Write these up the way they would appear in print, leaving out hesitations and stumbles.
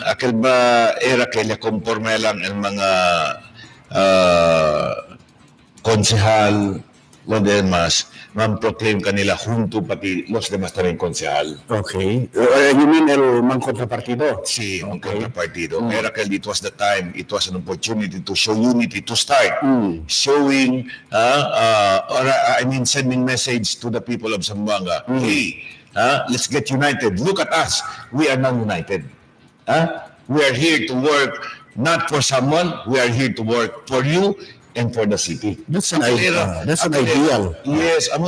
akil ba era kaya konforme lang ang mga konsehal los demás man-proclaim kanila junto pati los demás también konsehal. Okay. You mean el mang contrapartido? Si ang contrapartido. Era kaya it was the time, it was an opportunity to show unity, to start showing, sending message to the people of Zamboanga. Hey, let's get united. Look at us. We are now united. We are here to work not for someone. We are here to work for you and for the city. That's an ideal. Yes, I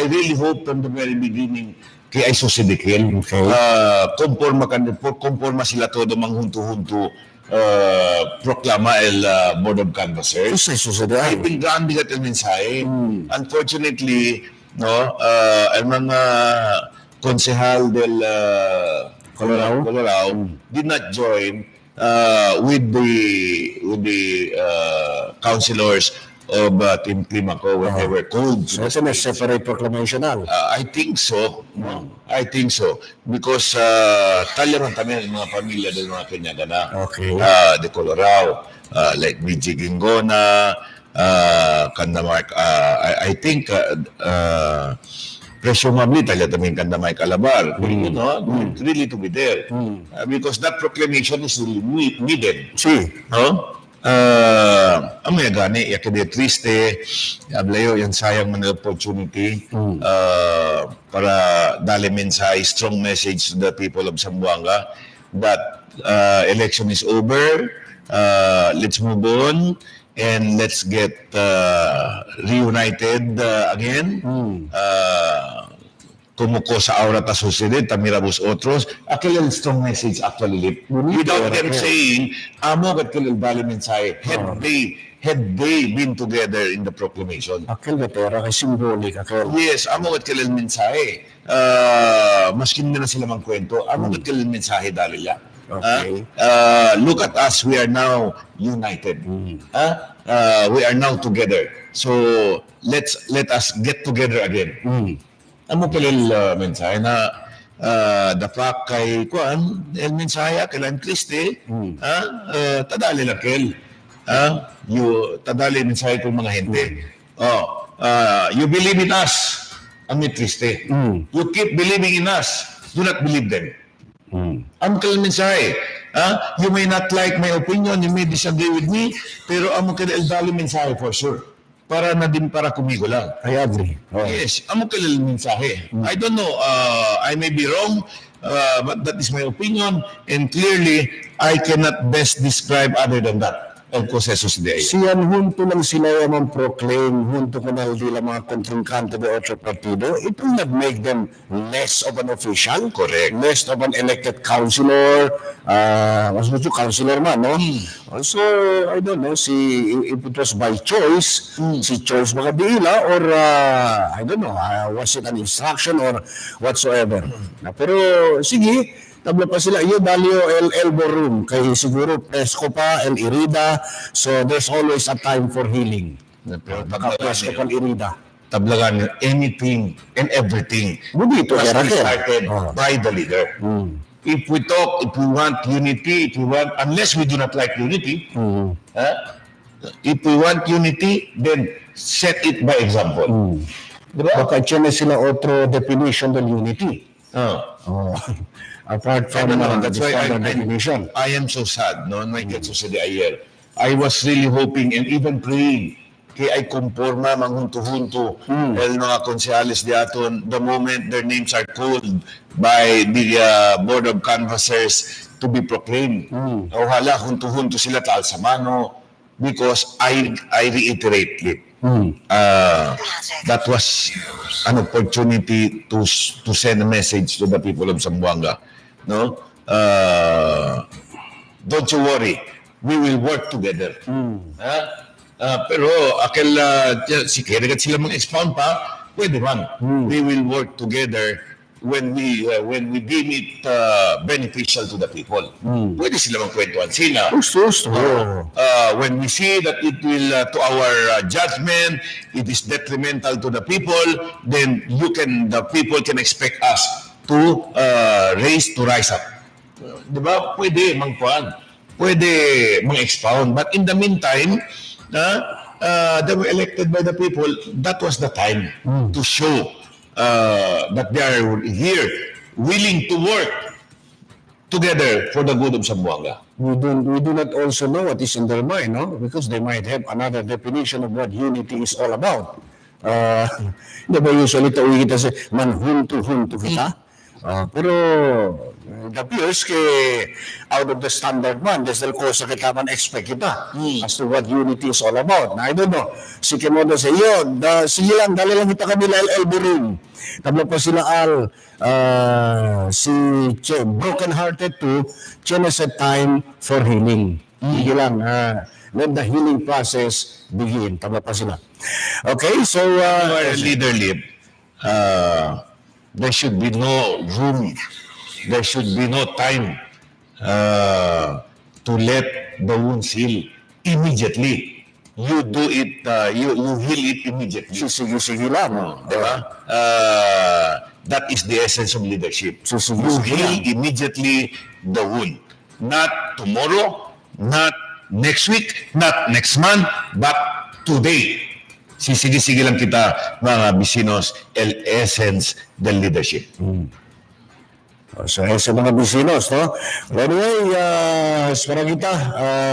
really hope from the very beginning kay ay susidikil. Okay. Conforma sila todo manghunto-hunto proklama el Board of Canvassers. Ay pingaan bigat el mensahe. Unfortunately, no, el mga konsehal del Colorado did not join with the councilors of Team Climaco when they were called. So it's a separate proclamation now. I think so. I think so. Because talyaman kami ng mga pamilya ng mga Kenyagana. Okay. The Colorado, like BG Gingona, Kandamark. I think presumably talyaman Kandamay Calabar. You know, really to be there. Because that proclamation is really needed. Sí. No? Ang mga gani, yakade triste, ablayo, yan sayang man opportunity para dali mensahe, strong message to the people of Zamboanga that election is over, let's move on, and let's get reunited again. Kumuko sa aura ta susunod, tamirabos otros, akilal strong message actually without them saying, amo kat kilal bali mensahe, had they been together in the proclamation. Akil betera kay symbolic akil. Yes, amo kat kilal mensahe. Maskin na sila mang kwento, amo kat kilal mensahe dalila. Okay. Look at us, we are now united. We are now together. So let us get together again. Amo kilil mensahe na dapat kay kuan el mensahe kailan Kriste tadali lakil tadali mensahe kung mga hente you believe in us ami Kriste you keep believing in us, do not believe them. Amo kilil mensahe you may not like my opinion, you may disagree with me, pero amo kilil dali mensahe for sure. Para na din para kumigo lang. I agree. Yes, amo kilala mensahe. I don't know, I may be wrong, but that is my opinion, and clearly, I cannot best describe other than that. El prosesos de ahí. Siyan hunto lang sila yung proclaim, hunto ko na hindi lang mga kontrinkante de otro partido, it will not make them less of an official. Correct. Less of an elected councilor, mas gusto councilor man, no? Also, I don't know, if it was by choice, si choice makabila, or I don't know, was it an instruction or whatsoever. Pero, sige, tabla pa sila, yung value el elbow room, kay siguro presko pa, el irida, so there's always a time for healing. Presko pa el irida. Tablagan anything and everything. Budito, was started by the leader. If we talk, if we want unity, unless we do not like unity, if we want unity, then set it by example. Diba? Baka tiyan na sila otro definition ng unity. Apart from that's why definition. I am so sad, no? Ayer. I was really hoping and even praying kay ay conforma manghunto-hunto el mga konsehalis di aton the moment their names are called by the Board of Canvassers to be proclaimed. Ohala, hunto-hunto sila taal sa mano because I reiterate it. That was an opportunity to send a message to the people of Zamboanga. No, don't you worry, we will work together. Pero akil si kaya sila mag-expound pa, pwede man. We will work together when we deem it beneficial to the people. Pwede sila magkwentuhan sila. When we see that it will to our judgment, it is detrimental to the people, then the people can expect us to rise up. Di ba? Pwede mangkuan. Pwede mang-expound. But in the meantime, they were elected by the people. That was the time to show that they are here, willing to work together for the good of Zamboanga. We do not also know what is in their mind, no? Because they might have another definition of what unity is all about. Di ba usually tawag kita sa manhunto-hunto kita? Pero it appears out of the standard man, dahil kosa kita man expect kita as to what unity is all about. Na I don't know, si Kimodo sa iyo, sige lang, dali lang kita kanila LLB room. Tabla pa sila si broken hearted too, Chen has a time for healing. Sige lang, let the healing process begin. Tabla pa sila. Okay, so Leadership, there should be no room, there should be no time to let the wounds heal immediately. You do it, you heal it immediately. sige lang. Di ba? That is the essence of leadership. You heal immediately the wound. Not tomorrow, not next week, not next month, but today. Sige lang kita, mga bisinos, el essence del leadership. So, sa mga bisinos, no? Anyway, para kita,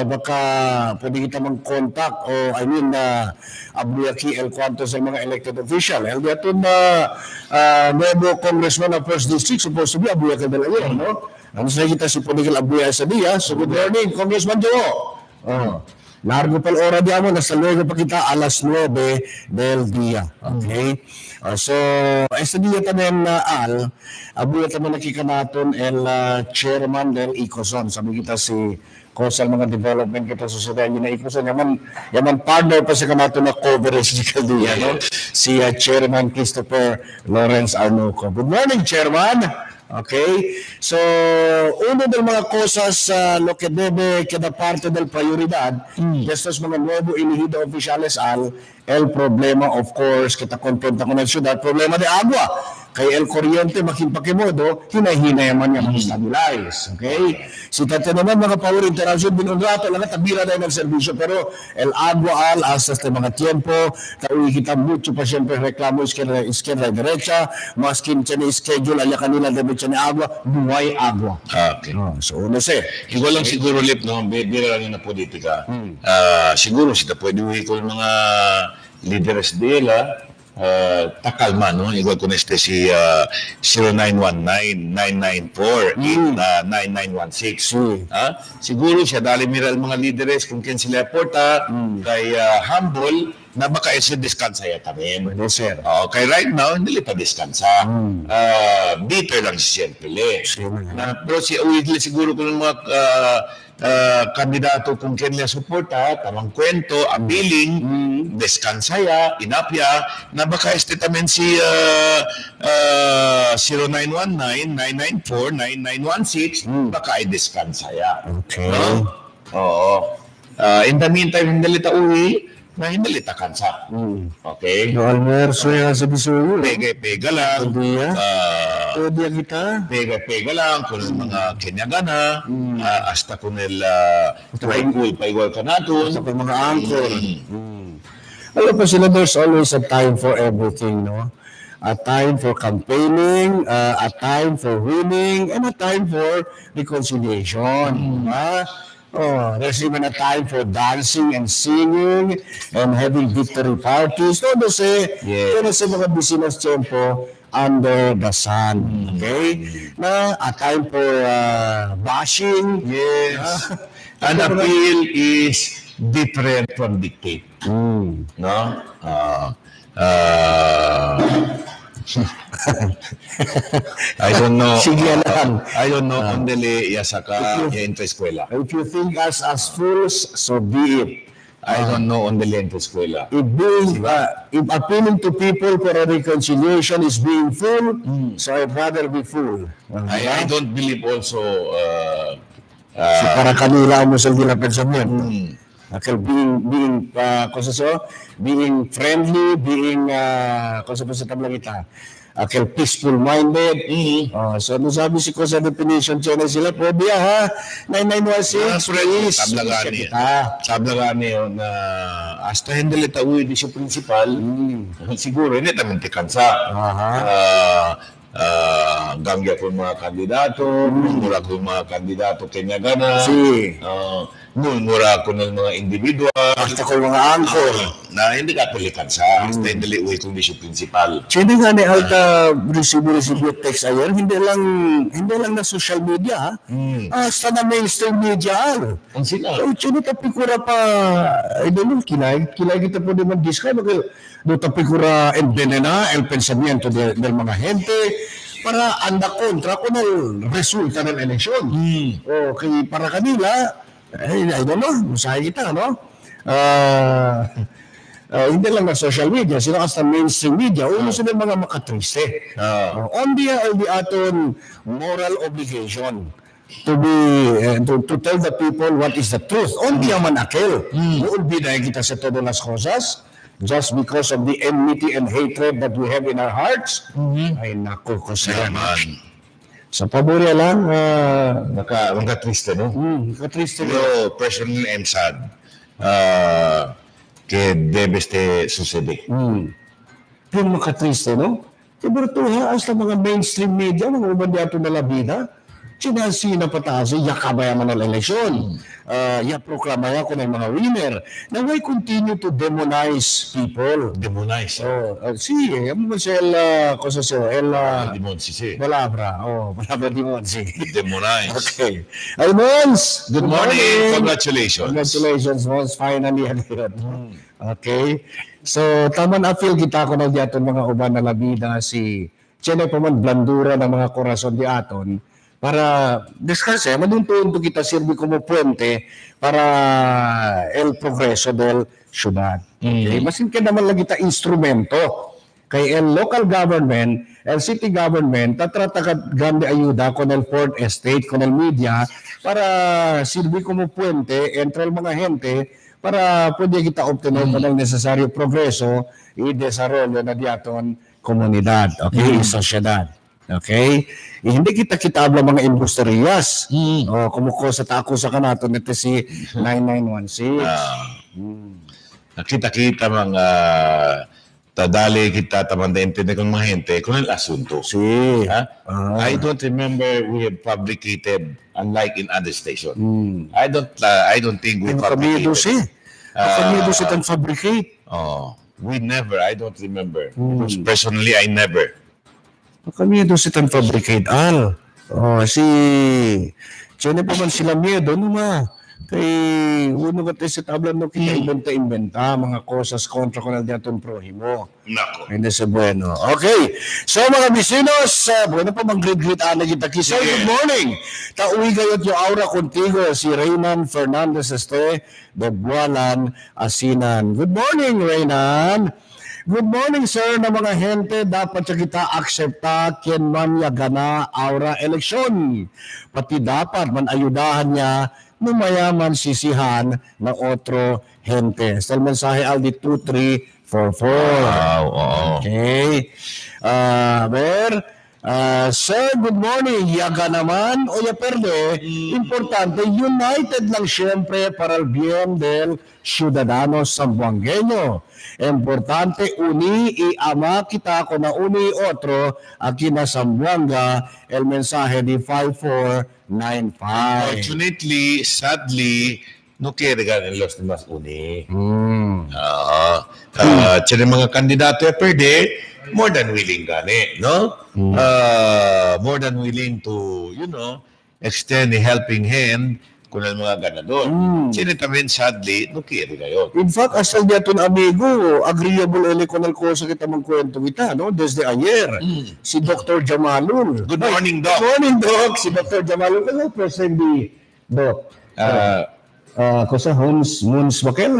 baka pwede kita mag-contact o, abuyaki el cuanto sa mga elected official. El diatun nuevo congressman of First District, supposed to be abuyaki del ayer, no? Ano sa kita si Pudikil Abuya sa dia. So, good morning, Congressman Joe. Largo pa ora diamo, nasa luego pa kita alas 9 del día. Okay? So, esta día también abuya también nakikanaton el chairman del ICOSON. Sabi kita si Kosal mga development kita sa sociedad na ICOSON. Yaman partner pa sa kanaton na coverage di kadiya, no? Si Chairman Christopher Lawrence Arnoco. Good morning, Chairman! Okay? So, uno del mga cosas lo que debe queda parte del prioridad de estos mga nuevo elegido oficiales el problema, of course, kita kontenta con el ciudad, problema de agua. Kaya el kuryente, makimpakimodo, hinay-hinay man niya mag-stabilize. Okay? Si tate naman mga power interaction, binunrato lang tabira na yung servisyo, pero el agua hasta este mga tiempo, taui kita mucho pa siyempre reklamo izquierda y derecha, maskin siya ni schedule, alya kanila debit siya ni agua, buhay agua. Okay. So, uno se. Ikaw lang siguro, Lip, no? Bira lang yung na politika. Siguro sila pwede ko yung mga leaders nila, takalma, no? Igual con si 0919-994-9916. Siguro siya, dali miral mga leaders kung ken sila porta, kay humble, na baka isa diskansa yata rin. Bueno, sir. Kay right now, hindi pa diskansa. Bitter lang siya pili. Pero si Uwigli siguro kung mga kandidato kung kanya suporta, tamang kwento, abiling, deskansaya, inapya, na baka este tamen si 0919-994-9916, baka ay deskansaya. Okay. No? Oo. In the meantime, hindi lita uwi, na hindi lita kansa. Okay? No almuerzo yan sa Bisuyo. Pega lang. Pwede kita. Pega lang kung mga kenyagana, hasta kung paigwal ka natin. Sa mga angkor. Alam pa sila, there's always a time for everything, no? A time for campaigning, a time for winning, and a time for reconciliation. There's even a time for dancing and singing and having victory parties. No say, pero sa mga business tempo under the sun. Okay? Na a time for bashing. Yes. An appeal is different from dictate. No? I don't know. Sige lang. I don't know kung dili yasaka yung eskwela. If you think us as fools, so be it. I don't know on the length of eskwela. If appealing to people for a reconciliation is being full, so I'd rather be full. I don't believe also So para kanila mo sa gila pensamiento. Okay, being friendly, being, kung sa tabla kita, Akil peaceful-minded. So, ano sabi si ko sa definition siya sila, phobia ha? 9916, please. Tablagani. Kita. Tablagani yun na hasta hindi tawid di siya principal. Siguro, hindi naman tikansa. Gangya ko mga kandidato, mura ko mga kandidato kanya gana. Mura ko ng mga individual. Basta ko mga angkor. Na hindi ka tulikan sa hasta hindi liuwi kung di siya principal. Sino nga ni Alta resibo text ayon, hindi lang na social media, hasta na mainstream media. Ang sila. So, sino tapikura pa, I don't know, kilay kita po naman describe, do tapikura envenena el pensamiento del mga gente para anda kontra kung ang resulta ng eleksyon. Okay, para kanila, I don't know, masahe kita, no? Hindi lang na social media, sila hasta mainstream media, uno sila mga makatriste. On the aton moral obligation to be to tell the people what is the truth. On the manakil, ulbi na kita sa todo las cosas just because of the enmity and hatred that we have in our hearts. Ay nako ko sa naman. Sa paborya lang, Makatriste, no? makatriste. Pero personally, I'm sad. Que debes te sucede. Pero makatriste, no? Ibertuha, hasta mga mainstream media, mga uban di ato na labida, sinasina pataas, yakabaya man ang eleksyon. Yaproklamaya ko ng mga winner. Now, why continue to demonize people? Demonize. Sí, mo sa cosa sa Demon sisi. palabra demon, sí. Demonize. Okay. Ay, Mons! Good morning. Congratulations. Congratulations, Mons. Finally, okay. So, tama na feel kita ko na di aton mga uban na labida si Chene pa man blandura ng mga korason di aton para discuss maduntuon to kita sirbi como puente para el progreso del syudad. Okay? Masin ka naman lagi ta instrumento kay el local government, el city government, tatrata ka ganda ayuda con el Fourth Estate, con el media para sirbi como puente entre el mga gente para pwede kita obtener pa ng nesesaryo progreso y desarrollo na diaton komunidad, okay, sosyedad. Okay? Hindi kita kitabla mga industriyas. Kumuko sa tako sa kanato nito si 9916. Nakita-kita mga tadali kita tamandente ng mga gente kung ang asunto. Si. I don't remember we have fabricated unlike in other station. I don't think we Kamido fabricated. Kamido si tan fabricate. We never. I don't remember. Because personally, I never. Kamido si tan fabricate sino pa man sila miedo ma kay uno ka tayo sa tabla no kita inventa mga cosas kontra ko na diaton prohimo. Nako. Hindi sa bueno. Okay. So mga bisinos, bueno pa mag-greet ana kita kisa. Good morning. Tauwi gayot yung aura contigo si Reynan Fernandez de Bualan Asinan. Good morning, Reynan. Good morning, sir, na mga gente. Dapat siya kita aksepta kien man yagana aura eleksyon. Pati dapat man ayudahan niya mayaman sisihan na otro gente. Sa mensahe Aldi 2344. Okay. Sir, good morning. Yaga naman o ya perde. Importante, united lang siyempre para el bien del ciudadano sambuangueño. Importante, uni y ama kita ko na uni otro aquí na Sambuanga el mensaje di 5495. Fortunately, sadly, no quiere ganar los demás uni. Tiyan mga kandidato ya perde, more than willing gani, no? More than willing to, extend a helping hand kung ang mga ganador. Sinitamin, sadly, no quiere gayon. In fact, asal diyaton amigo, agreeable ele con el cosa kita magkwento kita, no? Desde ayer, si Dr. Jamalul. Good morning, Doc. Good morning, Doc. Si Dr. Jamalul. Ano present di, Doc? Cosa Moons Bakel?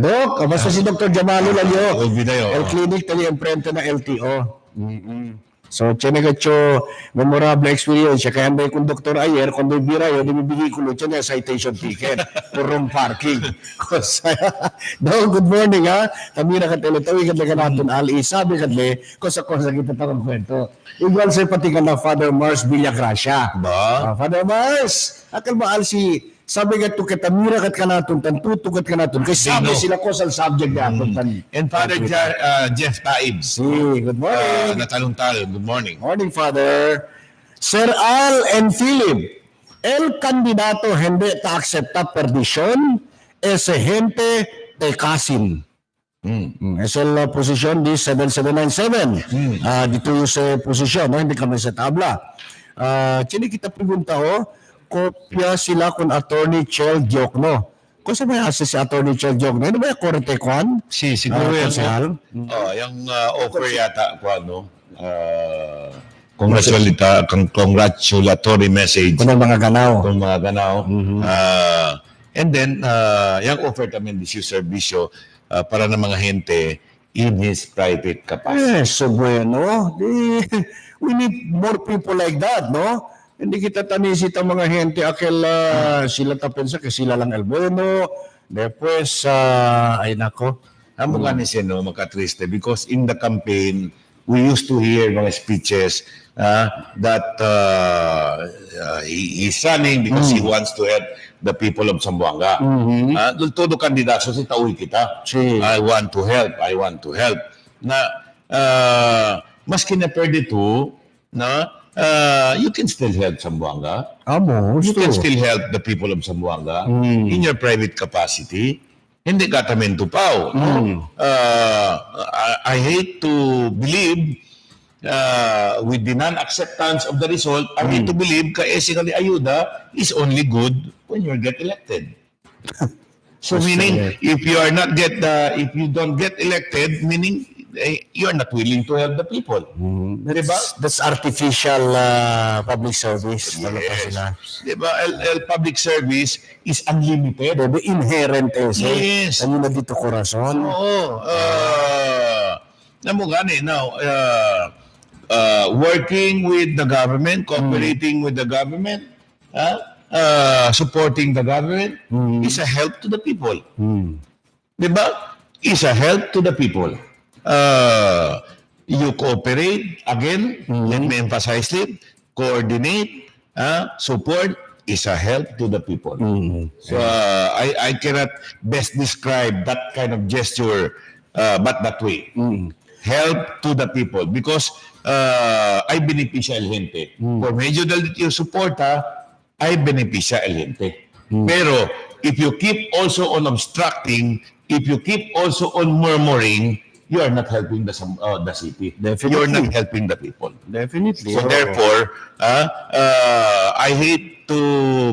Doc, basta si Dr. Jamalul ayo. Huwag binayo. El clinic tali enfrente na LTO. So, tiyan nga memorable experience. Kaya may kung Dr. Ayer, kung may bira yun, ibibigay ko tiyan nga citation ticket for wrong parking. Good morning, ha? Kami na katulad-tawid ka natin, Ali. Sabi ka kung sa kita tarong kwento. Igual sa pati ka na Father Mars Villagracia. Ba? Father Mars, akal ba, Alsi, sabi ka ito, katamira ka natin, tantutukat ka natin, kasi sabi sila ko sa subject na And Father Jeff Taib. Good morning. Natalong-tal. Good morning. Morning, Father. Sir Al and Philip, el candidato hindi ta accepta perdisyon, ese gente te kasin. Es la posisyon di 7797. Dito yung sa posisyon, no? Hindi kami sa tabla. Chini kita pregunta kopya sila kung Attorney Chel Diokno. Kung sa may asa si Attorney Chel Diokno, ano ba yung korte kwan? Siguro yan. Yung offer yata ko, congratulatory message. Kung mga ganaw. And then, yung offer kami di siya servisyo para ng mga gente in his private capacity. Yes, so bueno. We need more people like that, no? Hindi kita tanisit ang mga gente akil sila tapensa kasi sila lang el bueno. Después, ay nako. Ang mga niya, makatriste, because in the campaign, we used to hear mga speeches that he's running because he wants to help the people of Zamboanga. Todo kandidato si tauhi kita. I want to help. Na maski na pwede to, you can still help Zamboanga. You can still help the people of Zamboanga in your private capacity. Hindi ka tamento pao. I hate to believe with the non-acceptance of the result, I hate to believe basically ayuda is only good when you get elected. So meaning, if you don't get elected, meaning you are not willing to help the people. That's artificial public service. Yes. Diba? Public service is unlimited. Inherent Yes. Ano na dito korason? Oo. Working with the government, cooperating with the government, supporting the government is a help to the people. Diba? Is a help to the people. You cooperate, again, let me emphasize it, coordinate, support is a help to the people. So I cannot best describe that kind of gesture but that way. Help to the people because ay beneficia el gente. Por medyo del yung suporta, ay beneficia el gente. Pero if you keep also on obstructing, if you keep also on murmuring, you are not helping the city. Definitely. You are not helping the people. Definitely. So therefore, I hate to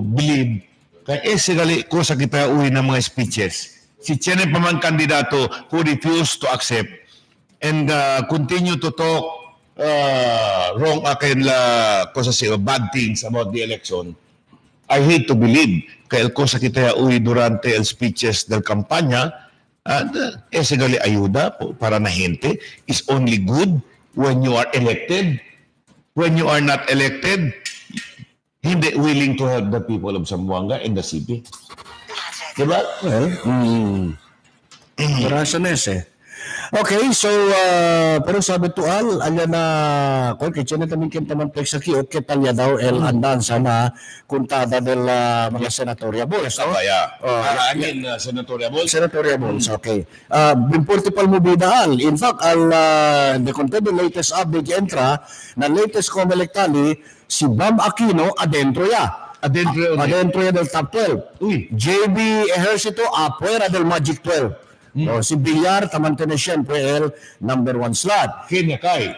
believe kaya sigali ko sa kita uwi ng mga speeches. Si Chene pa man kandidato who refused to accept and continue to talk wrong akin ko sa bad things about the election. I hate to believe kaya ko sa kita uwi durante el speeches del kampanya sigali ayuda para na gente is only good when you are elected. When you are not elected, hindi willing to help the people of Zamboanga and the city. Diba? Well, rasones Okay, so, pero sabi to Al, alya na, kung kitchen na tamin kintaman sa kiyot, kitalya daw el andan sana kuntada del mga senatoriables. Senatoriables? Senatoriables, okay. Principal mo bida Al. In fact, the content the latest update entra, na latest COMELEC tally, si Bam Aquino adentro ya. Adentro ya del top 12. JB Ejercito afuera del Magic 12. Si Villar, tamante na siyempre el number 1 slot. Kenya kay.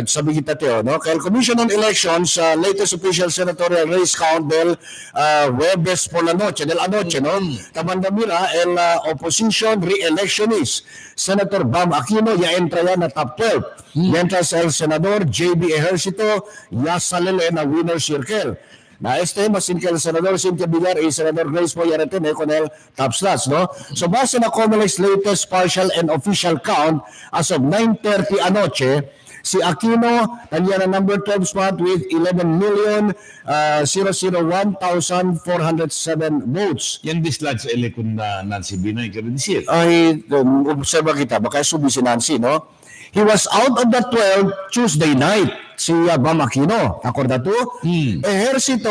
Sabi kita Teo, no? Kaya Commission on Elections, latest official senatorial race count del Webes por la noche, del anoche, no? Tamanda mira, el opposition re-electionist. Senator Bam Aquino, ya entra yan na top 12. Ya entra sa el senador JB Ejercito, ya salele na winner circle. Na masin kay Senador Cynthia Villar y Senador Grace Poyaretene con el top slots, no? So base na COMELEC's latest partial and official count as of 9:30 anoche, Si Aquino, nandiyan ang number 12 spot with 11,001,407 votes. Yan dislodge sa elekon na Nancy Binay Karadisir. Ay, observa kita, baka subi si Nancy, no? He was out of the 12 Tuesday night, si Bam Aquino. Acordado? Ejercito,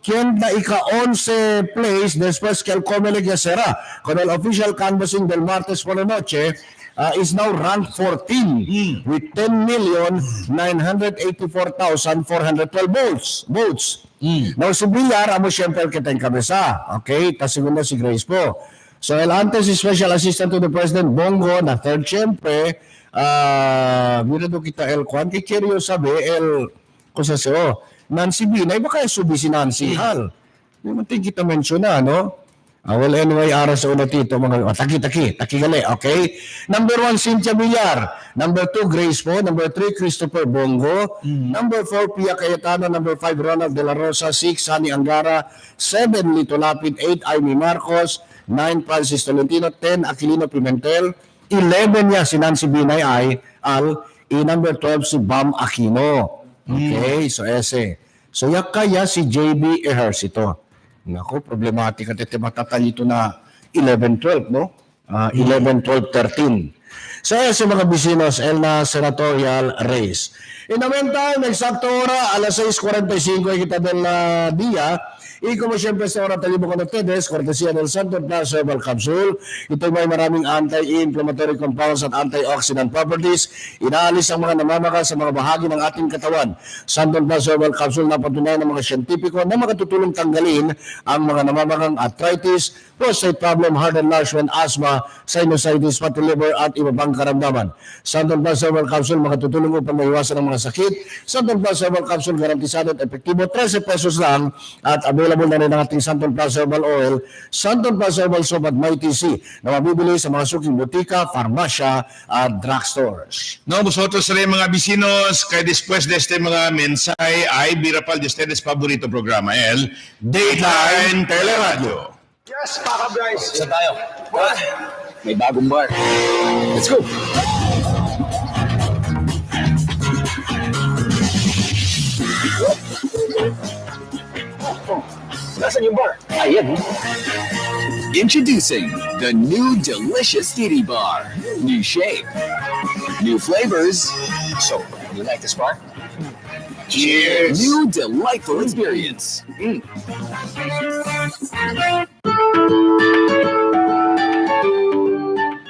quien na ika-11 place después que el Comelec Yacera, con el official canvassing del martes por la noche, is now ranked 14 with 10,984,412 votes. Now, si Villar, amo siyempre el que está en cabeza. Okay? Ta segundo si Grace po. So, el antes si Special Assistant to the President Bongo, na third siyempre, mira do kita el Kwan, kay Kirio sabi, el, kusa siyo, Nancy Binay, baka subi si Nancy Hal. Hindi mo kita mention na, no? Well, anyway, aras sa una tito, mga, taki gali, okay? Number 1, Cynthia Villar. Number 2, Grace po. Number 3, Christopher Bongo. Number 4, Pia Cayetano. Number 5, Ronald De La Rosa. 6, Hani Angara. 7, Lito Lapid. 8, Amy Marcos. 9, Francis Tolentino. 10, Aquilino Pimentel. 11 niya si Nancy Binay ay number 12 si Bam Aquino. Okay, so ese. So kaya si JB Ejercito. Nako, problematic at ito matatalito na 11-12, no? 11-12-13. So ese mga bisinos, el na senatorial race. In the meantime, eksakto ora, alas 6:45 ay kita del dia. Y como siempre sa oras talibok con ustedes, cortesía del Santo Plus Herbal Capsule. Ito may maraming anti-inflammatory compounds at antioxidant properties. Inaalis ang mga namamaka sa mga bahagi ng ating katawan. Santo Plus Herbal Capsule na patunayan ng mga siyentipiko na makatutulong tanggalin ang mga namamakang arthritis, prostate problem, heart enlargement, asthma, sinusitis, pati liver at iba pang karamdaman. Santo Plus Herbal Capsule makatutulong upang maiwasan ang mga sakit. Santo Plus Herbal Capsule garantisado at epektibo, 13 pesos lang at available na rin ang ating Santon Plus Herbal Oil, Santon Plus Herbal Soap at May TC na mabibili sa mga suking butika, farmasya at drugstores. No, nosotros rin mga bisinos, kay después de este mga mensahe ay birapal de ustedes paborito programa, el Dateline Teleradyo. Yes, Paka Bryce. Isa tayo. May bagong bar. Let's go. Nasaan yung bar? Ayan. Introducing the new delicious Titty Bar. New shape, new flavors, So, you like this bar? Cheers! new delightful experience.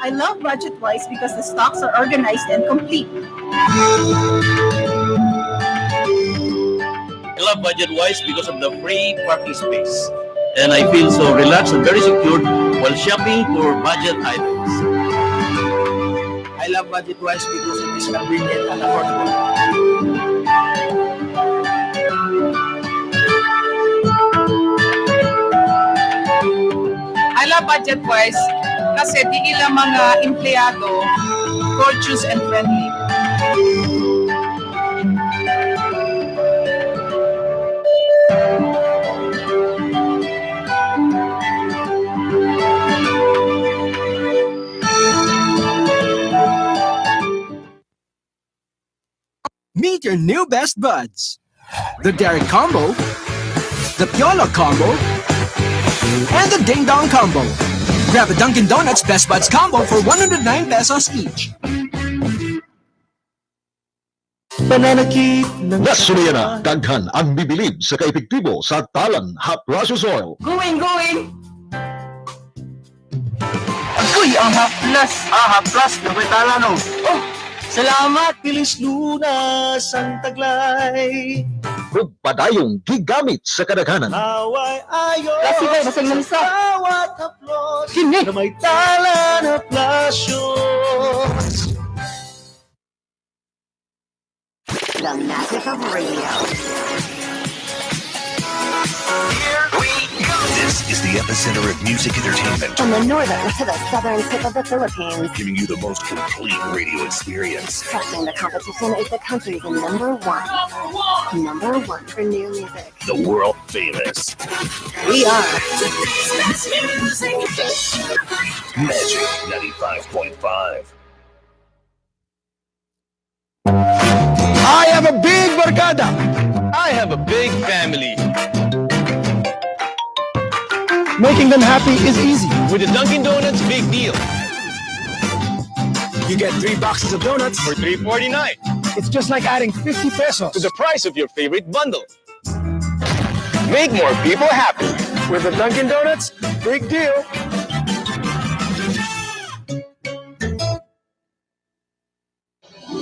I love Budget Wise because the stocks are organized and complete. I love Budget Wise because of the free parking space. And I feel so relaxed and very secure while shopping for budget items. I love Budget Wise because it is convenient and affordable. I love Budget Wise kasi di ilang mga empleyado courteous and friendly. Meet your new best buds. The Derek Combo, the Piola Combo, and the Ding Dong Combo. Grab a Dunkin' Donuts Best Buds Combo for 109 pesos each. Nasulian na, daghan ang bibilib sa kaepektibo sa talan hot process oil. Going! Uy, AHA Plus! AHA Plus, napitala no? Oh, salamat! Pilis lunas ang taglay. Kung padayong gigamit sa kadaghanan. Naway ayos Kasi ba, basag manisa. bawat haplos Sini? na may tala na plasyos. The magic of radio. This is the epicenter of music entertainment, From the northern to the southern tip of the Philippines, giving you the most complete radio experience. crushing the competition is the country's number one. Number one for new music. The world famous We are Magic 95.5. I have a big barkada. I have a big family. Making them happy is easy. With the Dunkin' Donuts Big Deal You get 3 boxes of donuts. for $3.49 It's just like adding 50 pesos to the price of your favorite bundle. Make more people happy. with the Dunkin' Donuts. Big deal.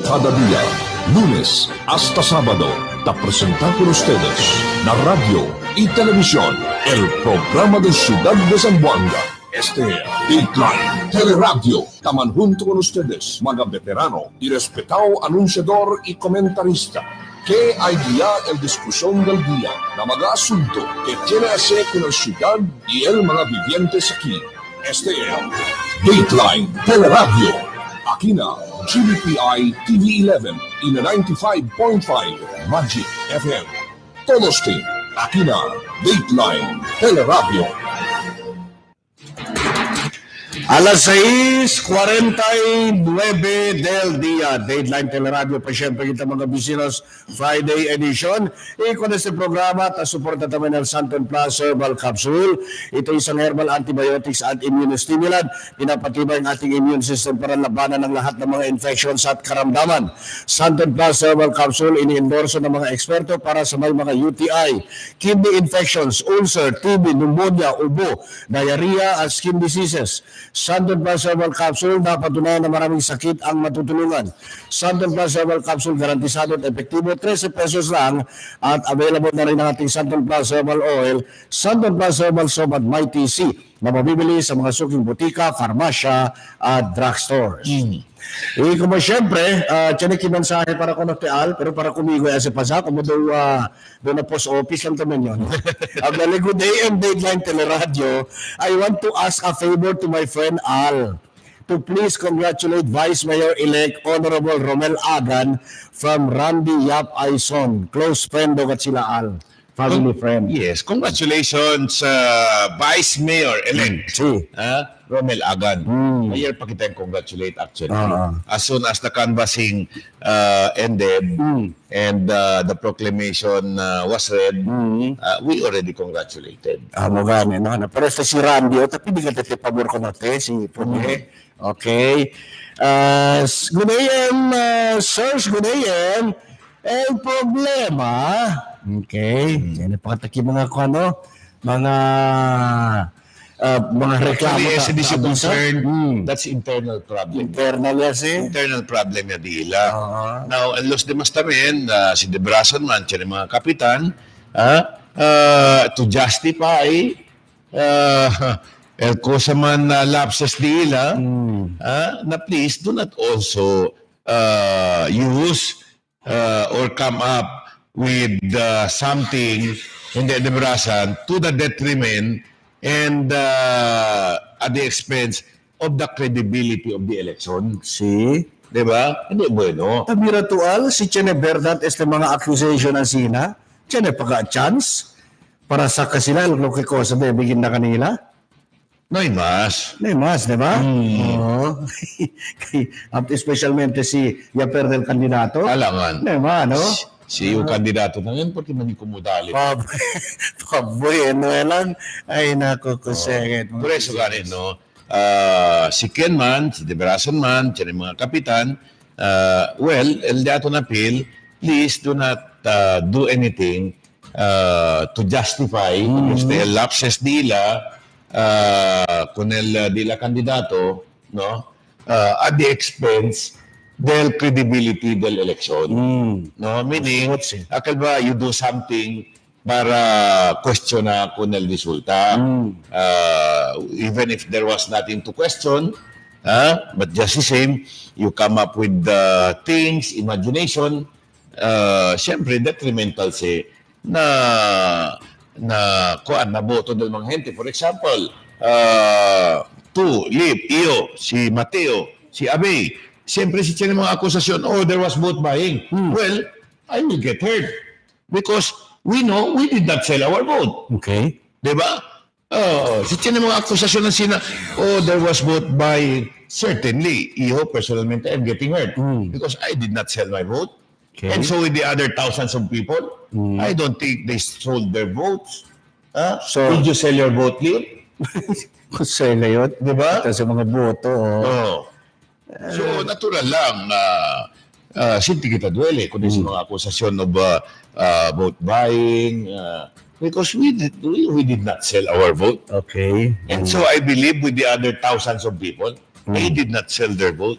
Cada día, lunes hasta sábado, te presentamos con ustedes la radio y televisión, el programa de Ciudad de Zamboanga. Este Dateline Teleradyo, taman junto con ustedes, mga veterano y respetado anunciador y comentarista, que hay día el discusión del día na mga asunto que tiene que hacer con la ciudad y el mga vivientes aquí. Este Dateline Teleradyo, aquí na GBPI TV11 y na 95.5 Magic FM. Todos team, aquí na Dateline Teleradyo. Alas 6:49 del día. Dateline Teleradyo pa siyempre kita mga bisinos Friday edition. Iko na sa programa at suporta namin ng Santon Plus Herbal Capsule. Ito isang herbal antibiotics at immunostimulant. Pinapatibay ang ating immune system para labanan ng lahat ng mga infections at karamdaman. Santon Plus Herbal Capsule ini-endorso ng mga eksperto para sa may mga UTI, kidney infections, ulcer, TB, pneumonia, ubo, diarrhea at skin diseases. Santon Plus Herbal Capsule, napatunayan na maraming sakit ang matutulungan. Santon Plus Herbal Capsule, garantisado at epektibo, 13 pesos lang, at available na rin ang ating Santon Plus Herbal Oil, Santon Plus Herbal Soap at My TC na mabibili sa mga suking butika, farmasya at drugstores. Como siyempre, tiyan mensahe para ko Al, pero para kumigo ay pasa, como doon na post office lang naman yun. Good day and Dateline Teleradyo. I want to ask a favor to my friend Al to please congratulate Vice Mayor-elect Honorable Romel Agan from Randy Yap Aison. Close friend daw sila Al. Family friend. Yes, congratulations, Vice Mayor-elect. Si. Romel Agan. Mayor pa kita yung congratulate actually. As soon as the canvassing ended and the proclamation was read, we already congratulated. Gani, no? Pero sa si Randy, tapi di ka pabor ko natin, si Pune. Okay. Good day, sirs, good day, el problema. Okay. Yan pakataki mga ano, mga reklamo. Actually, SDC concern, that's internal problem. Internal yan Internal problem ya dila. Now, ang los demas tamen, si De Brason man, siya mga kapitan, to justify el cosa man lapses dila, na please do not also use or come up with something in the Brasan to the detriment and at the expense of the credibility of the election. Si? Diba? Hindi bueno. Tabiratual, si Chene Bernat este mga accusation na sina, Chene pagka-chance para sa kasila, lo que cosa de bigin na kanila. No hay más. No hay más, di ba? Oo. Especialmente si Yaper del kandidato. Alangan. Di ba, no? Si yung kandidato na yun, porque naging kumudali. Pabueno lang. Ay, naku, kusengit. Por eso ganit, no? Si Ken man, si De Brason man, siya ng mga kapitan, well, el dato na appeal, please do not do anything to justify este lapses dila con el dila kandidato, no? At the expense del credibility del election. No? Meaning, akal ba you do something para question con el resulta. Even if there was nothing to question, but just the same, you come up with things, imagination, siyempre detrimental na kuan na boto ng mga gente. For example, Lip, Iyo, si Mateo, si Abe, siyempre si Chen mga akusasyon, there was vote buying. Well, I will get hurt because we know we did not sell our vote. Okay. Diba? Si Chen mga akusasyon na sina, there was vote buying. Certainly, Iyo, personalmente, I'm getting hurt because I did not sell my vote. Okay. And so with the other thousands of people, I don't think they sold their votes. So- Did you sell your vote, Lee? Kusay na yun. Diba? Ito sa mga boto. Oh. So, natural lang na sinti kita duele kung sa mga akusasyon of vote buying because we did not sell our vote. Okay. And so I believe with the other thousands of people, they did not sell their vote.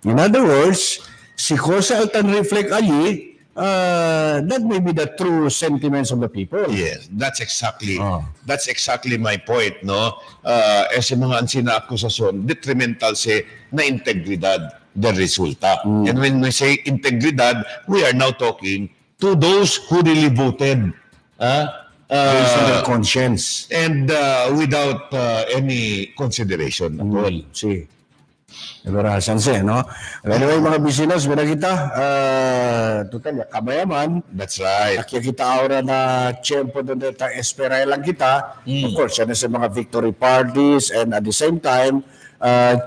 In other words, si Jose Altan Reflect Ali, that may be the true sentiments of the people. Yes, that's exactly my point, no? Sa mga ansina akusasyon, detrimental na integridad ng resulta. And when we say integridad, we are now talking to those who really voted. Based on their conscience. And without any consideration at all. Si. Nagarasan siya, no? Anyway, mga bisinos, bila kita, total, kabayaman. That's right. Kaya kita aura na tiyempo doon dito, esperay lang kita. Of course, yan sa mga victory parties and at the same time,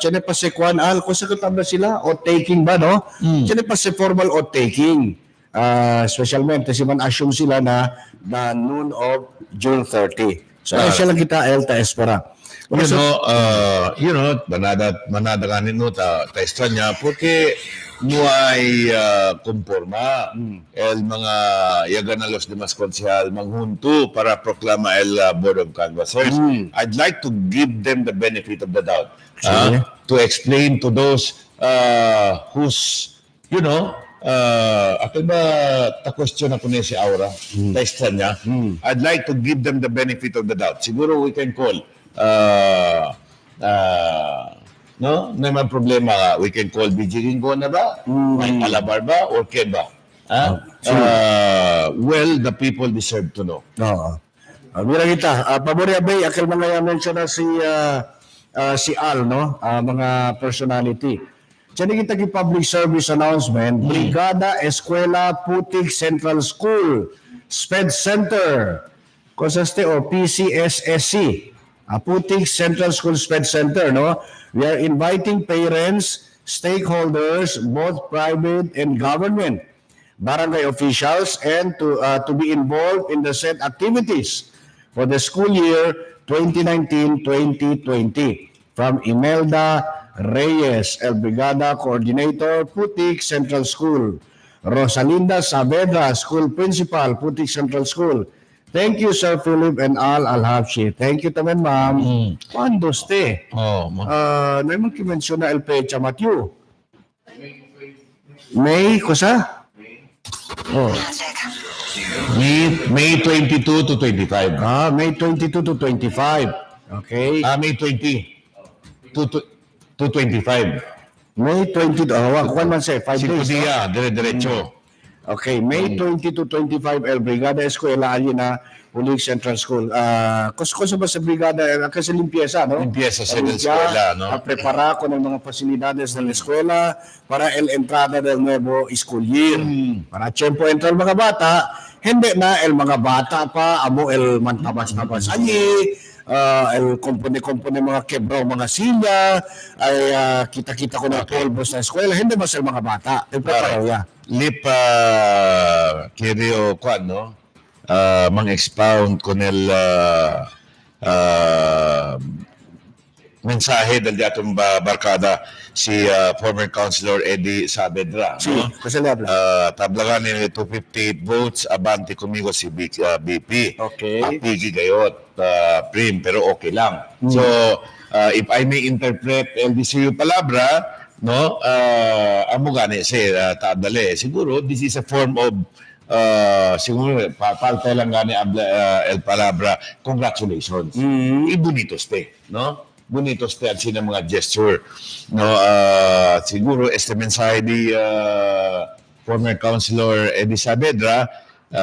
tiyan pa si Kwan Al, kung sakutan ba sila, o taking ba, no? Tiyan pa si formal o taking. Specialmente, si man assume sila na noon of June 30. So, siya lang kita, Elta Espera. manada kanin no ta extraña porque no hay conforma el mga yagan na los demás concejal manghunto para proclama el Board of Canvassers. I'd like to give them the benefit of the doubt to explain to those who's akin ba ta-question ako niya si Aura ta extraña. I'd like to give them the benefit of the doubt. Siguro we can call no? May problema we can call BG Ringo na ba? May Palabar ba? Or Ken ba? Well, the people deserve to know. Oo. Mira kita, Paboria Bay, akal mga mention na si Al, no? Mga personality. Diyan kita ki public service announcement, Brigada Eskwela Putik Central School, SPED Center, Consaste o PCSSC. Putik Central School SPED Center, no? We are inviting parents, stakeholders, both private and government, barangay officials, and to be involved in the said activities for the school year 2019-2020. From Imelda Reyes, El Brigada Coordinator, Putik Central School. Rosalinda Saavedra, School Principal, Putik Central School. Thank you, Sir Philip and Al Alhabshi. Thank you tamen, ma'am. Quando ste? Naman ki-mention na El Pecha Matthew. May, kusa? May 22 to 25. May 22 to 25. Okay. May 20 to 25. May 20, kuwan man siya, 5 days. Dia, dire-diretso. Okay, May 20 to 25, El Brigada Eskwela, na Pulik Central School. Kusa ba sa Brigada, kasi limpieza, no? Limpieza sa eskwela, no? Prepara ko ng mga pasilidades ng eskwela para el entrada del nuevo school year. Para tiyempo entrar mga bata, hindi na el mga bata pa, amo el mantabas-tabas. El kompone-kompone mga kebraw, mga silya, ay kita-kita ko na polvos na eskwela, hindi mas el mga bata. Preparaw ya. Lip Kirio Kwan, no? Mang-expound ko nel mensahe dal datong barkada si former Councilor Eddie Saavedra. No? Tablagan nila 258 votes, abante kumigo si BP. Okay. Pigi gayot, prim, pero okay lang. So, if I may interpret LDCU palabra, no, amo gani taadale. Siguro, this is a form of siguro, palta lang gani el palabra, congratulations. Bonito ste, no? Bonito ste at sina mga gesture. No, siguro, este mensahe di former Councilor Eddie Saavedra,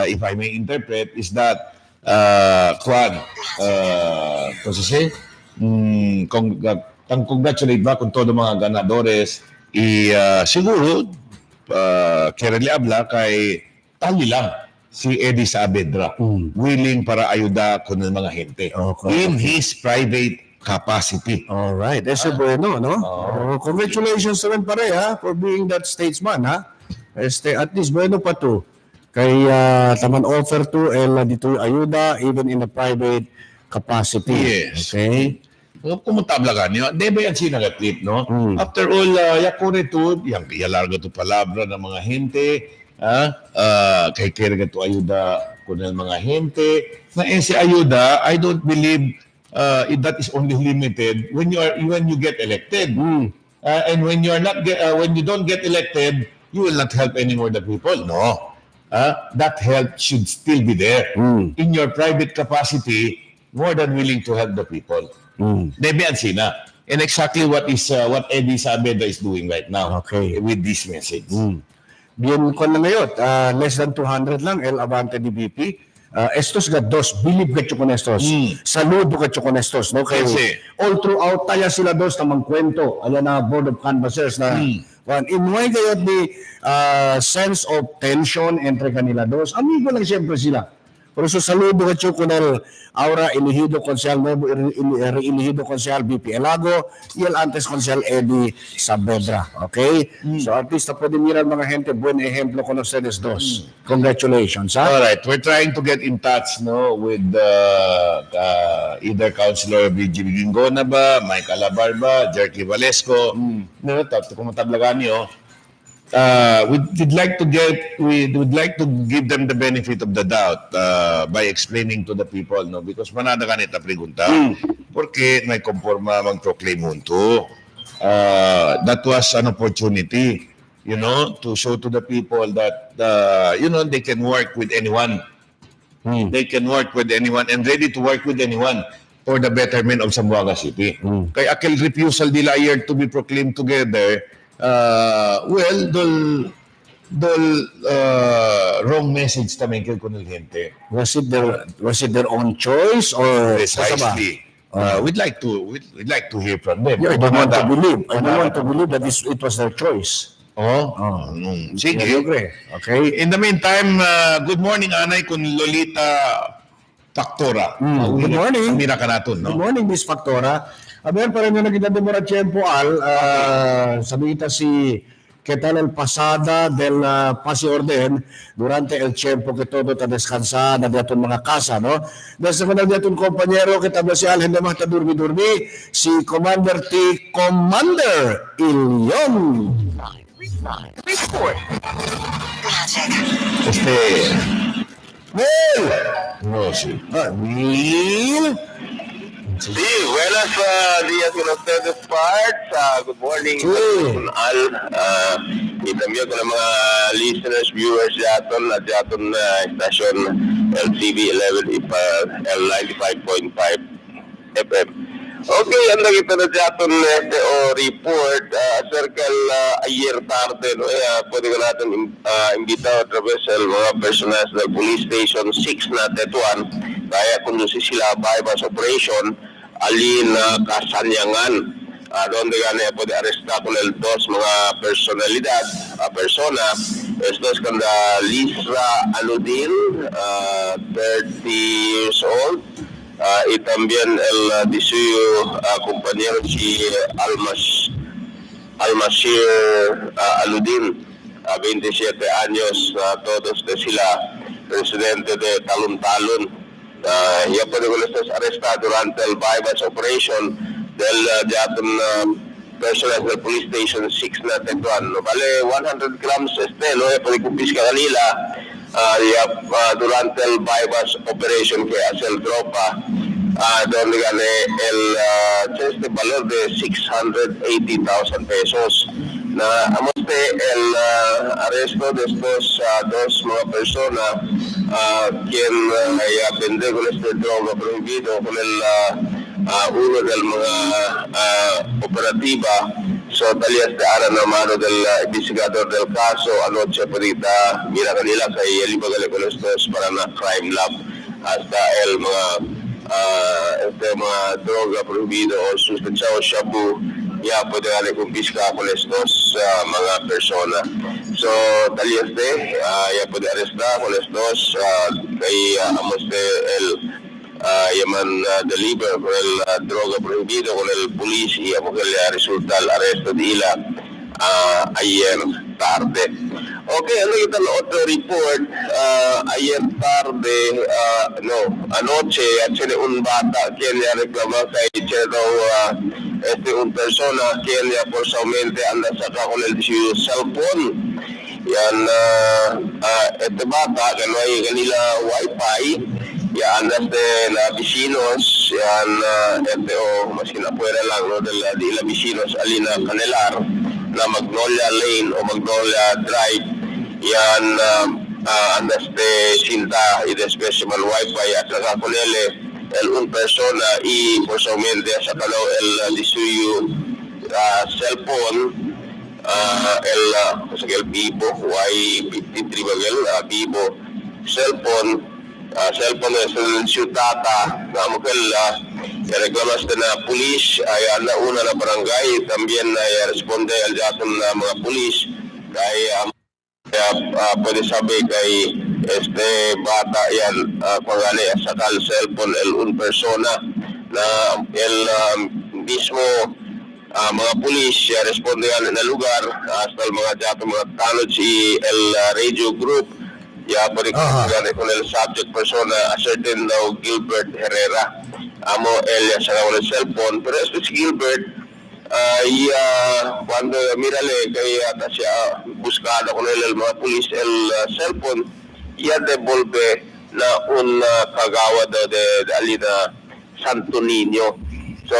if I may interpret, is that, congratulate ba kung todo mga ganadores siguro kirali abla kay tali lang si Eddie Saavedra willing para ayuda ko ng mga gente in his private capacity. Alright, eso bueno, no? Congratulations naman pare, for being that statesman, ha? At least bueno pa to. Kay taman offer to dito ayuda even in a private capacity. Yes. Okay? Kung matabla ka niyo, debe yan sinagatlit, no? After all, yakore to, yang larga to palabra ng mga hente, kay kaya to ayuda kung ng mga hente, na si ayuda, I don't believe that is only limited when you get elected. And when when you don't get elected, you will not help anymore the people. No. That help should still be there. In your private capacity, more than willing to help the people. Debe ang sina. And exactly what Eddie Sabeda is doing right now with this message. Bien ko na ngayon, less than 200 lang, el avante di BP. Estos gados, bilib ka con estos. Saludo ka con estos. No? Kaya all throughout, taya sila dos na magkwento. Ayan na board of canvassers na inuwi kayo the sense of tension entre kanila dos. Amigo lang siyempre sila. Por eso saludo ka con el ahora elegido Consejal Nuevo, elegido Consejal BP Elago y el antes Consejal Eddie Saavedra. Okay? So at least na pwede miran mga gente, buen ejemplo con ustedes dos. Congratulations. All right, we're trying to get in touch with either Councilor B.G. Gingona ba, Mike Alabar ba, Jerky Valesco. Kung matablagan niyo, we'd like to give them the benefit of the doubt by explaining to the people, no, because manada kanita pregunta porque may conforma mag-proclaim hunto. That was an opportunity, to show to the people that they can work with anyone. They can work with anyone and ready to work with anyone for the betterment of Zamboanga City. Kaya akil refusal nila here to be proclaimed together, wrong message tamay kay kunil gente. Was it their own choice or precisely? We'd like to hear from them. I don't want to believe that it was their choice. Sige. Okay. In the meantime, good morning Anay kun Lolita Factora. Good morning. Mira ka naton, no? Good morning, Miss Factora. A ver, para nyo nagdademora tiempo, sabita si ¿qué tal el pasada del pase orden durante el tiempo que todo está descansada de aton mga casa, no? Desde que de aton compañero que tabla si Alhen de Mahta Durmi, si Commander T. Commander Ilion. Report. Neil! No, sí. Neil? Sí, buenos días con ustedes, Parts. Good morning, Al. Y también con los mga listeners, viewers yaton at yaton station LTV 11 L95.5 FM. Okay, ang nakita na yaton report circle ayer tarde, no? Pwede ko natin imbita otra vez el mga personas del police station 6 na Tetuan kaya kung sila bypass operation alin kasanyangan donde gane pwede arresta con el dos mga personalidad persona estos con la Lisra Aludin 30 years old y también el compañero si Almasir Aludin 27 años todos de sila presidente de Talon-Talon. Ya puede estar arrestado durante el bypass operation del personas del police station 6 na Tetuan. Vale 100 grams no ya puede kumpiska kanila durante el bypass operation que hace el tropa donde gane el valor de 680,000 pesos. Amoste el arresto de estos dos mga persona quien vende con este droga prohibido con el uno del mga operativa talias de ara na mano del investigador del caso anoche pedita mira kanila kay libagale con estos para na crime lab hasta el mga mga droga prohibido o sustansya o shabu ya pwede nga kumpiska con estos mga persona. So, talias de, ya pwede arresta con estos kay amoste el yaman deliver con el droga prohibido con el police y porque le resulta el arresto de ila ayer tarde. Okay, ano ito na otro report ayer tarde, anoche at sila un bata quien ya reclama kay Chedo un persona quien ya forzosamente anda saca con su cellphone. Yan, este bata que no hay kanila wifi, ya andas de la vecinos, yan, mas kinapuera lang no, de la vecinos alina kanelar na Magnolia Lane o Magnolia Drive, yan, andas de cinta y después mal wifi at saka con un persona y forzosamente saka el disuyo cellphone, el Vivo Y53 bagel Vivo cellphone es el ciudadata na mukil reclamas na pulis ay na una na barangay también ay responde al jason na mga pulis kay pwede sabi kay este bata yan pagani sakal cellphone un persona na el mismo mga pulis responde na lugar hasta el mga dato mga tanod si el radio group ya pwede con el subject persona a certain daw Gilbert Herrera amo el sa el cellphone pero este si Gilbert cuando mírale kay siya buscada con el mga pulis el cellphone ya devolve na un kagawad de alina Santo Niño. So,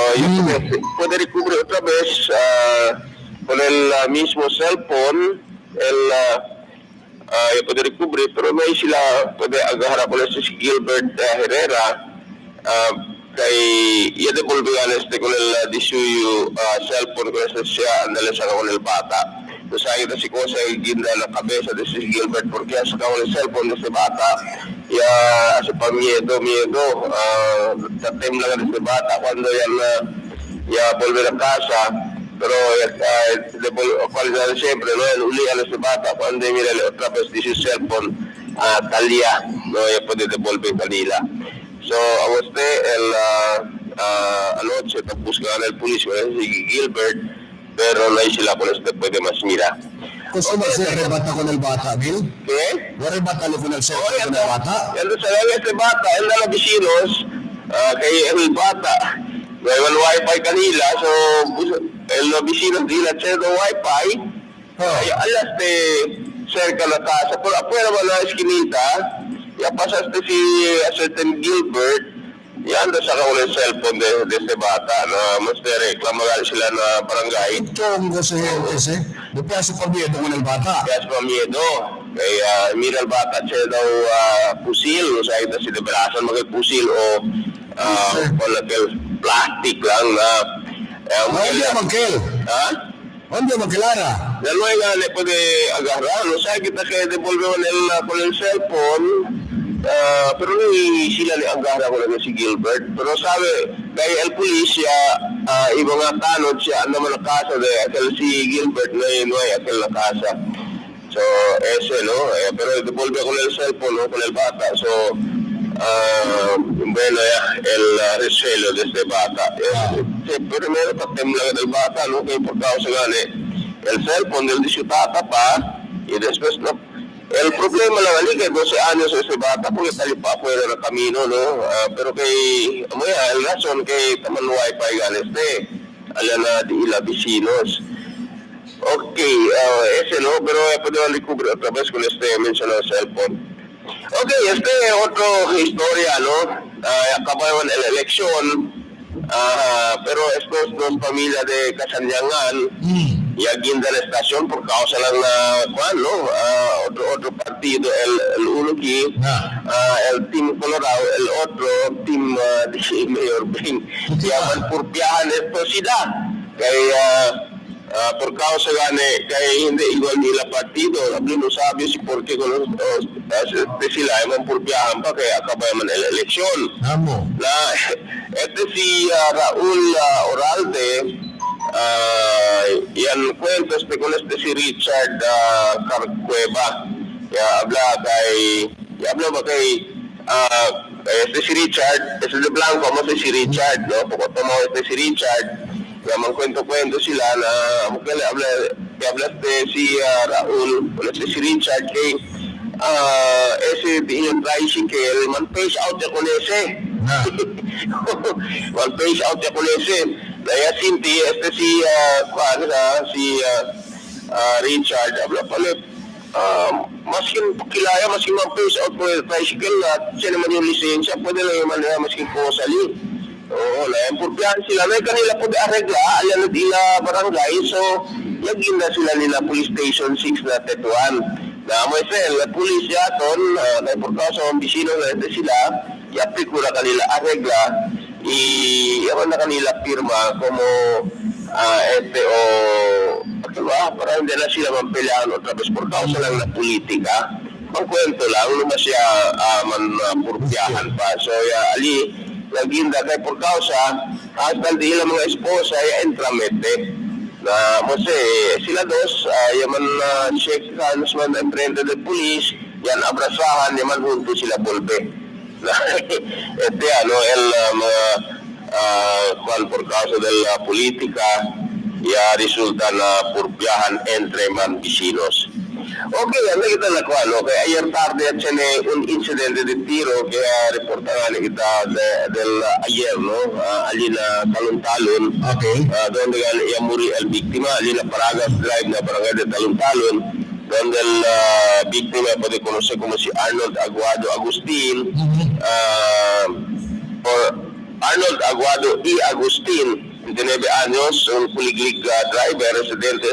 puede recubrir otra vez con el mismo cellphone, puede recubrir, pero no hay sila puede agarrar con si Gilbert Herrera, kay ya devolvean con el disuyo cellphone con siya andale sa con el bata. Entonces ahí si cosa guinda la cabeza de si Gilbert porque ha sacado el cellphone de ese bata ya hace pa miedo tatembla de ese bata cuando ya vuelve a casa pero cualidad de siempre no el ulian ese bata cuando mira otra vez dice cellphone Talia no ya puede devolver kanila so a usted el anoche buscaban el policía si Gilbert pero no hay sila por este puede más mira. Gusto mo siya rebata con el bata, Bill? ¿Qué? ¿No rebata con el cellphone con el bata? Ya lo sabía este bata, él da los vecinos, kay el bata, no hay wifi kanila, so los vecinos di la chedo wifi, alas de cerca la casa, por afuera va la esquinita, ya pasaste si a certain Gilbert, ya anda sa con el cellphone de este bata na mas reklamagan sila na barangay. Chongo sa ese. De pedazo por miedo con el bata. Pedazo por miedo. Kaya mira el bata siya daw pusil. O sa ito si deberasan magpusil o palakil plastic lang na. Hindi magkel. Ha? Hindi magkelara. Daloy nga le puede agarrar. O sa kita kaya devolve con el cellphone. Pero no sila ni agarra ko lang si Gilbert pero sabe kaya el pulisya iba nga tanod siya ano man nakasa de aquel si Gilbert no hay aquel nakasa so ese no pero devolve con el cellphone no con el bata so bueno ya el recelo de este bata primero patembla del bata no que por causa gane el cellphone del disutata pa y después no. El problema lang ali kay 12 años ese bata porque sali pa afuera ng camino no pero kay el razón kay taman wifi ganes ala na di ila vecinos okay ese no pero puede recubrir otra vez con este mencionado cellphone okay otro historia no acabaron la elección pero estos dos familias de Kasanyangan y aquí en la estación por causa de otro partido, el uno aquí, el Team Colorado, el otro Team de Mayor Ben, llaman por viajan esto sila. Kaya por causa kaya hindi igual nila partido, no sabi si por qué con sila llaman por viajan pa kaya akabayaman el eleksyon. Na si Raul Oralde yan cuentos con si Richard Carcueva habla kay si Richard de Blanco mo si Richard no porque tomo si Richard kaya man kwento sila na habla que hablaste si Raúl, hablaste si Richard, que ese yung tricycle, man page out ya con ese. Man page out ya con ese. Daya Cinti, si Richard, habla pala, maskin kilaya, maskin man page out ko yung tricycle na siya naman yung lisensya, pwede lang yung manera maskin po sali. Oo, naempurpihan sila. May kanila po aregla, ayan na dila barangay, so lagin na sila nila police station 6 na Tetuan. Na may sel, police yaton, naempurpihan sa ambisino na ito sila, yapik ko na kanila aregla, yaman na kanila pirma, como para hindi na sila mampilihan o tapos por causa lang na politika. Pangkwento lang, naman siya manpurpiyahan pa. So, ali, naginda kay por causa hasta di ilang mga esposa ay entramete na mose sila dos yaman shake hands man ang frente del police yan abrasahan yaman junto sila volve na el mga cual por causa de la política ya resulta na purpiahan entre man vecinos. Okay, kita na kuano kaya ayer tarde at siya un incidente de tiro kaya reportahan kita del ayer no alina talon-talon. Okay. Donde ya muri el víctima alina Paragas Drive na barangay de talon-talon donde el víctima puede conocer como si Arnold Aguado Agustin Arnold Aguado y Agustin 29 años, un puliglig driver residente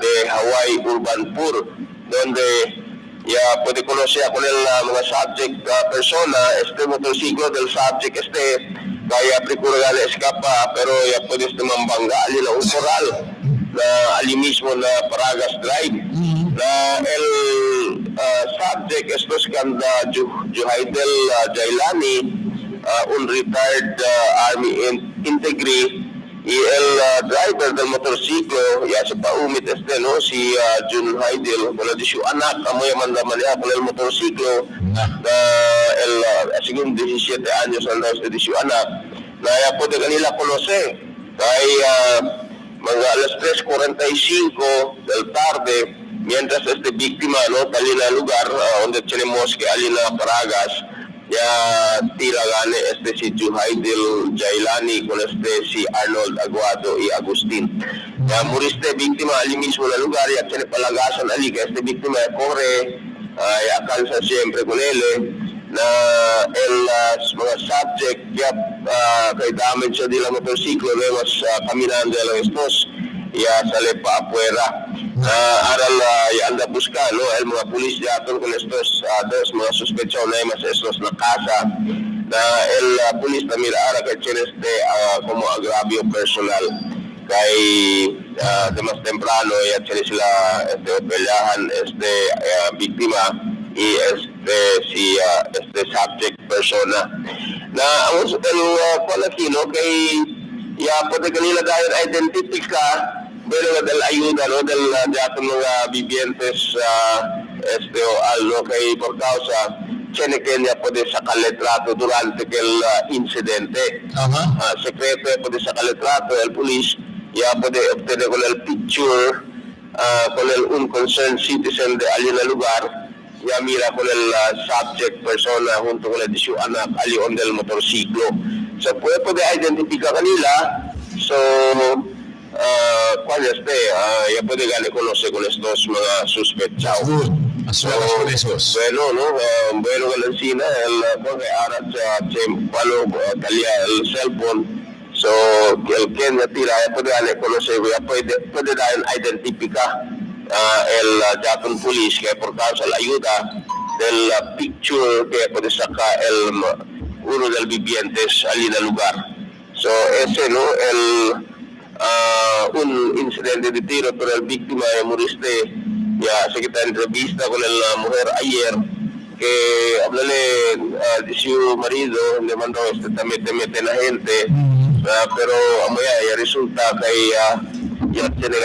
de Hawaii Urban Pur, donde ya puede conocer con el mga subject persona, motorciclo del subject kaya procura de escapa, pero ya puede mambangga alina un coral na ali mismo na Paragas Drive. Na el subject estos kanda Juhaidel Jailani, un retired Army integree y el driver del motorciclo ya se paumit no si Jun Haidel wala di siya anak amoy manda maneha con el motorciclo el según 17 años anda di siya anak na ya puede kanila conocer kaya mga alas 3:45 del tarde mientras víctima no talina lugar donde tenemos que alina Paragas ya tira gane si Juhaidel Jailani con si Arnold Aguado y Agustin. Ya muriste víctima ali mismo na lugar ya tiene palagasan ali que víctima corre ya alcanza siempre con él na el mga subject ya kay damage sa dila motorsiklo vemos caminando a los estos ya sale pa afuera aral ya anda buscando el mga pulis ya con estos dos mga sospechados na mas estos na casa na el pulis na mira kay como agravio personal kay de mas temprano ya tiene sila peleahan víctima y si subject persona na ang palakino kay ya puede kanila dahil identifica pero del ayuda no del dato mga vivientes o algo kay por causa tiene que ya puede sacar letrato durante el incidente secreto puede sacar letrato el police ya puede obtener con el picture con el un concerned citizen de alin na lugar ya mira con el subject persona junto con el disu anak alion del motorsiklo so puede identificar kanila so cuál ya puede ganar conocer con estos mga sospechados. Con esos. Bueno, no, bueno Galancina, el arat sa palo talia el cellphone. So el que ya tira ya puede ganar conocer, ya puede dar identificar el Japan Police que por causa la ayuda del picture que puede sacar uno del vivientes al lugar. So ese no un incidente de tiro pero el víctima muriste ya se quita entrevista con la mujer ayer que háblale de su marido le mandó también te mete la gente pero ya resulta que ya tiene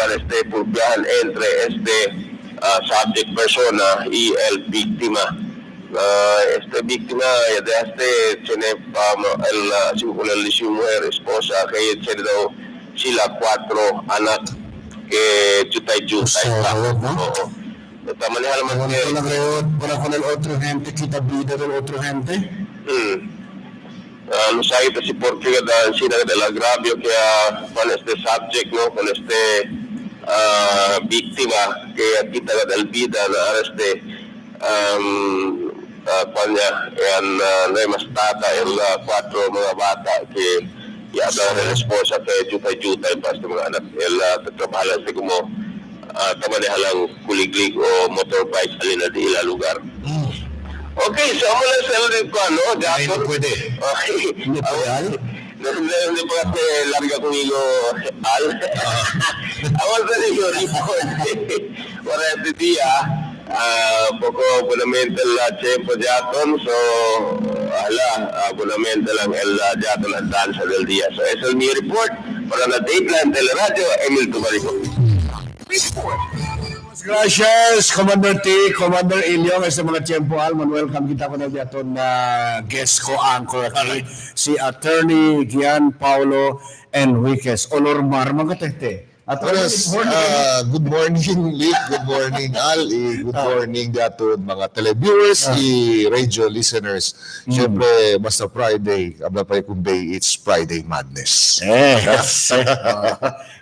por viajar entre subject persona y el víctima víctima de tiene el su mujer esposa que tiene sila 4 anak que jutay-jutay pa. ¿no? Oo. Manejala man Bueno, que... la veo para con el otro gente, quita vida del otro gente. No sabe si por qué sino del agravio que con este subject, no, con este víctima que quita del vida na este kanya yan na mas tata yung 4 mga bata que yata na esposa kay jutay-jutay basta mga anak trabahalan sa kumo tamanihalang kuliglig o motorbike alin na di ila lugar. Okay, so amo lang sa ulit ko, ano? Ay, no pwede. Okay. Hindi pa kasi larga conmigo al. Amo sa niyo report. Para este día, poco abonamental tiempo Jaton, so abonamental lang el Jaton ang danza del día. So ese es mi report para la Dateline Teleradyo, Emil Tumarico. Gracias, Commander T, Commander Ilyong, sa mga tiyempo alman. Welcome kita ko na dito na guest ko, anchor, si Attorney Gian Paulo Enriquez. Olormar, magkatete. Good morning, Lick. Good morning, Al. Good morning dato mga televiewers, radio listeners. Siyempre, basta Friday, abla pa kumbay, it's Friday Madness.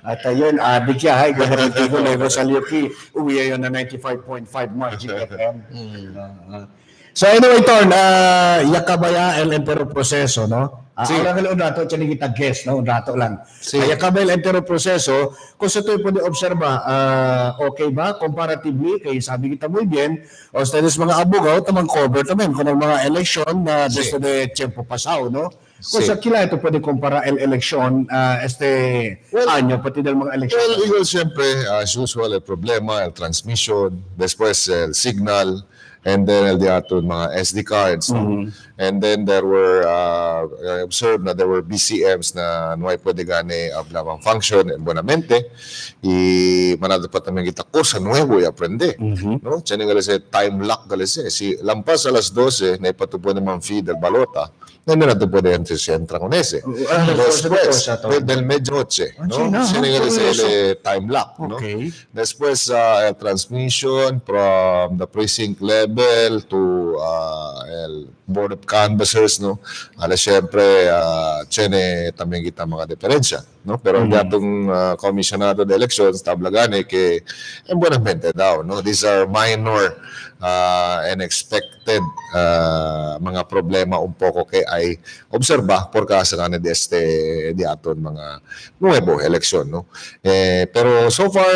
At ayun, adik siya, hay, gagawin ko na sa Liuki. Uwi yun na 95.5 Magic FM. So anyway, Torn, yakabaya el entero proseso, no? Ahora nga lang dato, tiyan kita guest, no? Dato lang. Yakabaya el entero proseso, kung sa ito pwede obserba, okay ba? Comparatively, kay sabi kita muy bien, o ustedes mga abogado, tamang cover tamen kung ang mga election na desde de tiempo pasado, no? Kung sa kila ito pwede kumpara el election, año, pati del mga election. Well, igual siyempre, as usual, el problema, el transmission, después el signal, and then el diato mga SD cards. And then there were, I observed na there were BCMs na nuay pwede gane ablamang function and buenamente. Y manado pa también kita cosa nuevo y aprende. No? Tiyan nga kasi time lock galese. Si lampas alas 12, na ipatupo naman feed el balota. No nato puede entrar con ese. Después, del medianoche, ¿no? Tiene el time lock, ¿no? Después, el transmission from the precinct level to el board of canvassers, no? Siyempre, tiene también kita mga diferensya, no? Pero datong komisyonado de elections, tablagane que, en buenamente daw, no? These are minor and expected mga problema un poco que ay obserba por causa nga de este diaton mga nuevo eleksyon, no? Pero so far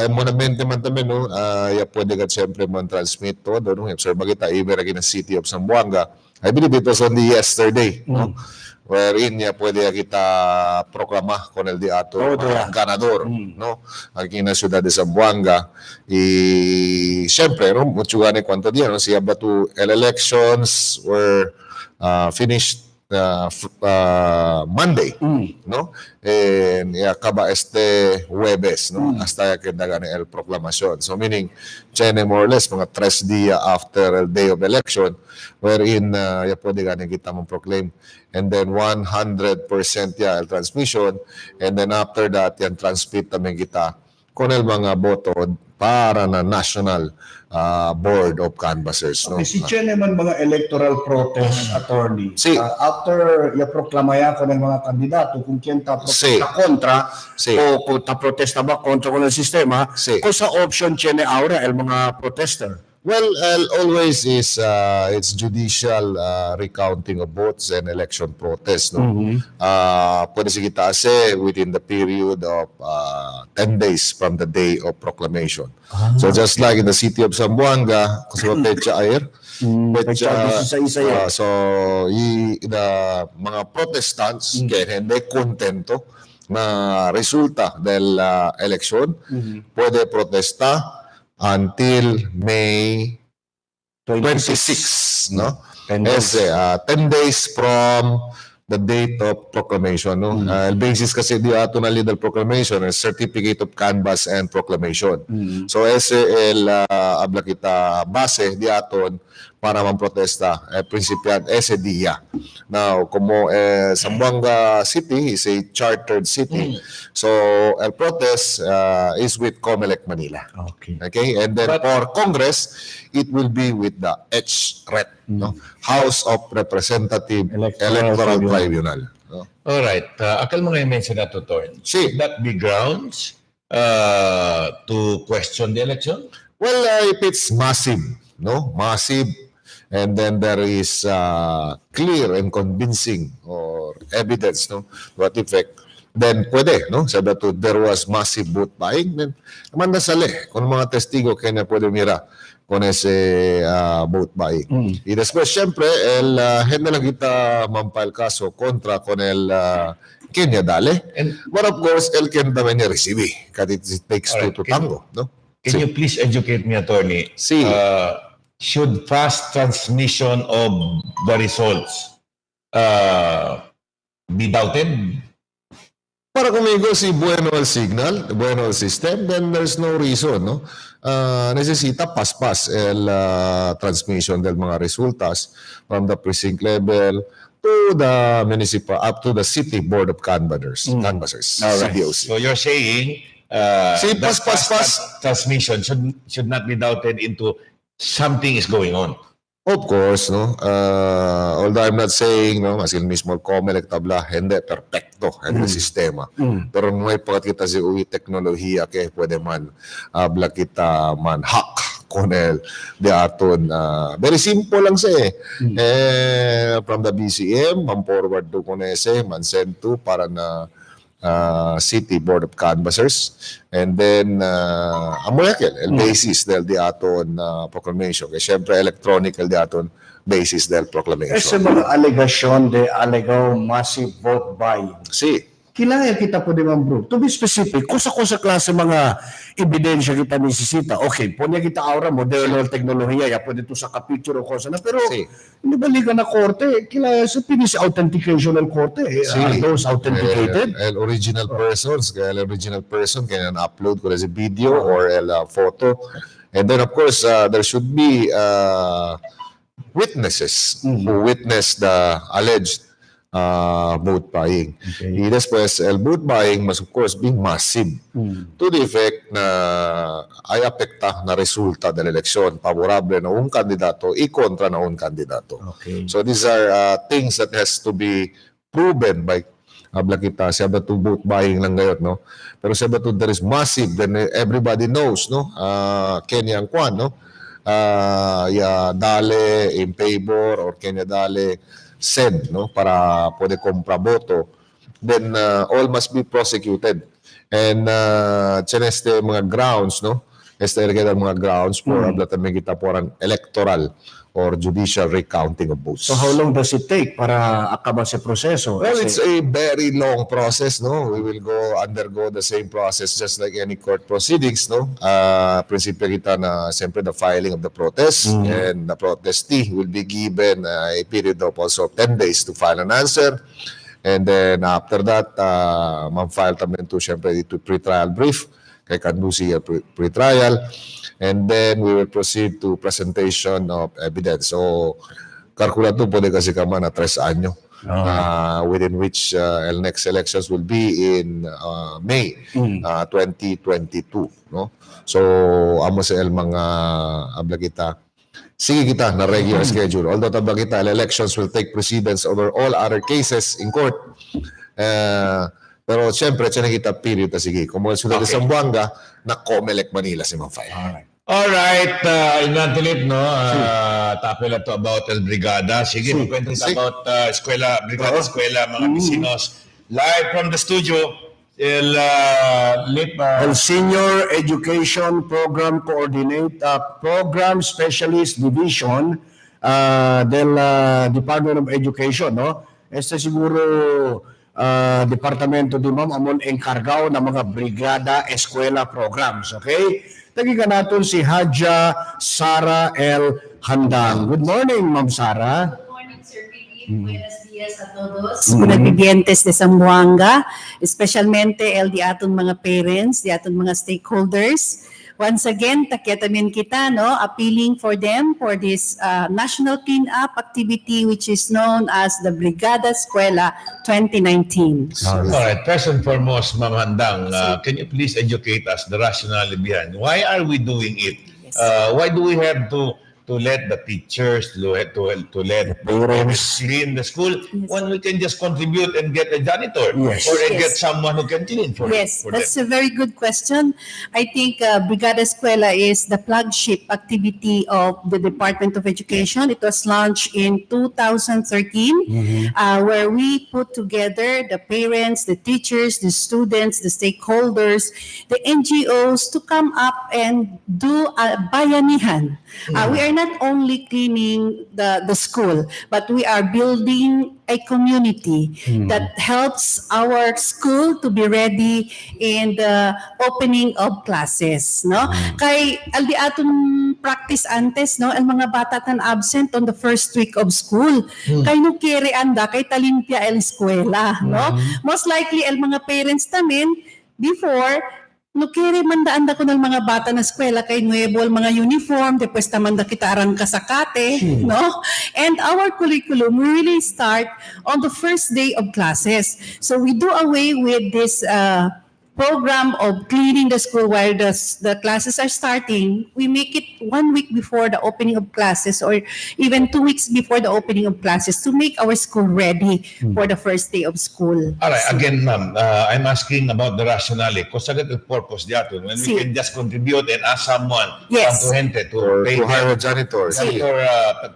monamente man tamen, no, ya pwede ka siyempre man transmit todo, no? Obserba kita even in the city of Zamboanga. I believe it was only yesterday, no? Wherein ya pwede kita proklama con el diato ganador, no? Aquí en la ciudad de Zamboanga. Y siyempre, no, mucho gane cuanto día, no? Si abatu el elections were finished Monday, no? Y acaba este jueves, no? Hasta que dagan el proclamación. So meaning, tiene more or less mga 3 días after the day of election, wherein ya pwede ganin kita mong proclaim. And then 100% ya el transmission. And then after that, yan transmit namin kita con el mga boto para na National Board of Canvassers. No? Si Chen naman mga electoral protest attorney, after i-proklama ya con el mga kandidato, kung kien ta protesta kontra, o kung ta protesta ba kontra con el sistema, kung sa option Chen ahora el mga protester. Well, always is it's judicial recounting of votes and election protest. No? Pwede si kita ase within the period of 10 days from the day of proclamation. So just like in the city of Zamboanga, kasi pecha ayer, so the mga protestants kaya hindi kontento na resulta del election, pwede protesta until May 26, no? 10 days from the date of proclamation, no? El basis kasi di ato na legal proclamation, el certificate of canvass and proclamation. So ese el habla kita base di aton para mamprotesta prinsipyan ese dia. Now, como Zamboanga City is a chartered city, so el protest is with COMELEC Manila. Okay, and then for Congress, it will be with the HRET, no? House of Representative Electoral Tribunal. No? All right. Akal mo nga i-mention na to, Torn. Should that be grounds to question the election? Well, if it's massive, no? Massive, and then there is clear and convincing or evidence, no? What effect, then pwede, no? Sabi to, there was massive vote buying, then naman nasali. Kung mga testigo, kaya na pwede mira con ese vote buying. Y después, siempre, hindi lang kita mampile kaso kontra con el Kenya Dale. But of course, el Kenya también niya receive. Kasi it takes two to tango, no? Can you please educate me, Attorney? Should fast transmission of the results be doubted? Para conmigo, si bueno el signal, bueno el system, then there's no reason, no? Necesita pas-pas el transmission del mga resultas from the precinct level to the municipal, up to the city board of canvassers, CBOC. So you're saying that fast transmission should not be doubted into something is going on. Of course, no. Although I'm not saying, no, as in mismo COMELEC tabla, hindi perfecto ang sistema. Pero may pagkat kita si uwi teknolohiya kaya pwede man abla kita man hack con el de aton. Very simple lang siya from the BCM, man forward to con ese, man send to para na City Board of Canvassers, and then amoyakel el basis del di aton proclamation. Kaya syempre electronic el di aton basis del proclamation. Ese mga alegasyon de alegaw massive vote buying. Kilaya kita po di man bro. To be specific, kusa-kusa klase mga ebidensya kita nisisita. Okay, po niya kita aura, modelo, teknolohiya, ya pwede to sa kapicture o kosa na. Pero, hindi ba liga na korte? Kilaya sa pinis authentication ng korte. Are those authenticated? El original persons, kaya el original person can upload ko as a video or a photo. And then of course, there should be witnesses who witness the alleged vote buying. Y después, el vote buying must of course be massive to the effect na ay apekta na resulta del eleksyon favorable na un kandidato y kontra na un kandidato. So these are things that has to be proven by abla kita. Siya ba to vote buying lang ngayon, no? Pero siya ba to there is massive, then everybody knows, no? Kenya ang kwan, no? Dale in favor or Kenya Dale said, no, para pwede compra boto, then all must be prosecuted. And este mga grounds, no, este mga grounds for ablatame kita porang electoral or judicial recounting of votes. So how long does it take para akaba sa proseso? Well, it's a very long process, no? We will undergo the same process just like any court proceedings, no? Prinsipyo kita na siyempre the filing of the protest and the protestee will be given a period of also 10 days to file an answer. And then after that, ma-file tamen to siyempre ito pre-trial brief kay kandusi pre-trial. And then we will proceed to presentation of evidence. So, kalkulato po kasi kama na 3 anyo within which el next elections will be in May 2022. No? So, amo sa el mga abla kita, sige kita na regular schedule. Although tabla kita, elections will take precedence over all other cases in court. Pero siyempre, siya nakita period na sige. Kung mga sunod sa Zamboanga, na COMELEC Manila si Ma'am. Alright, Inantilip, no? Tapila to about El Brigada. Sige, magkwento about eskwela, Brigada Eskwela, mga vecinos. Live from the studio, El Senior Education Program Coordinator, Program Specialist Division del Department of Education, no? Este siguro departamento di ma'am amon enkargao ng mga brigada eskwela programs, okay? Tagigan natin si Haja Sara L. Handang. Good morning, Ma'am Sara. Good morning, Sir Billy. Buenos días a todos. Pinagbibientes de Zamboanga, especialmente el di aton mga parents, di aton mga stakeholders. once again, takyatamin kita, no, appealing for them for this national cleanup activity which is known as the Brigada Escuela 2019. All right. First and foremost, Ma'am Handang, can you please educate us the rationale behind why are we doing it? Why do we have to let the teachers, to let the parents clean the school when we can just contribute and get a janitor or get someone who can clean for That's a very good question. I think Brigada Escuela is the flagship activity of the Department of Education. It was launched in 2013 where we put together the parents, the teachers, the students, the stakeholders, the NGOs to come up and do a bayanihan. We are not only cleaning the school, but we are building a community that helps our school to be ready in the opening of classes, no? Kay aldi aton practice antes, no, ang mga bata tan absent on the first week of school. Kay no kere anda kay talimpia el eskwela, no? Most likely el mga parents tamin before no kere mandaan ko ng mga bata na eskwela kay nuevo mga uniform, depues tamanda kita aran kasakate, no? And our curriculum we really start on the first day of classes. So we do away with this program of cleaning the school while the classes are starting. We make it 1 week before the opening of classes or even 2 weeks before the opening of classes to make our school ready for the first day of school. All right, again, ma'am, I'm asking about the rationale. Kung sa the purpose diato, when we can just contribute and ask someone to gente to hire a janitor. Janitor,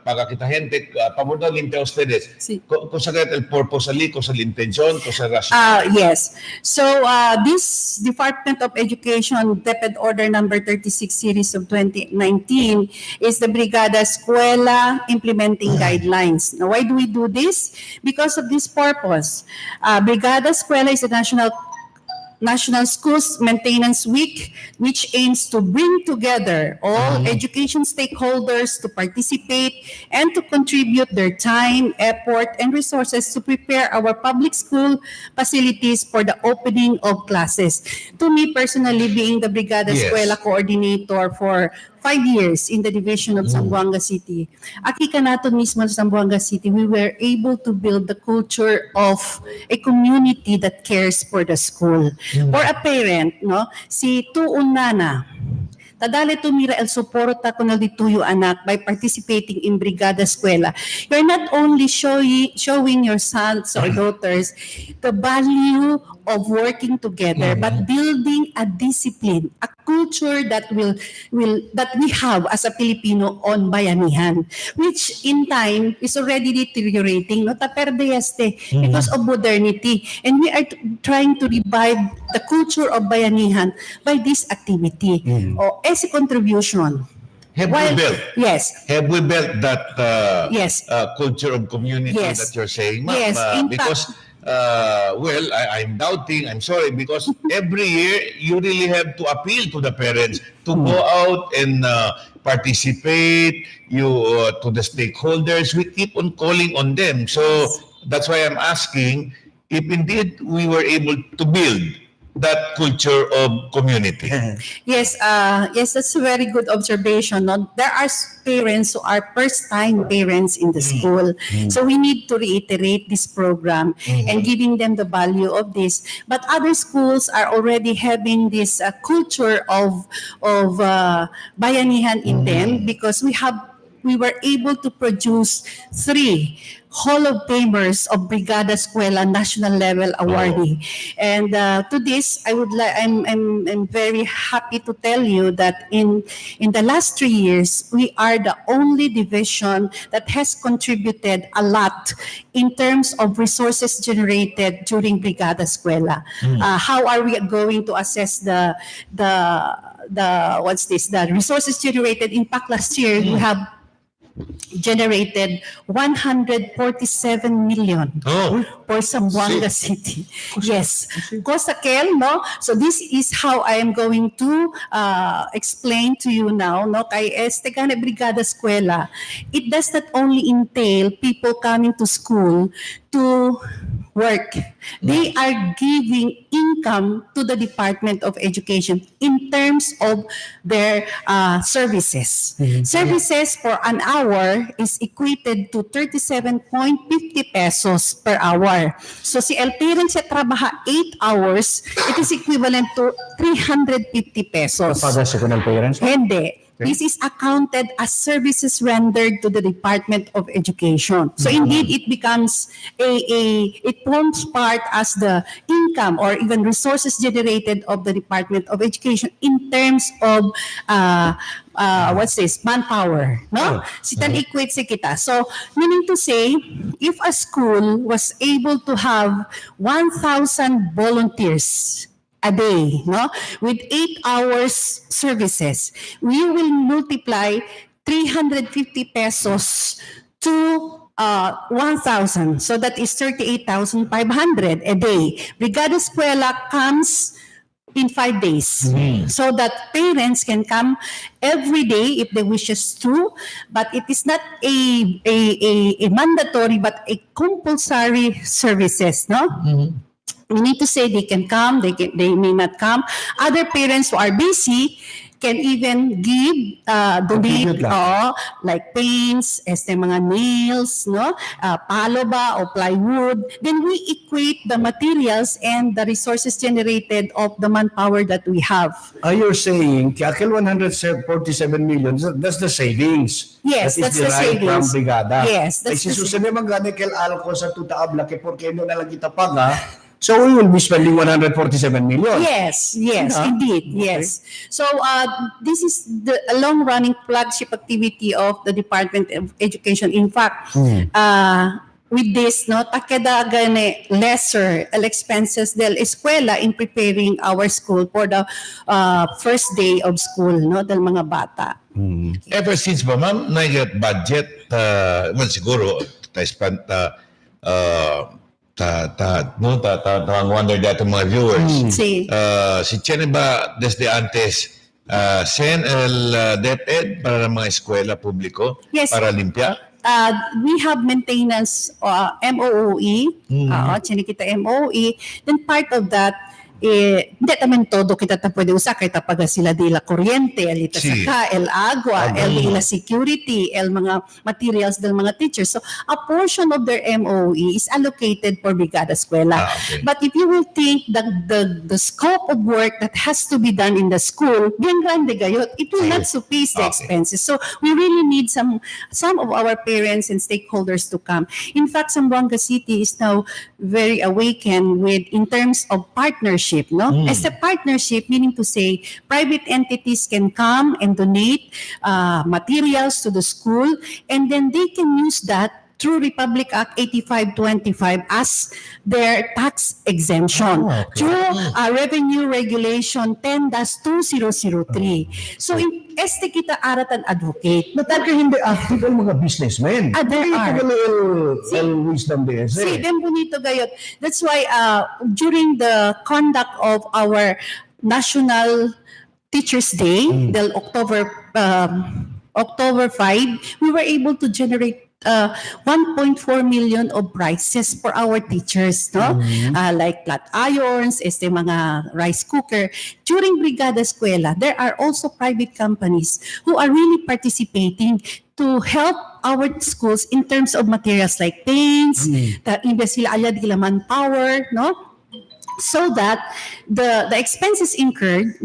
pagka kita gente, pamunta linte ustedes. Kung sa el purpose ali, kung sa intention, kung sa rationale. Yes. So, this Department of Education DepEd Order number 36 series of 2019 is the Brigada Escuela implementing guidelines. Now, why do we do this? Because of this purpose. Brigada Escuela is a National Schools Maintenance Week, which aims to bring together all education stakeholders to participate and to contribute their time, effort, and resources to prepare our public school facilities for the opening of classes. To me personally, being the Brigada Escuela coordinator for 5 years in the division of Zamboanga City. Aki ka nato mismo sa Zamboanga City, we were able to build the culture of a community that cares for the school. For a parent, no, si tuon nana, tadali tumira el suporta kuno dituyo anak by participating in Brigada Escuela. You're not only showing your sons or daughters the value of working together, but building a discipline, a culture that that we have as a Filipino on bayanihan, which in time is already deteriorating, no, taperde este because of modernity, and we are trying to revive the culture of bayanihan by this activity or as a contribution. Have we built? Yes. Have we built that culture of community that you're saying, ma'am? Yes. Because I'm doubting, I'm sorry, because every year you really have to appeal to the parents to go out and participate, to the stakeholders. We keep on calling on them. So that's why I'm asking if indeed we were able to build that culture of community. Yes, that's a very good observation. No? There are parents who are first-time parents in the school. So we need to reiterate this program and giving them the value of this. But other schools are already having this culture of bayanihan in them because we were able to produce 3 Hall of Famers of Brigada Escuela national level awardee. And to this, I'm very happy to tell you that in the last 3 years, we are the only division that has contributed a lot in terms of resources generated during Brigada Escuela. How are we going to assess the resources generated? In fact, last year we have generated 147 million for Zamboanga City. Yes. Kosakel, no? So this is how I am going to explain to you now, no? Kay Estegane Brigada Escuela, it does not only entail people coming to school to work. They are giving income to the Department of Education in terms of their services. Services for an hour is equated to 37.50 pesos per hour. So si el parent siya trabaha 8 hours, it is equivalent to 350 pesos. Papagasa ko ng parents? Hindi. This is accounted as services rendered to the Department of Education. So indeed, it becomes it forms part as the income or even resources generated of the Department of Education in terms of what's this, manpower, no? Sitan equate si kita. So meaning to say, if a school was able to have 1,000 volunteers a day, no, with 8 hours services, we will multiply 350 pesos to 1,000. So that is 38,500 a day. Brigada Eskwela comes in 5 days. So that parents can come every day if they wishes to, but it is not a mandatory but a compulsory services, no? We need to say they can come, they may not come. Other parents who are busy can even give, donate, like paints, mga nails, no? Palo ba o plywood. Then we equate the materials and the resources generated of the manpower that we have. You're saying, Kiakel 147 million, that's the savings. Yes, that is that's the derived savings. from Brigada. Yes, that's Ay, si the Susan naman gani kel alko sa tutaabla ke porque no na lang kita paga. So we will be spending 147 million. Yes, indeed, yes. So this is the long-running flagship activity of the Department of Education. In fact, with this, no, takeda gane lesser expenses del eskwela in preparing our school for the first day of school, no, del mga bata. Ever since ba, ma'am, na-get budget, well, siguro, ta-spend, wonder that mga viewers. Sí. Si Chene ba desde antes sen el DepEd para mga eskwela publiko para limpia? We have maintenance MOOE, chinikita MOE. Then part of that, hindi naman todo kita pwede usa kay tapaga sila dila kuryente, alita saka, el agua, el dila security, el mga materials del mga teachers. So a portion of their MOE is allocated for Brigada Eskwela. But if you will think that the scope of work that has to be done in the school, bien grande gayot, it will not suffice the expenses. So we really need some of our parents and stakeholders to come. In fact, Zamboanga City is now very awakened in terms of partnership. No? As a partnership, meaning to say, private entities can come and donate materials to the school, and then they can use that through Republic Act 8525 as their tax exemption through Revenue Regulation 10-2003. So in este kita aratan advocate. Nataka hindi active ang mga businessmen. There are. Wisdom there. See, them bonito gayot. That's why during the conduct of our National Teachers Day, del October 5, we were able to generate 1.4 million of prizes for our teachers, no? Like flat irons, mga rice cooker. During Brigada Eskwela, there are also private companies who are really participating to help our schools in terms of materials like paints, invest sila ayad nila manpower, no? So that the expenses incurred,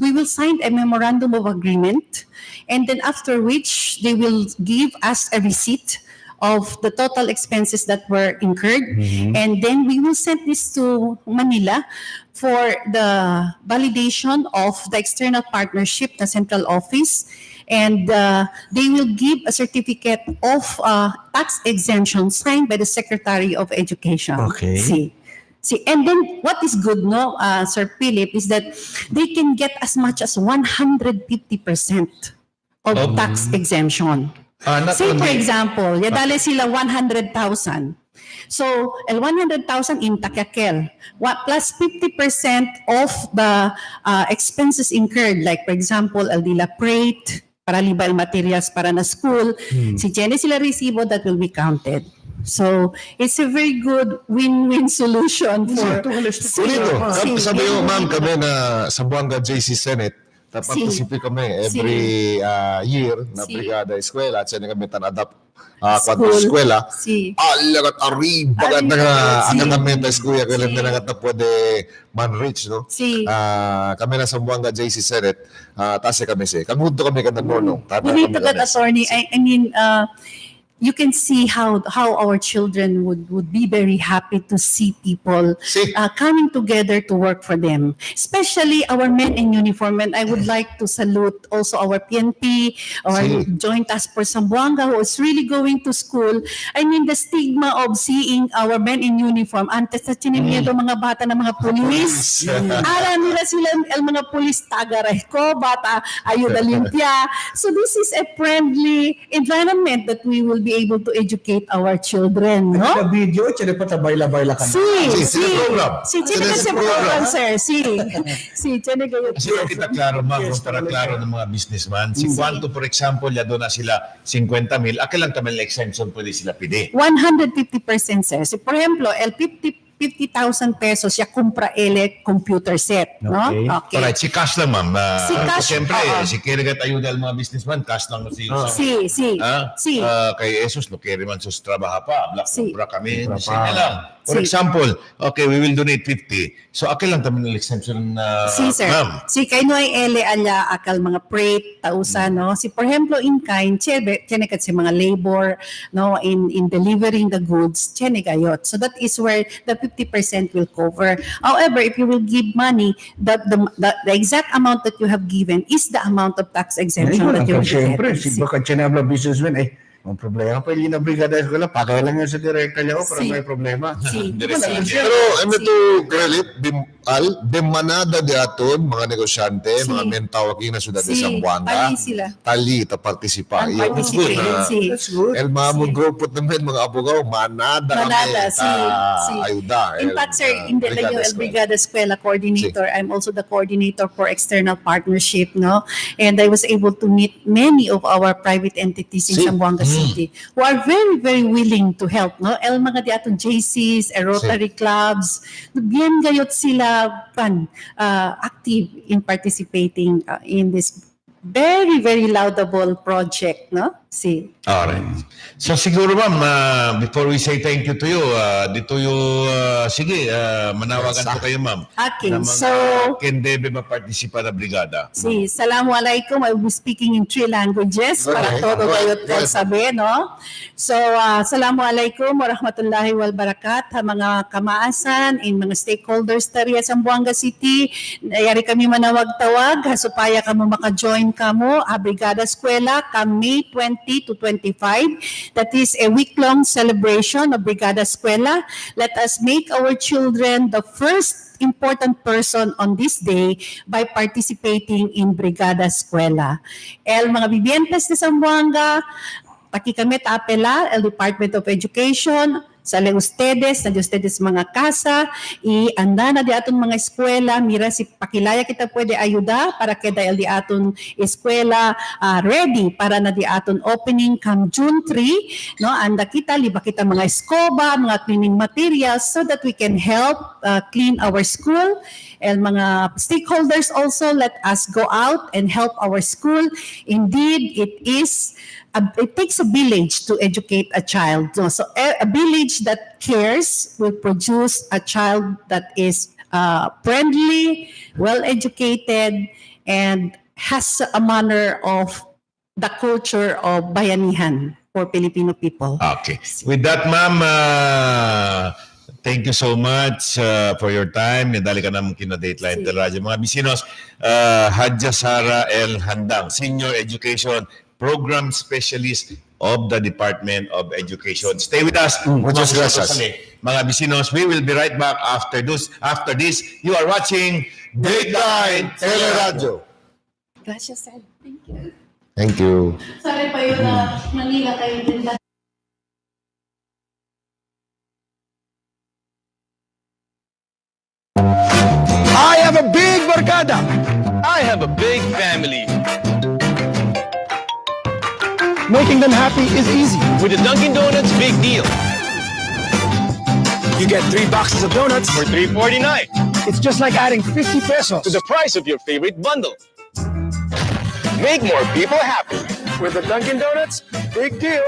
we will sign a memorandum of agreement, and then after which they will give us a receipt of the total expenses that were incurred, and then we will send this to Manila for the validation of the external partnership, the central office, and they will give a certificate of tax exemption signed by the Secretary of Education. See, and then what is good, no, Sir Philip, is that they can get as much as 150% of tax exemption. Say for example, yadali sila 100,000. So, el 100,000 in Takyakel, plus 50% of the expenses incurred, like for example, el dila freight, para libal materials para na school, si Jenny sila resibo, that will be counted. So it's a very good win-win solution for Dito, sabi ko, ma'am, kami na sa Buanga JC Senate, participate kami every year na brigada eskwela at sana kami tanadap kung eskwela. Alagat bagat na kami na eskwela kailan na nagat na pwede man-reach, no? Kami na sa Buanga JC Senate, tase kami kamundo kami ka na nonong. Really, to that attorney, I mean, you can see how our children would be very happy to see people coming together to work for them, especially our men in uniform. And I would like to salute also our PNP, our Joint Task Force Zamboanga, who is really going to school. I mean, the stigma of seeing our men in uniform, antes sa chinimiedo mga bata na mga pulis, alam nila sila mga pulis tagaray ko, bata ayuda limpia. So this is a friendly environment that we will be able to educate our children, no? Sa video, chine pa tabayla-bayla ka na. program, sir. Chine kayo. Kasi kita klaro, ma'am, para klaro ng mga businessman. Si Kwanto, for example, ya doon na sila 50,000, akilang tamang exemption pwede sila pide. 150%, sir. Si, por ejemplo, el 50,000 pesos siya kumpra computer set, no? Okay. Alright, si cash lang, ma'am. Si cash, siyempre, si Kirigat ayuda ang mga businessman, cash lang si. Kay Jesus, no kaya man sus trabaha pa, black kumpra kami. Sige lang. For example, okay, we will donate 50. So, akil lang tamin ng exemption na, sir. ma'am. Si kay noy ele ala akal mga freight, tausa, no? Si, for example, in kind, tiene kat si mga labor, no? In delivering the goods, tiene gayot. So, that is where the 50% will cover. However, if you will give money, the exact amount that you have given is the amount of tax exemption that you will get. Siyempre, si baka chinabla businessman, ang problema pa yung brigada eskwela, pakay lang yun sa direkta niya para may problema. Pero ano to, Grelit, demanada di aton, mga negosyante, mga mentawagin na sudad sa Zamboanga, tali, participa. That's good. El mamon grupot namin, mga abogaw, manada ayuda. In fact, sir, in the El Brigada Eskwela coordinator, I'm also the coordinator for external partnership, no? And I was able to meet many of our private entities in Zamboanga City who are very, very willing to help, no? El mga di atong JCs, Rotary clubs, bien gayot sila active in participating in this very, very laudable project, no? Alright. So siguro ma'am, before we say thank you to you, dito yung, sige, manawagan ko kayo ma'am. Okay, so... Kendebe mapartisipa na brigada. Assalamualaikum. I will be speaking in 3 languages para todo kayo sabi, no? So, assalamualaikum warahmatullahi wabarakatuh, mga kamaasan, in mga stakeholders tariya sa Zamboanga City. Nayari kami manawag-tawag, supaya kamo maka-join kamo, Brigada Eskwela, kami 20 to 25. That is a week-long celebration of Brigada Eskwela. Let us make our children the first important person on this day by participating in Brigada Eskwela. El mga bibientes de Zamboanga, pakikamit apela, el Department of Education, sale ustedes, na ustedes mga kasa, anda na di aton mga eskwela, mira si pakilaya kita pwede ayuda para keda el di aton eskwela ready para na di aton opening come June 3, no? Anda kita, liba kita mga eskoba, mga cleaning materials so that we can help clean our school. And mga stakeholders also, let us go out and help our school. Indeed, it takes a village to educate a child. So a village that cares will produce a child that is friendly, well-educated, and has a manner of the culture of bayanihan for Filipino people. Okay. With that, ma'am, thank you so much for your time. Nadali ka naman kina Dateline Teleradyo. Mga bisinos, Hadja Sara L. Handang, Senior Education Program Specialist of the Department of Education. Stay with us. Muchas gracias. Mga bisinos, we will be right back after this. You are watching Dateline Teleradyo. Gracias, sir. Thank you. Thank you. Sorry pa yun na Manila kayo din. I have a big barkada. I have a big family. Making them happy is easy. With the Dunkin' Donuts Big Deal. You get 3 boxes of donuts For $3.49 It's just like adding 50 pesos to the price of your favorite bundle. Make more people happy. with the Dunkin' Donuts. Big deal.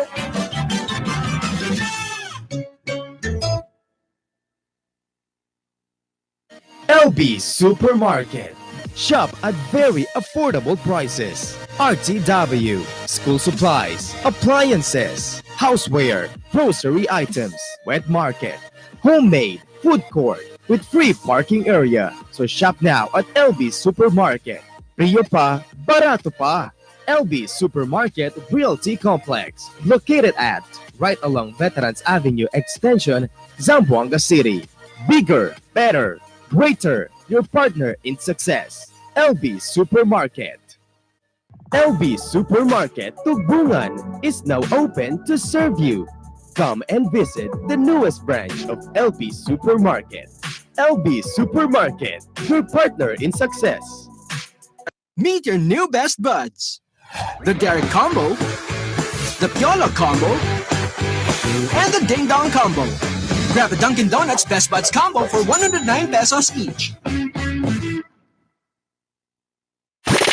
LB Supermarket. Shop at very affordable prices. RTW, school supplies, appliances, houseware, grocery items, wet market, homemade, food court, with free parking area. So shop now at LB Supermarket. Priyo pa, barato pa. LB Supermarket Realty Complex, located at right along Veterans Avenue Extension, Zamboanga City. Bigger, better, greater, your partner in success. LB Supermarket. LB Supermarket Tugbungan is now open to serve you. Come and visit the newest branch of LB Supermarket. LB Supermarket, your partner in success. Meet your new best buds. The Derek Combo, the Piolo Combo, and the Ding Dong Combo. Grab a Dunkin' Donuts Best Buds Combo for 109 pesos each.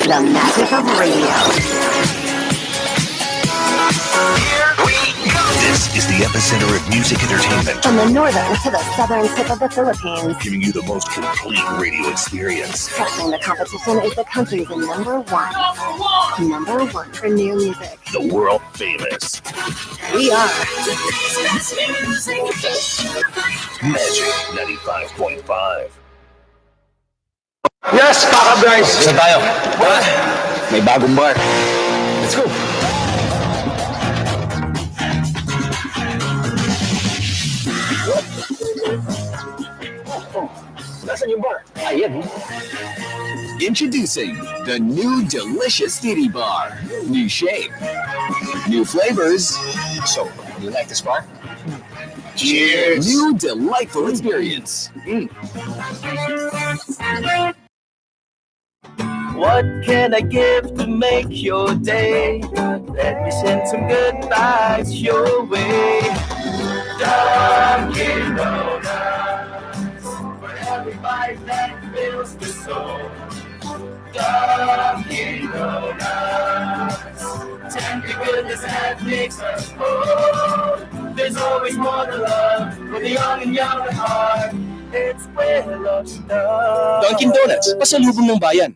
The magic of radio. Here we go. This is the epicenter of music entertainment. From the northern to the southern tip of the Philippines. Giving you the most complete radio experience. Trusting the competition is the country's number one. Number one for new music. The world famous. We are Magic 95.5. Yes, Paka Bryce! Saan tayo? May bagong bar. Let's go! Nasaan yung bar? Ayan. Introducing the new delicious titty bar. New shape, new flavors. So, you like this bar? Cheers! New delightful experience. What can I give to make your day? Let me send some good vibes your way. Dunkin' Donuts, for every bite that fills the soul. Dunkin' Donuts, tender goodness that makes us whole. There's always more to love for the young and young at heart. It's where love starts. Dunkin' Donuts, pasalubong ng bayan.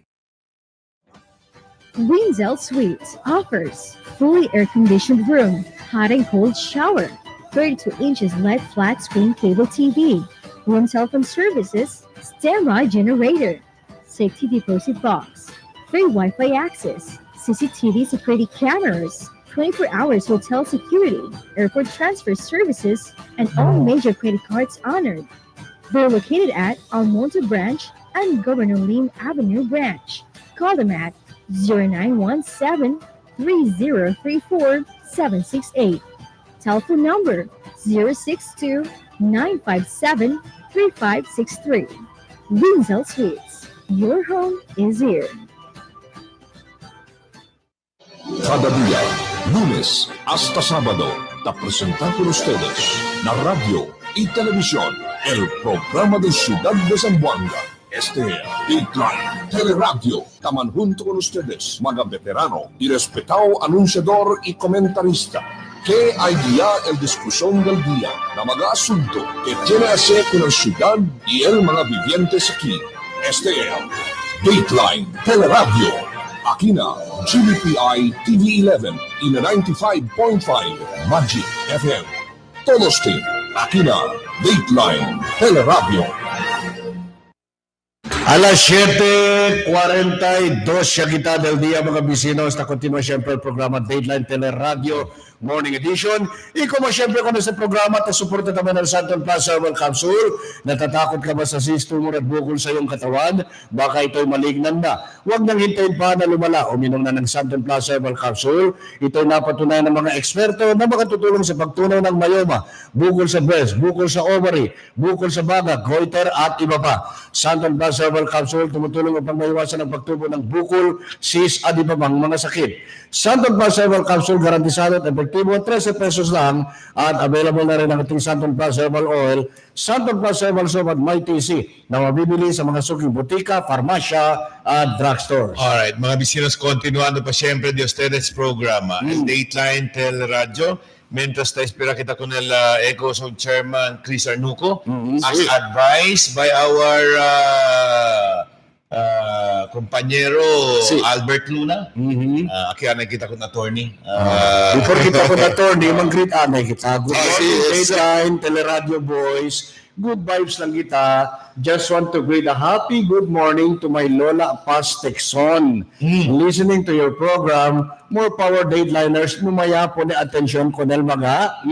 Winzel Suites offers fully air-conditioned room, hot and cold shower, 32 inches LED flat screen cable TV, room telephone services, standby generator, safety deposit box, free Wi-Fi access, CCTV security cameras, 24 hours hotel security, airport transfer services, and all major credit cards honored. They're located at Almonte Branch and Governor Lim Avenue Branch. Call them at 0917-3034-768. Telephone number 062-957-3563. Winzel Suites. Your home is here. Cada día, lunes hasta sábado, te presentan con ustedes la radio y televisión, el programa de Ciudad de Zamboanga. Este es Dateline Teleradyo. Taman junto con ustedes, mga veterano y respetado anunciador y comentarista, que hay día el discusión del día na mga asunto que tiene que hacer con la ciudad y el mga vivientes aquí. Este es Dateline Teleradyo. Aquí na GBPI TV11 y na 95.5 Magic FM. Todos team, aquí na Dateline Teleradyo. Alas 7:42 siya kita del día mga vecinos. Na continua siyempre el programa Dateline Teleradyo Morning Edition. Y como siyempre kung sa programa, ta-suporta naman ng Santon Plaza Herbal Capsule. Natatakot ka ba sa cyst, tumor at bukol sa iyong katawan? Baka ito'y malignan na. Huwag nang hintayin pa na lumala. Uminom na ng Santon Plaza Herbal Capsule. Ito'y napatunayan ng mga eksperto na makatutulong sa pagtunaw ng mayoma, bukol sa breast, bukol sa ovary, bukol sa baga, goiter at iba pa. Santon Plaza Herbal Capsule tumutulong upang maiwasan ang pagtubo ng bukol, cyst at iba pang mga sakit. Santon Plaza Herbal Capsule garantisado at epektibo 13 pesos lang at available na rin ang ating Santon Plus Herbal Oil, Santon Plus Herbal Soap at MyTC na mabibili sa mga suking butika, farmasya at drugstores. Alright, mga vecinos, continuando pa siempre de ustedes programa, el Dateline Teleradyo. Mientras está espera kita con el Ecos of Chairman Chris Arnuco, as advised by our compañero Albert Luna. Aquí anay kita con attorney. Before kita con attorney, mag-greet anay kita. Good morning, Dateline Teleradyo boys. Good vibes lang kita. Just want to greet a happy good morning to my Lola Paz Texon. Listening to your program, more power Dateliners, mumaya po ni attention ko nel mga.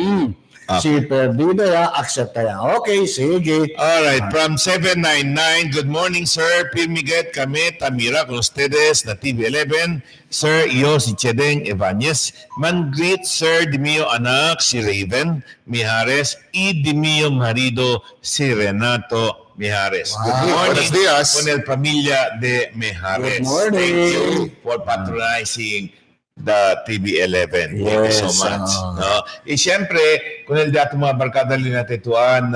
Si Perdida ya, accept ya. Okay, sige. Alright, from 799, good morning sir, Pirmiget kami, Tamira con ustedes, na TV11. Sir, iyo si Chedeng Evanez. Man-greet sir, di mio anak, si Raven Mijares, di mio marido, si Renato Mijares. Wow. Good morning Buenos días. con el familia de Mijares. Good morning. Thank you for patronizing the TV11. Thank you so much. No? Y siyempre, con el dato mga barkada linatetuan,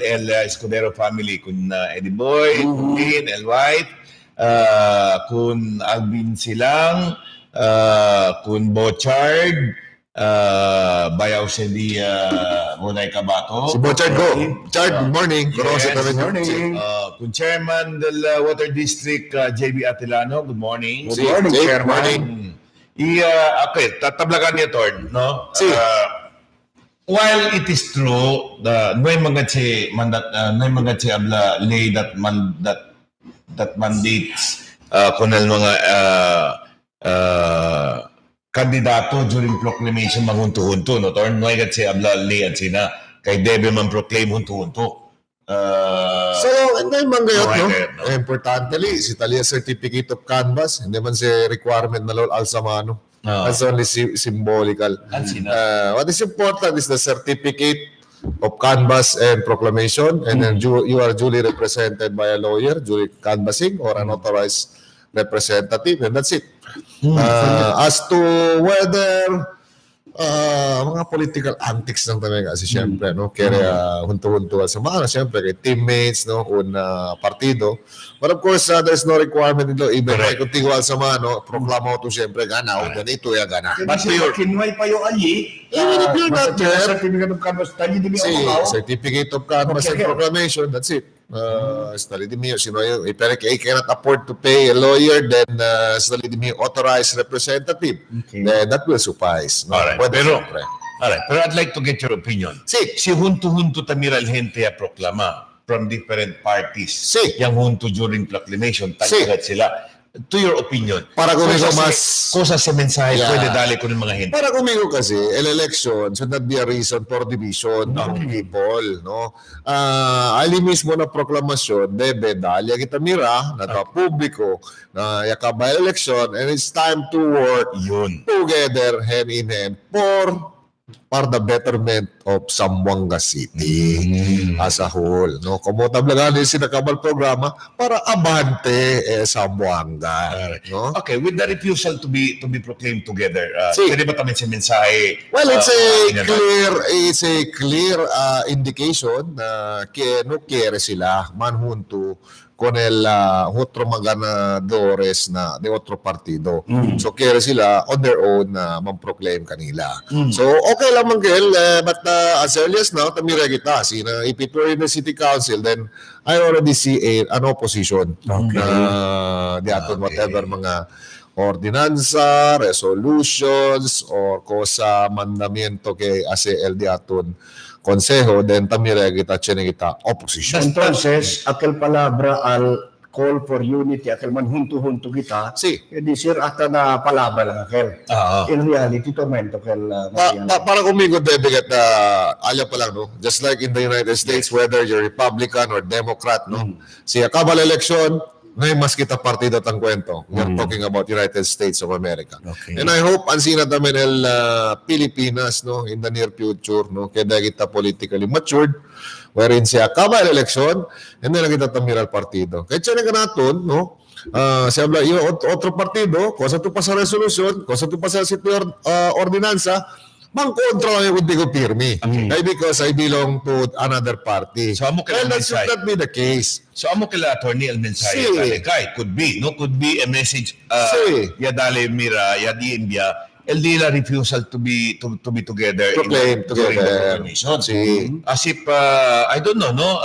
el Escudero family, con Eddie Boy, con Dean, el White, kun Alvin Silang, kun Bochard, bayaw siya di Munay Kabato. Si Bochard go. Chard, good morning. Yes, Good morning. Kun Chairman del Water District, JB Atilano, good morning. Good morning, Chairman. Morning. Okay, tatablagan niya, Tord, no? Si. While it is true, no hay mga abla lay that mandates kung ang mga kandidato during proclamation maghunto-hunto, no? Tord, no hay gatsi abla lay at sina kay debe man proclaim hunto-hunto. So, hindi man gayot, no? Importantly, si Talia Certificate of Canvas, hindi man si requirement na lol alsamano. That's only symbolical. What is important is the certificate of canvas and proclamation, and then you are duly represented by a lawyer, duly canvassing, or an authorized representative, and that's it. As to whether mga political antics lang talaga kasi siyempre, no? Kaya hunto-hunto sa mga, siyempre, kay teammates, no? Partido. But of course, there's no requirement nito. Even kay kung tingwal sa mga, no? Proklama ko ito siyempre, gana, o ganito, ya gana. But you're kinway pa yung ali. Even if you're not there, certificate of canvas, tayo di mo certificate of canvas and proclamation, that's it. Sino yung, if I cannot afford to pay a lawyer, then authorized representative, then that will suffice. No? Alright, pero I'd like to get your opinion. Si hunto-hunto tamiralgente a proklama from different parties. Yang hunto during proclamation, tagagat sila. To your opinion, para kumigo mas cosa sa mensahe pwede dali ko ng mga gente. Para kumigo kasi, election should not be a reason for division of people, no? Ali mismo na proklamasyon, debe dali kita mira na publiko na yakabay election, and it's time to work together hand in hand for the betterment of Zamboanga City as a whole, no? Como tablagan din sinakabal programa para abante Zamboanga, no? Okay, with the refusal to be proclaimed together, pwede ba tamin si mensahe? Well, it's a clear indication na no quiere sila manhunto con el otro ganadores na de otro partido. So quiere sila on their own na man-proclaim kanila. So okay lang man gel, but as early as now, tamira kita. If it were in the city council, then I already see an opposition na whatever mga ordinansa, resolutions, or cosa mandamiento que hace el diaton consejo, then tamira kita, kita opposition. Entonces, aquel palabra al call for unity, aquel man hunto-hunto kita, decir hasta na palabra lang aquel. In reality, tormento aquel. Para kumigo, David, alya pa lang, no? Just like in the United States, whether you're Republican or Democrat, no? Siya kabal election, may mas kita partido tang kwento. We're talking about United States of America. And I hope ansina namin el Pilipinas, no, in the near future, no, kaya kita politically matured, wherein siya kabal election, and then kita tamiral partido. Kaya siya nga natin, no, siya yung otro partido, cosa tu pa sa resolution, cosa tu pa sa city ordinansa, mangkontra lang hindi ko pirmi. Ay, because I belong to another party. So, amo Well, that should Mensay. not be the case. So amo kila Attorney Almensaya Si. Talikay. Could be, no? Could be a message, Si. Yadale Mira, Yadi India, el nila refusal to be together Proclaim during the together. proclamation. Si. As if, I don't know, no?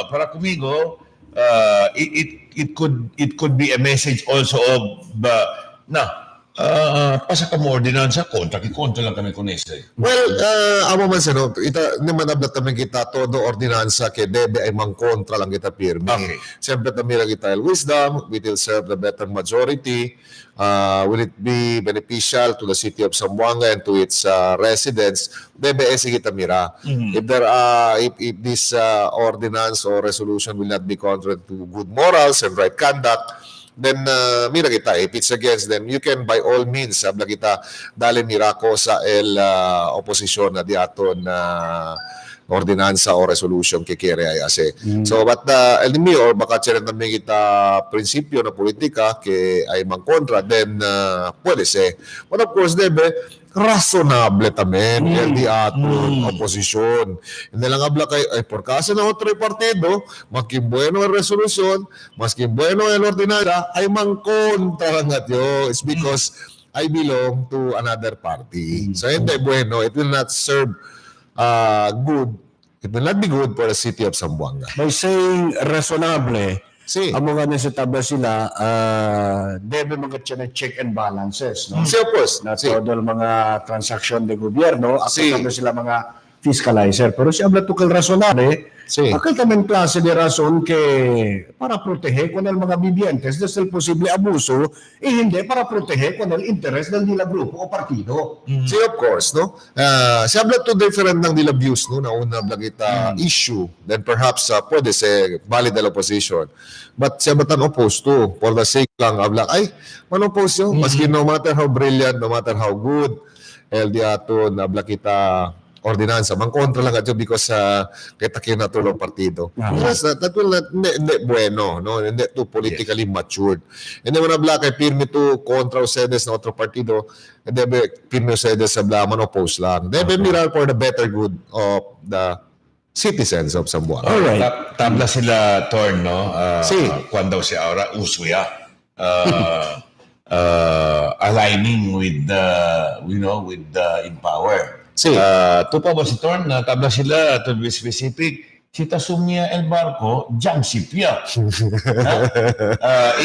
Para kumigo, it could be a message also of, pasa ka mo ordinansa, kontra lang kami kunese. Well, amo man sa no, ita naman ablat namin kita todo ordinansa ke debe ay mangkontra lang kita pirmi. Okay. Siyempre tamira kita el wisdom, we will serve the better majority. Will it be beneficial to the city of Zamboanga and to its residents? Debe esi kita mira. If there if this ordinance or resolution will not be contrary to good morals and right conduct, then mira kita, if it's against them, you can by all means sabla kita dali mirako sa el oposisyon na di aton ordinansa o resolution que quiere ay ase. So but el mi or baka cherem namin kita prinsipyo na politika que ay mangkontra, then puede ser. But of course debe razonable tamen el di aton oposisyon. Hindi lang habla kay ay por caso na otro partido, makin bueno el resolution, maskin bueno el ordinansa, ay mangkontra lang at yo. It's because I belong to another party. So hindi bueno, it will not serve good. It will not be good for the city of Zamboanga. By saying raisonable, Sí. ang mga nasa tabla sila, debe mga check and balances. No? Sí, of course. Na Sí. todo ang mga transaksyon de gobyerno, ako Sí. tabla sila mga fiscalizer. Pero si habla tukal razonable, Sí. aquel también clase de razón que para proteger con el mga vivientes desde el posible abuso y hindi para proteger con el interés del nila grupo o partido. Sí, of course, no? Siya habla to different ng nila views, no? Na una habla kita issue, then perhaps pwede ser valid the opposition. But siya batan opposed to, for the sake lang, habla, ay, man-oppose yun. Maski no matter how brilliant, no matter how good, el diato na habla kita ordinansa, mangkontra lang ito because kita kinatulong partido. Yes, that will not, hindi bueno, no? Hindi to politically matured. Hindi mo na habla kay pirmi to kontra ustedes na otro partido, debe pirmi ustedes sa blaman oppose lang. Debe mirar for the better good of the citizens of Zamboanga. All right. Tabla sila Torn, no? Sí. Kwan daw si Aura, usuya. Aligning with the, with the in power. Sí. Tupa ba si Torn na tabla sila, to be specific, si Tasumia El Barco, Jamsipia.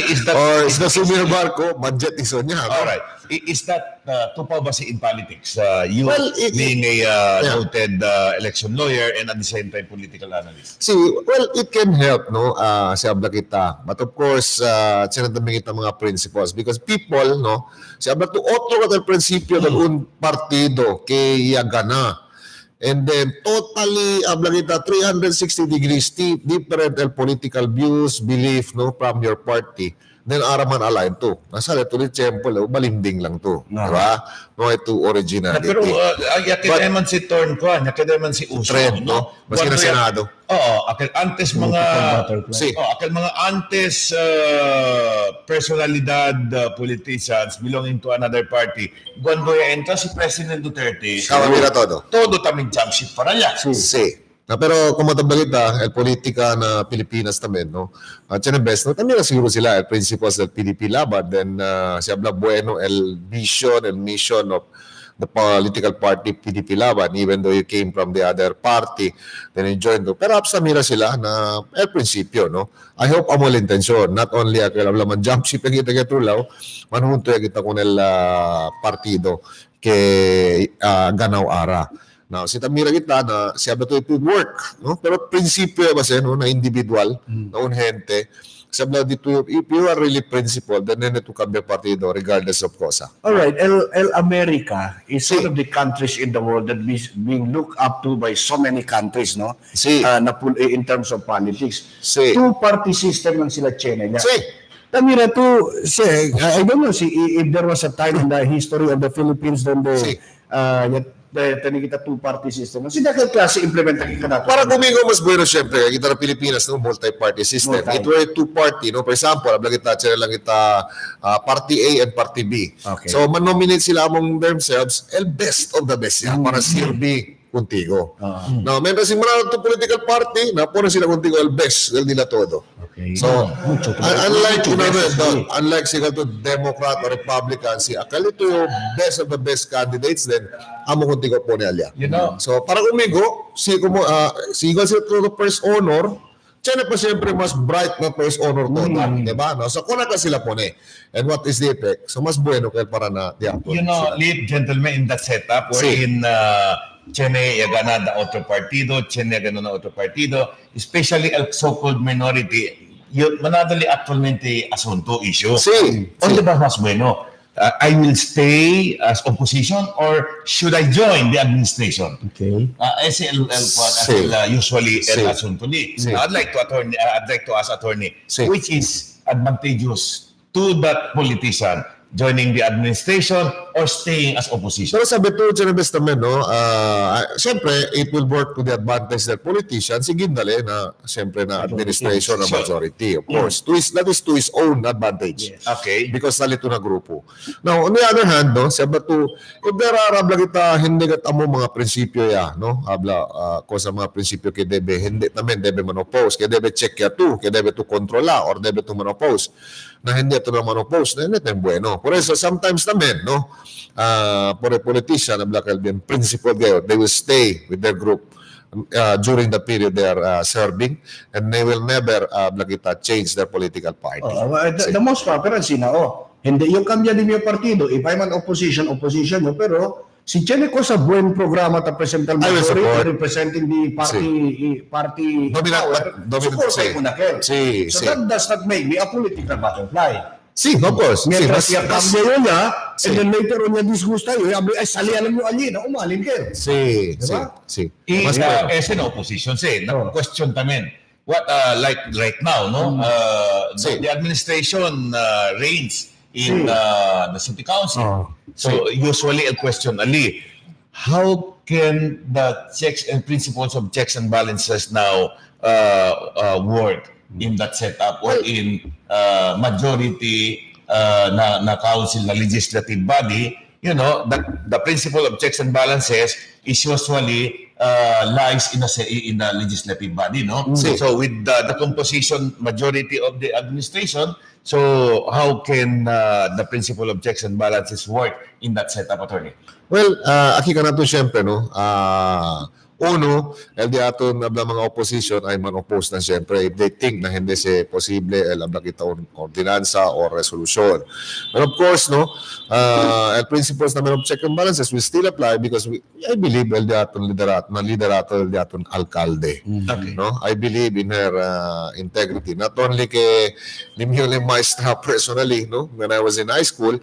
Is that... Or is the Sumir Barco, budget iso niya. No? Alright. Is that tupa ba si in politics? You Well, being a noted election lawyer and at the same time political analyst. See, well, it can help, no? Sa abla kita. But of course, sinadami kita mga principles because people, no? Sa abla to otro ka prinsipyo ng un partido kay gana. And then totally abla kita 360 degrees different political views, belief, no, from your party. Then araman align to. Nasa ito ni Temple, balinding lang to. Diba? No, ito originality. Pero yakin naman si Torn ko, yakin naman si Uso, Trend, no? Maski na Senado. Oo, akil antes mga akil mga antes personalidad politicians belonging to another party. Cuando entra si President Duterte, Kawamira todo. todo taming jump ship para niya. Sí. Pero kung matabagita, el politika na Pilipinas namin, no? At yan ang best, no? Tamira siguro sila, el principles del PDP Laban, then si habla bueno, el vision and mission of the political party PDP Laban, even though you came from the other party, then you joined. Perhaps tamira sila na el prinsipyo, no? I hope amo la intensyon, not only aquel habla man jump ship yung kita tulaw, manhunto yung kita con el partido que ganaw ara. Now, si Tamira kita na siya ba ito work, no? Pero prinsipyo ba siya, no? Na individual, na unhente. Siya ba dito, if you are really principled, then need to cambia partido regardless of cosa. All right, El America is one of the countries in the world that is being looked up to by so many countries, no? In terms of politics. Two-party system lang sila China niya. Tamira to, I don't know if there was a time in the history of the Philippines then dahil tani kita two-party system. Sino ka klase implement ang kita natin? Para kumigo mas bueno syempre kita na Pilipinas no multi-party system. It were two-party no. For example, abla kita lang kita party A and party B. Okay. So man-nominate sila among themselves el best of the best para sirbi contigo. Now, meron si mga political party na puro sila contigo el best del nila todo. Okay. So, unlike sila to Democrat or Republican, si akalito yung best of the best candidates, then amo contigo po niya. You know, So, para umigo, si sila to first honor, siya na pa siyempre mas bright na first honor to. Diba? No? So, kuna ka sila po ni. And what is the effect? So, mas bueno kaya para na you know, lead gentlemen in that setup wherein tiene gana da otro partido, tiene gana na otro partido, especially el so-called minority, yun, manadali actualmente asunto, issue. Onde ba mas bueno? I will stay as opposition or should I join the administration? Okay. Ese usually el asunto ni. I'd like to ask attorney, which is advantageous to that politician? Joining the administration or staying as opposition? Pero sabi to, Chinabes naman, no, siyempre, it will work to the advantage that politicians, sige dali na, siyempre, na administration na majority, of course. That is to his own advantage. Yes. Okay. Because nalito na grupo. Now, on the other hand, no, sabi to, if there are, abla kita, hindi kat amo mga prinsipyo ya, no, abla, ko sa mga prinsipyo kay debe, hindi namin debe manopose, kay debe check ya to, kay debe to kontrola, or debe to manopose, na hindi ito na manopose, na hindi ito bueno. Por eso, sometimes namin, no, for a politician, a black LBM principle, they will stay with their group during the period they are serving, and they will never change their political party. The most popular sina, hindi yung kanya din yung partido, if I'm an opposition mo, pero si Chene ko sa buwan programa ta presental majority representing the party power, support ko na kel. So that does not make me a political butterfly. Sí, of course. Mientras yung cambio niya, and then later on niya disgusta yun, ay salihan mo alin na umalin kayo. Sí, diba? sí. Es en opposition, question también. What, like right now, no? The administration reigns in the city council. So usually a question, Ali, how can the checks and principles of checks and balances now work in that setup or in majority na council, na legislative body? You know, that the principle of checks and balances is usually lies in a legislative body, no? So with the composition majority of the administration, so how can the principle of checks and balances work in that setup, attorney? Well, aki ka na to siyempre, no? Uno, el di aton mga opposition ay man-oppose na siyempre if they think na hindi si posible el kita ordinansa or resolution. But of course, no, el principles naman of check and balances will still apply because I believe el di aton liderato el di aton alcalde. Okay. No? I believe in her integrity. Not only kay Nimyole Maestra personally, no, when I was in high school,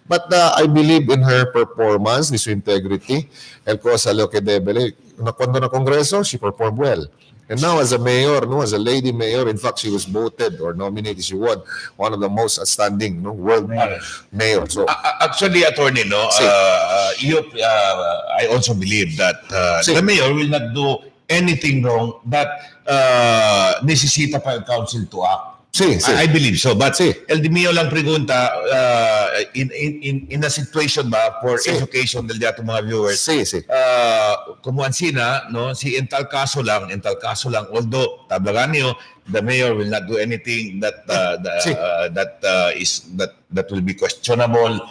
but I believe in her performance, in her integrity. El cosa lo que debe cuando na Kongreso, she performed well. And now as a mayor, no, as a lady mayor, in fact, she was voted or nominated. She won one of the most outstanding, no, world mayor. So actually, attorney, no, I also believe that the mayor will not do anything wrong that necesita pa yung council to act. I believe so. But El Dimio lang pregunta, in a situation ba for education del dato mga viewers, kumuan sina, no, si en tal kaso lang, although tablagan niyo, the mayor will not do anything that that will be questionable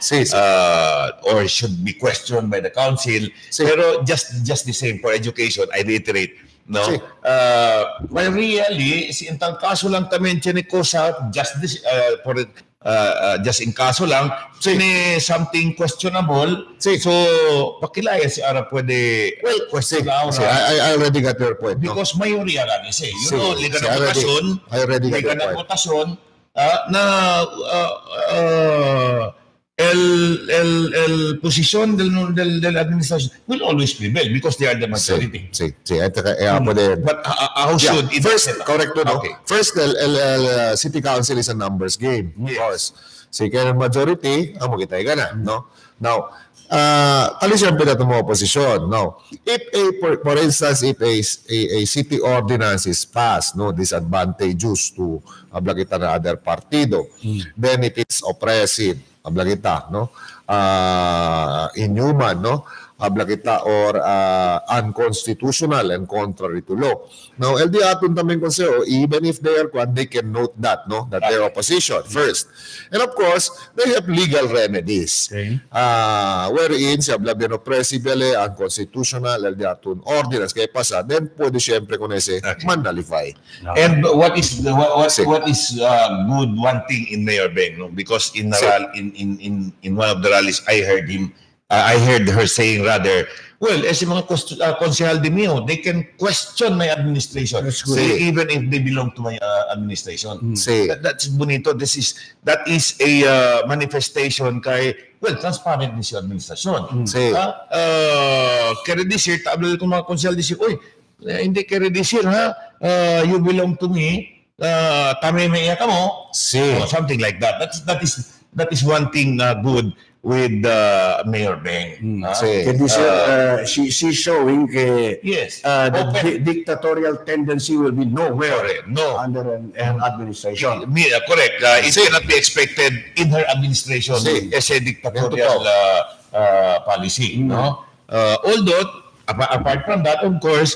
or should be questioned by the council. Pero just the same for education, I reiterate, no. Well, really, si intang kaso lang tamen tiene cosa just this just in kaso lang tiene something questionable. So pakilaya si ara pwede question I already got your point. Because mayoría gani say, you know, liga na votasyon, na el posición del administration will always prevail because they are the majority. But how should it first correct no? Okay. First, el city council is a numbers game, of course. second majority, amo kitay ka na, no? Now, kali siyempre na itong mga oposisyon, no? If for instance, if a city ordinance is passed, no, disadvantageous to ablakita na other partido, then if it's oppressive, ablakita, no? Inhuman, no? Ablakita or unconstitutional and contrary to law. Now, LD aton tamang konseho, even if they are they can note that, no, that they're opposition first. And of course, they have legal remedies. Wherein siya blabyan oppressive, unconstitutional, LD aton ordinance kay pasa, then pwede siyempre kung nese man-nullify. And what is good one thing in Mayor Beng, no? Because in one of the rallies I heard her saying rather, well, as mga konsehal de mio, they can question my administration. Say, even if they belong to my administration. That's bonito. That is a manifestation kay, well, transparent din siya administrasyon. Kaya disir, tabla ko mga konsehal disir, uy, hindi kaya disir, ha? You belong to me, tamay may iya ka mo. Something like that. That is one thing good with Mayor Beng. She's showing the dictatorial tendency will be nowhere under an administration. Correct. It cannot be expected in her administration as a dictatorial policy. No? Although, apart from that, of course,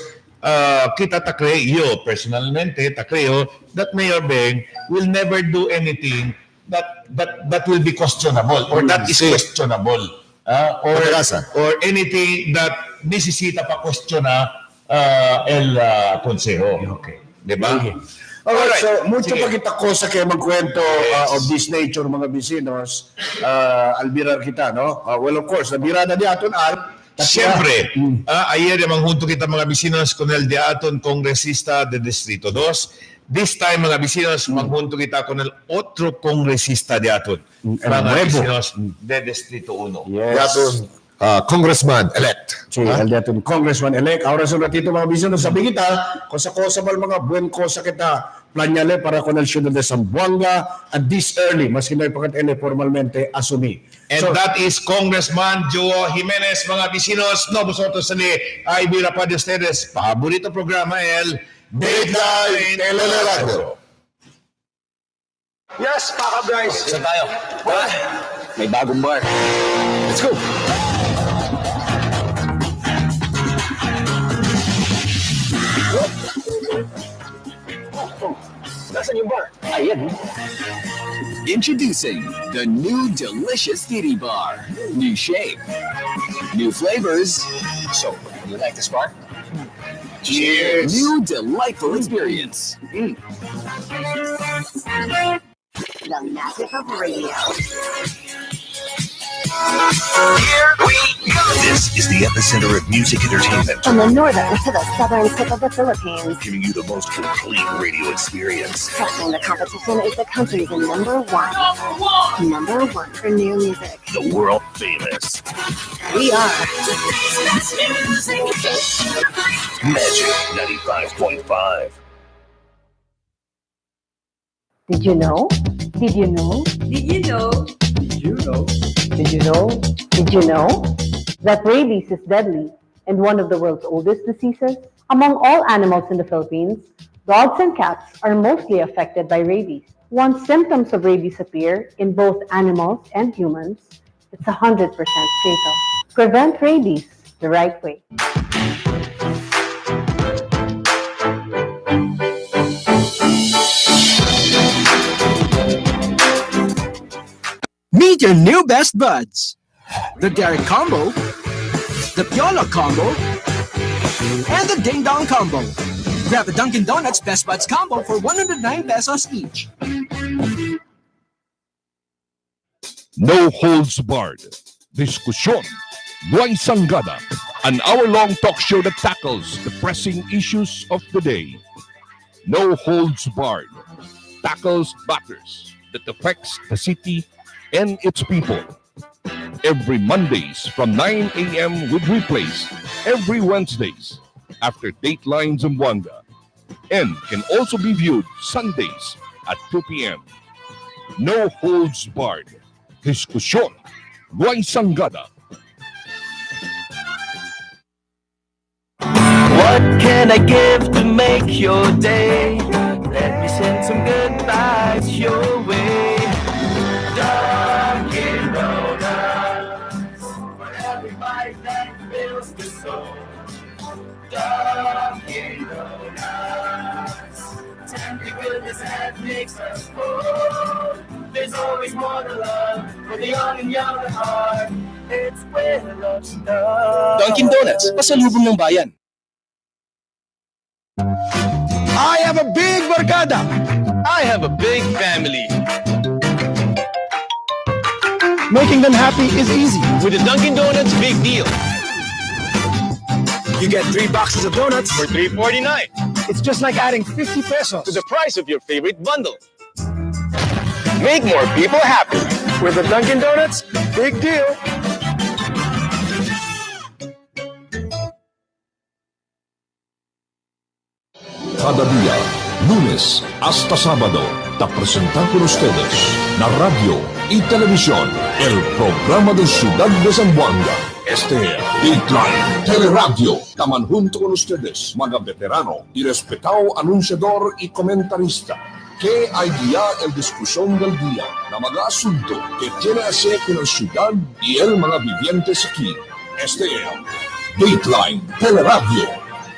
kita takreo, personalmente takreo, that Mayor Beng will never do anything that will be questionable or that is questionable or anything that necesita pa questiona el consejo. Diba? Alright, so mucho pa kita cosa kaya magkwento of this nature mga bisinos. Albirar kita, no? Well, of course, nabirada di aton Siyempre, ayer yung junto kita mga bisinos con el de aton kongresista de Distrito 2. This time, mga bisinos, maghunto kita con el otro kongresista de aton. Mga bisinos de Distrito 1. Yes. Congressman-elect. El de aton Congressman-elect. Ahora sa ratito mga bisinos, sabi kita, kosa-kosa mal mga buen kosa kita planyale para con el ciudad de Zamboanga at this early, mas kinay pakat formalmente asumi. And that is Congressman Joe Jimenez, mga bisinos. No, vosotros sali, ay bira pa de ustedes. Paborito programa, el Dateline Teleradyo. Yes, pack up guys. Saan tayo? May bagong bar. Let's go. Nasaan yung bar? Ayan. Introducing the new delicious titty bar. New shape, new flavors. So, you like this bar? Cheers! New delightful experience. The magic of radio. Here we go. This is the epicenter of music entertainment. From the northern to the southern tip of the Philippines. Giving you the most complete radio experience. Trusting the competition is the country's number one. Number one for new music. The world famous. We are Magic 95.5. Did you know? Did you know? Did you know? Did you know? Did you know? Did you know that rabies is deadly and one of the world's oldest diseases? Among all animals in the Philippines, dogs and cats are mostly affected by rabies. Once symptoms of rabies appear in both animals and humans, it's 100% fatal. Prevent rabies the right way. Meet your new best buds. The Derek Combo, the Piolo Combo, and the Ding Dong Combo. Grab a Dunkin' Donuts Best Buds Combo for 109 pesos each. No holds barred. Diskusyon. Buhay Sanggada. An hour-long talk show that tackles the pressing issues of the day. No holds barred. Tackles matters that affects the city and its people. Every Mondays from 9 a.m. with replays every Wednesdays after Dateline Zamboanga, and can also be viewed Sundays at 2 p.m. No holds barred. Diskusyon. Buhay Sanggada. What can I give to make your day? Let me send some good vibes your way. Dunkin' Donuts, for every bite that fills the soul. Dunkin' Donuts, tender goodness that makes us whole. There's always more to love for the young and young at heart. It's where love starts. Dunkin' Donuts, pasalubong ng bayan. I have a big barkada. I have a big family. Making them happy is easy. With the Dunkin' Donuts Big Deal. You get 3 boxes of donuts For $3.49. It's just like adding 50 pesos To the price of your favorite bundle. Make more people happy. with the Dunkin' Donuts Big Deal. Cada día, lunes hasta sábado, te presentan con ustedes la radio y televisión, el programa de Ciudad de Zamboanga. Este es Dateline Teleradyo. Taman junto con ustedes, mga veterano y respetado anunciador y comentarista, que hay día el discusión del día na mga asunto que tiene hacer con la ciudad y el mga vivientes aquí. Este es Dateline Teleradyo.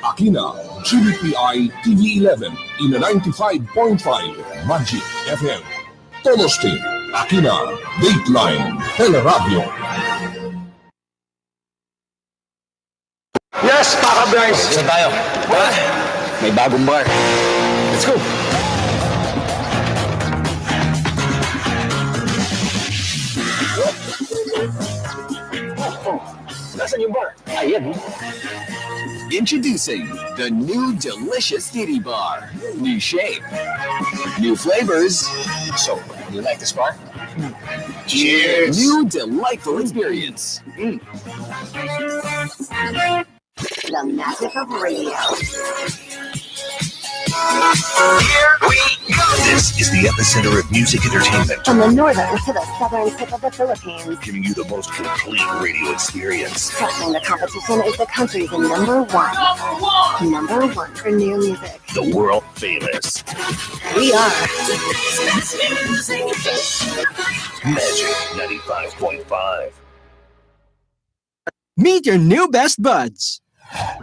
Aquí na GBPI TV11 y na 95.5 Magic FM. Todos team, aquí na Dateline Teleradyo. Yes, Paka Bryce. Saan tayo? May bagong bar. Let's go. Nasaan yung bar? Ayan. Introducing the new delicious titty bar. New shape, new flavors. So, you like this bar? Cheers! New delightful experience. The magic of radio. Here we go. This is the epicenter of music entertainment, From the northern to the southern tip of the Philippines, giving you the most complete radio experience. crushing the competition is the country's number one. Number one for new music. The world famous We are Magic 95.5. Meet your new best buds.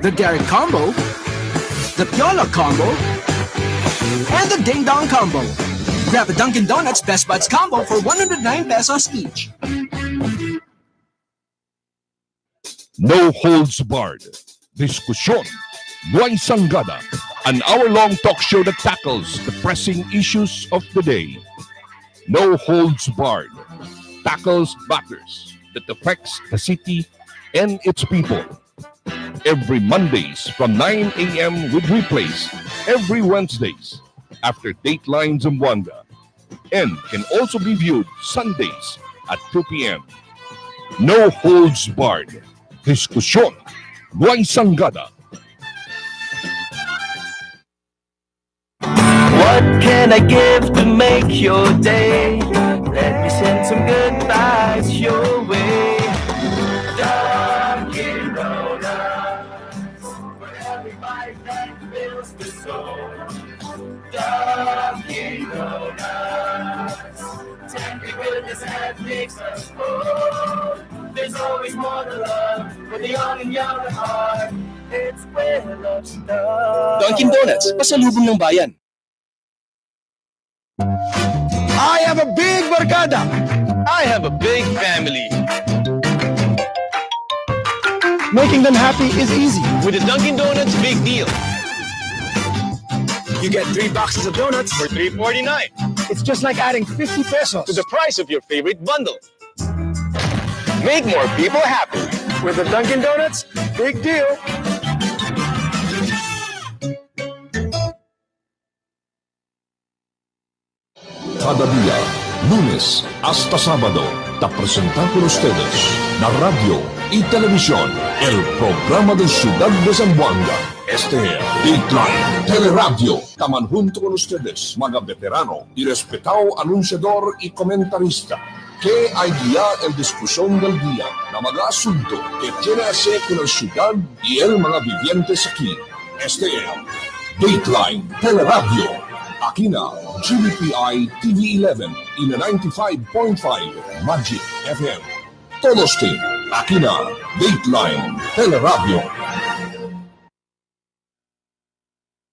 The Derek Combo, the Piola Combo, and the Ding Dong Combo. Grab a Dunkin' Donuts Best Buds Combo for 109 pesos each. No holds barred. Diskusyon. Buhay Sanggada. An hour-long talk show that tackles the pressing issues of the day. No holds barred. Tackles matters that affects the city and its people. Every Mondays from 9 a.m. with replays every Wednesdays after Dateline Zamboanga, and can also be viewed Sundays at 2 p.m. No holds barred. Diskusyon. Buhay Sanggada. What can I give to make your day? Let me send some good vibes your way. Dunkin' Donuts, for every bite that fills the soul. Dunkin' Donuts, tender goodness that makes us whole. There's always more to love for the young and young at heart. It's where love starts. Dunkin' Donuts, pasalubong ng bayan. I have a big barkada. I have a big family. Making them happy is easy. With the Dunkin' Donuts Big Deal. You get 3 boxes of donuts For $3.49. It's just like adding 50 pesos To the price of your favorite bundle. Make more people happy. with the Dunkin' Donuts Big Deal. Cada día, lunes hasta sábado, te presentan con ustedes la radio y televisión, el programa de Ciudad de Zamboanga. Este Dateline Teleradyo. Taman junto con ustedes, mga veterano y respetado anunciador y comentarista, que hay día en discusión del día na mga asunto que tiene hacer con la ciudad y el mga vivientes aquí. Este Dateline Teleradyo. Aquí na GBPI TV11 y na 95.5 Magic FM. Todos team, aquí na Dateline Teleradyo.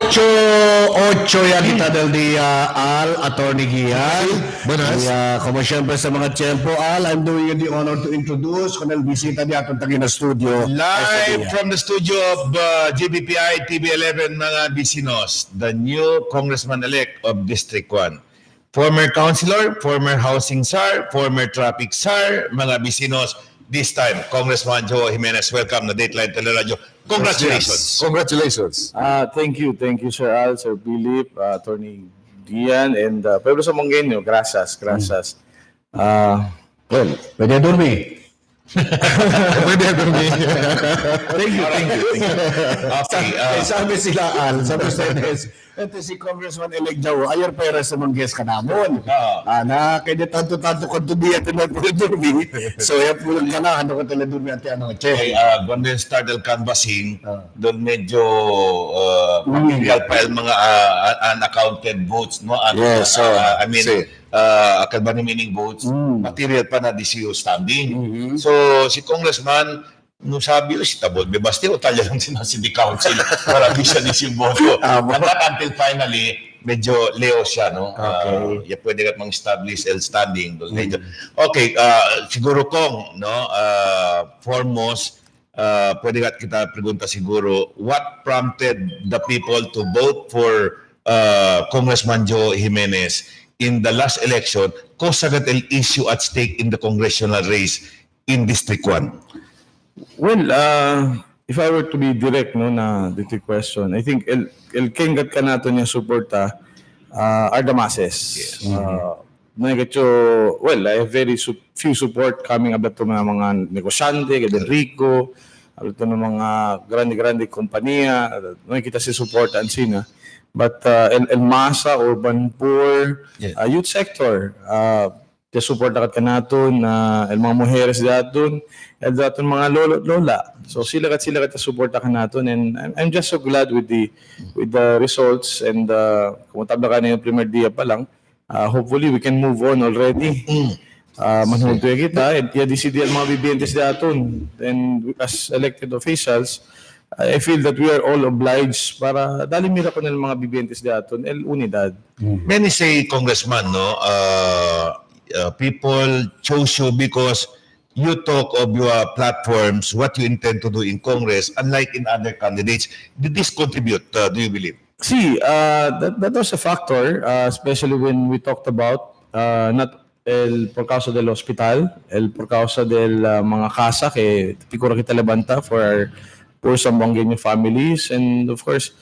8 yan kita del dia, Al, Attorney Gian. Buenas. Como siyempre sa mga tiyempo, Al, I'm doing you the honor to introduce kung bisita niya atong tagina studio. Live from the studio of GBPI TV11, mga bisinos, the new Congressman-elect of District 1. Former councilor, former housing czar, former traffic czar, mga bisinos, this time, Congressman Joe Jimenez. Welcome na Dateline Teleradyo. Congratulations. Congratulations. Thank you, Sir Al, Sir Philip, Attorney Gian, and Pedro Samongenio. Gracias. Well, pwede dormi. Pwede dormi. Thank you. Okay, sabi sila, Al, sabi sa NS, ito si Congressman-elect Joe, ayer pera sa mga guest ka namon. Na, kaya tanto-tanto kung tubiyan ito na pwede dormi. So, yan po lang ka na, ano ka tala dormi at ano, che. Okay, when they started canvassing, doon medyo material pa yung mga unaccounted votes, no? Yes, I mean, kalbani meaning votes, material pa na DCO standing. So, si Congressman, nung sabi ko, si Tabol, basti o talya lang sila City Council para di siya yung boto. And not until finally, medyo leo siya, no? Okay. Pwede ka mang-establish el standing. Okay, siguro kong, no? Foremost, pwede kita pregunta siguro, what prompted the people to vote for Congressman Joe Jimenez in the last election? Kosagat el issue at stake in the congressional race in District 1? Well, if I were to be direct, no, na dito question, I think el kengat ka nato niya suporta are the masses. Yes. Well, I have very few support coming about to mga negosyante, kay Rico, about to mga grande kompanya, nakikita si support ang sina. But el masa, urban poor, youth sector, the support na naton el mga mujeres daton, el daton mga lola. So sila kat support na naton, and I'm just so glad with the results, and kung tabla ka na yung primer dia pa lang, hopefully we can move on already. Manhuntay kita, and decide ang mga bibiyentes daton, and as elected officials, I feel that we are all obliged para dalimira ko ng mga bibiyentes daton el unidad. Many say, Congressman, no, people chose you because you talk of your platforms, what you intend to do in Congress, unlike in other candidates. Did this contribute, do you believe? See, that was a factor, especially when we talked about not el por causa del hospital, el por causa del mga casa que tikura kita labanta for our poor Sambuangueño families, and of course,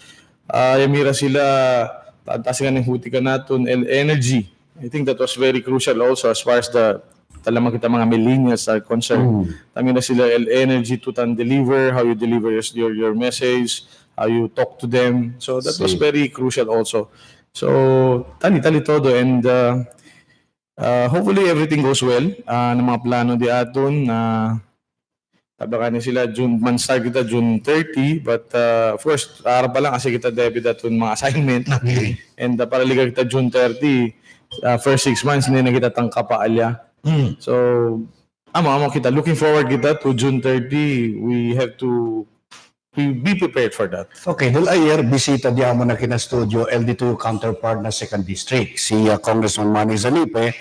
yamira sila taas nga ng huti ka naton el energy. I think that was very crucial also as far as the talagang kita mga millennials are concerned. Tami na sila el energy to deliver, how you deliver your message, how you talk to them. So that was very crucial also. So tali todo, and hopefully everything goes well. Ng mga plano di aton tabakan sila man start kita June 30, but of course araw pa lang kasi kita debut aton mga assignment. And para liga kita June 30. First 6 months hindi na kita tangka pa alya. So amo kita looking forward kita to June 30. We have to be prepared for that. Okay, dahil ayer bisita diya mo na kina studio LD2 counterpart na 2nd District, si Congressman Manny Zalipe.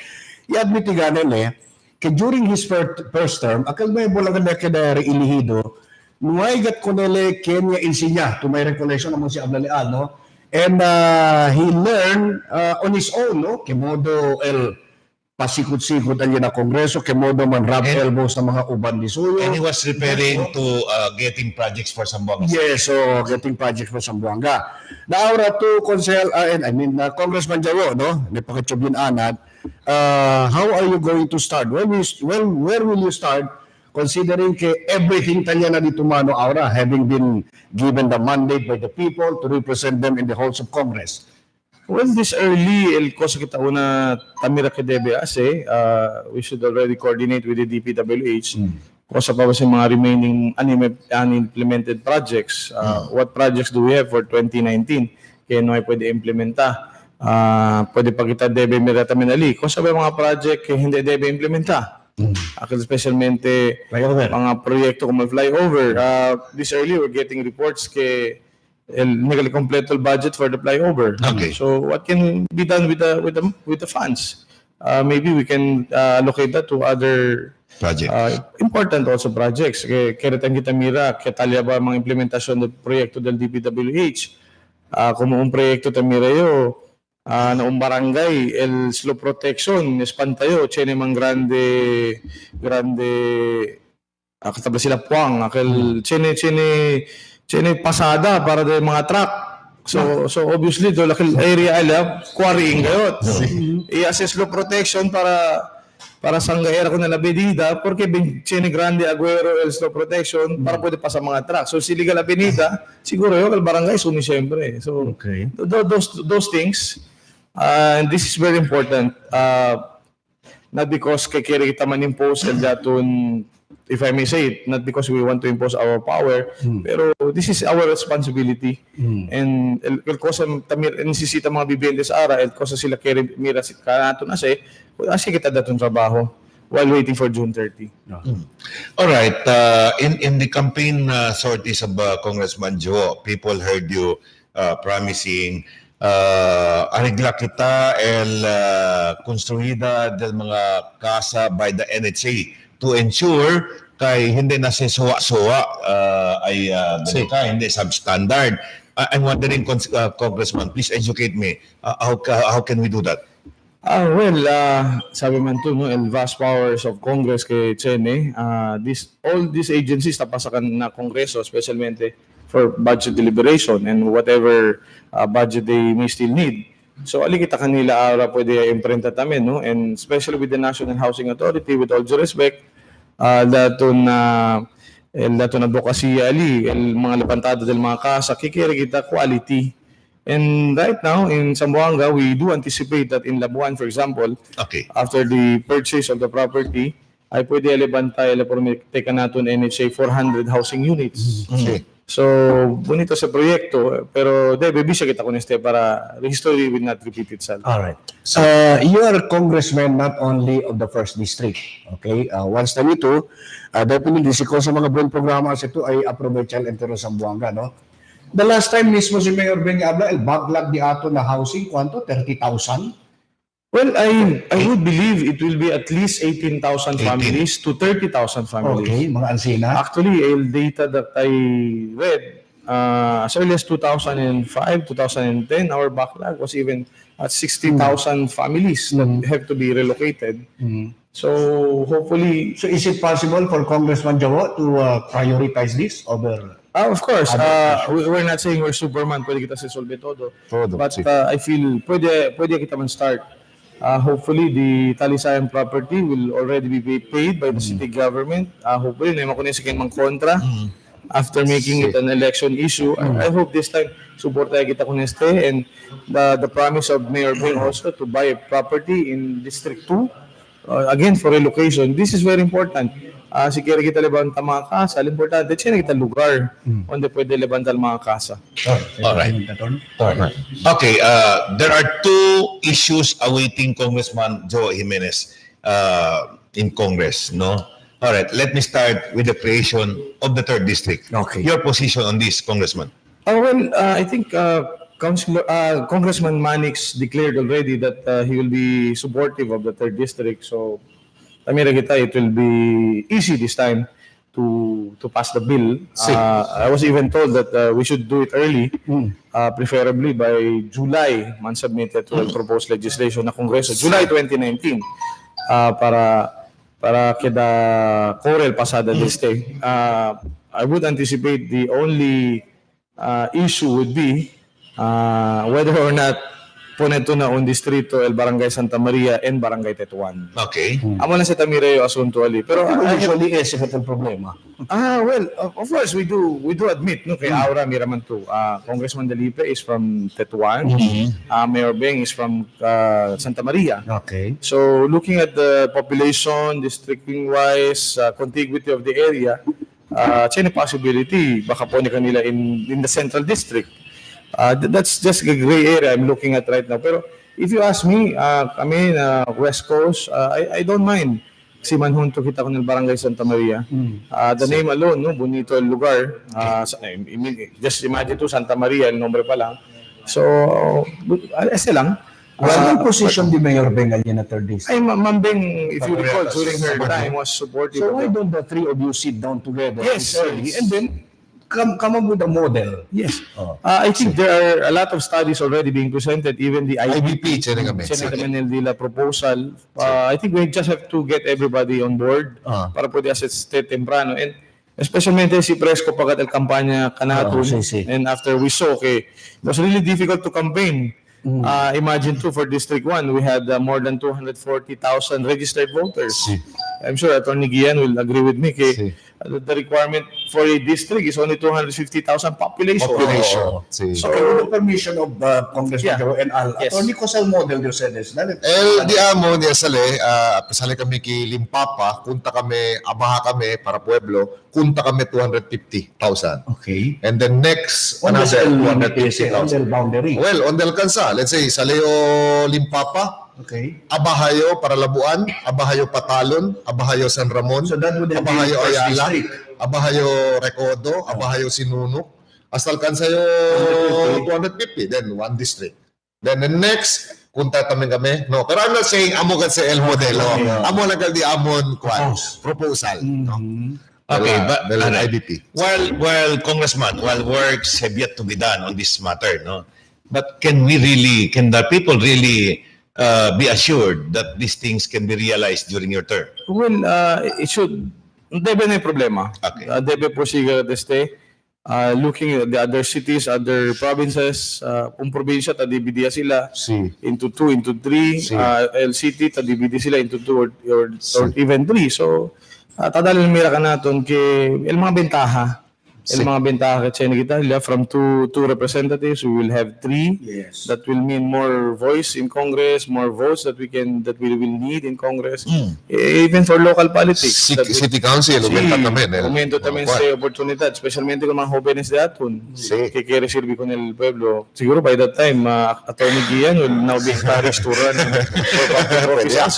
I-admit ganin que during his first term, akal may bulang na kada ilihido, nuay gat konele Kenya insinya, to my recollection naman si Abla Leal, no? And he learned on his own, no? Kemodo el pasikot-sikot ang na kongreso, kemodo man rub elbows ng mga uban ni Suyo. And he was referring to getting projects for Zamboanga. Yes, so getting projects for Zamboanga. Naura to Congressman Jaro, no? Napakachub yun anad. How are you going to start? Where will you start considering everything tanya na dito mano aura, having been given the mandate by the people to represent them in the halls of Congress? Well, this early, el cosa kita una tamira ke debe ase, we should already coordinate with the DPWH. Cosa pa ba sa mga remaining unimplemented projects? What projects do we have for 2019? Kaya no ay pwede implementa. Pwede pa kita debe mirata minali. Cosa ba mga project hindi debe implementa? Especialmente mga proyekto como el flyover. This early, we're getting reports ke el completo el budget for the flyover. Okay. So what can be done with the funds? Maybe we can allocate that to other projects. Important also projects. Kaya kita mira, kaya talya ba mga implementasyon ng proyekto del DPWH? Kung un proyekto tamira yo, na un barangay, el slow protection, espantayo, chene mang grande, katabla sila puwang, chene pasada para de mga truck. So obviously do lakil area ala quarrying gayot. I-assess slow protection para sangaera ko na labedida porque chene grande aguero el slow protection para pwede pa sa mga truck. So siligal avenida siguro yo kal barangay sumi siyempre. So those things and this is very important. Not because kaya kita man-impose and datun, if I may say it, not because we want to impose our power, pero this is our responsibility. And el cosa tamir nisisita mga bibiyente sa ara, el cosa sila kaya mira kanato na kasi kita datun trabaho while waiting for June 30. All right. In the campaign sorties of Congressman Joe, people heard you promising arregla kita construida del mga casa by the NHA to ensure kay hindi na si sowa-sowa ay hindi substandard. I'm wondering, Congressman, please educate me. How can we do that? Sabi man to, no, el vast powers of Congress kay Chene, all these agencies tapasakan na Kongreso, especially for budget deliberation and whatever budget they may still need. So ali kita kanila ara pwede imprenta tamen, no, and especially with the National Housing Authority, with all due respect, daton advocacy ali el mga lapantado del mga kasa kikira kita quality. And right now in Zamboanga we do anticipate that in Labuan, for example, after the purchase of the property ay pwede alibantay teka naton NHA 400 housing units. So, bonito sa proyekto, pero baby siya kita kuneste para the history will not repeat itself. All right. So, you are a congressman not only of the first district. Okay? Once na nito, definitely si ko sa mga buong programa sa ito ay approval entero sa Zamboanga, no? The last time mismo si Mayor Benny Abla, el backlog di ato na housing, kwanto? 30,000? Well, I would believe it will be at least 18,000 families to 30,000 families. Okay, mga ansina. Actually, el data that I read, as early as 2005, 2010, our backlog was even at 60,000 families that have to be relocated. So, hopefully... So, is it possible for Congressman Jawo to prioritize this over... Of course, we're not saying we're Superman, pwede kita solve todo. But I feel pwede kita man start. Hopefully, the Talisayan property will already be paid by the city government. Hopefully, na makunisikin mang kontra after making it an election issue. I hope this time, support tayo kita kuneste and the promise of Mayor Ben also to buy a property in District 2, again, for relocation. This is very important. Sikira kita lebanta mga kasa, importante, siya kita lugar onde pwede lebanta mga kasa. All right. Okay, there are two issues awaiting Congressman Joe Jimenez in Congress, no? All right, let me start with the creation of the third district. Okay. Your position on this, Congressman? I think Congressman Manix declared already that he will be supportive of the third district. So, Tamira kita, it will be easy this time to pass the bill. I was even told that we should do it early, preferably by July, man submitted to proposed legislation na Kongreso, July 2019, para kada Corel pasada this day. I would anticipate the only issue would be whether or not po neto na un distrito el Barangay Santa Maria and Barangay Tetuan. Okay. Amo na sa Tamireo asunto ali. Pero usually ese ka problema. well, of course we do admit no kay Aura Miraman too. Congressman Delipe is from Tetuan. Mayor Beng is from Santa Maria. Okay. So looking at the population districting wise, contiguity of the area, any possibility baka po ni kanila in the central district. That's just a gray area I'm looking at right now. Pero if you ask me, West Coast, I don't mind. Si Manhunto kita ko ng Barangay Santa Maria. The name alone, no, bonito el lugar. Just imagine to Santa Maria, el nombre pa lang. So, ese lang. Anong position di Mayor Beng na third district? Ay, Ma'am Beng, if you recall, during her time was supportive. So why don't the three of you sit down together? Yes, and then come up with a model. Yes. I think there are a lot of studies already being presented, even the IBP, Senator Menendila proposal. I think we just have to get everybody on board para pwede asiste temprano. And especially si Presco pagkat el kampanya kanaton. And after we saw, it was really difficult to campaign. Imagine too, for District 1, we had more than 240,000 registered voters. I'm sure Attorney Gian will agree with me. The requirement for a district is only 250,000 population. So, with the permission of Congressman Joe and Al, Attorney Cosal model you said this. Di amo niya pasali kami ki Limpapa, kunta kami, abaha kami para Pueblo, kunta kami 250,000. Okay. And then next, On another the 250,000. boundary. Well, on the Alcanza, let's say, Saleo Limpapa, okay. Abahayo para Labuan, Abahayo Patalon, Abahayo San Ramon, So that would have Abahayo been first Ayala, district. Abahayo Recodo, Abahayo Sinunok, hasta alcanza yung 250, then one district. Then the next, kunta kami. No, pero I'm not saying amo kasi el modelo. Amo lang di amon proposal. No? Okay, but IBP. While Congressman, while works have yet to be done on this matter, no? But can the people really be assured that these things can be realized during your term? Well, it should. Debe na yung problema. Okay. Debe po siya deste. Looking at the other cities, other provinces, kung probinsya, tadibidya sila into 2, into 3. LCT, tadibidya sila into 2 or even 3. So, tadalin mira ka natin kay el mga bentaha. El mga bentaha kasi kita from two representatives, we will have 3. Yes. That will mean more voice in Congress, more votes that we will need in Congress. Even for local politics. City Council, aumento también sa oportunidad, especialmente con mga jóvenes de atun. Que quiere servir con el pueblo. Siguro by that time, Attorney Gian will now be encouraged to run for office.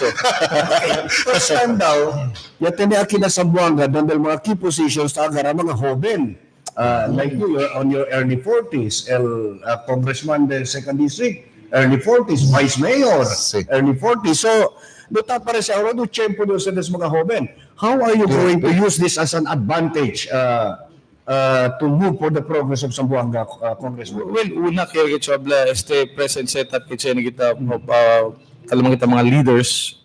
First time daw, yatin niya kina sa Buanga, doon mga key positions sa agara mga hoben. Like you're on your early 40s, Congressman the 2nd District, early 40s, Vice Mayor, early 40s. So, dito pa rin siya, do tiyempo doon sa mga hoben. How are you going to use this as an advantage to move for the progress of Zamboanga, Congressman? Well, una kaya kitsobla, present setup kitsa kita, kalamang kita mga leaders.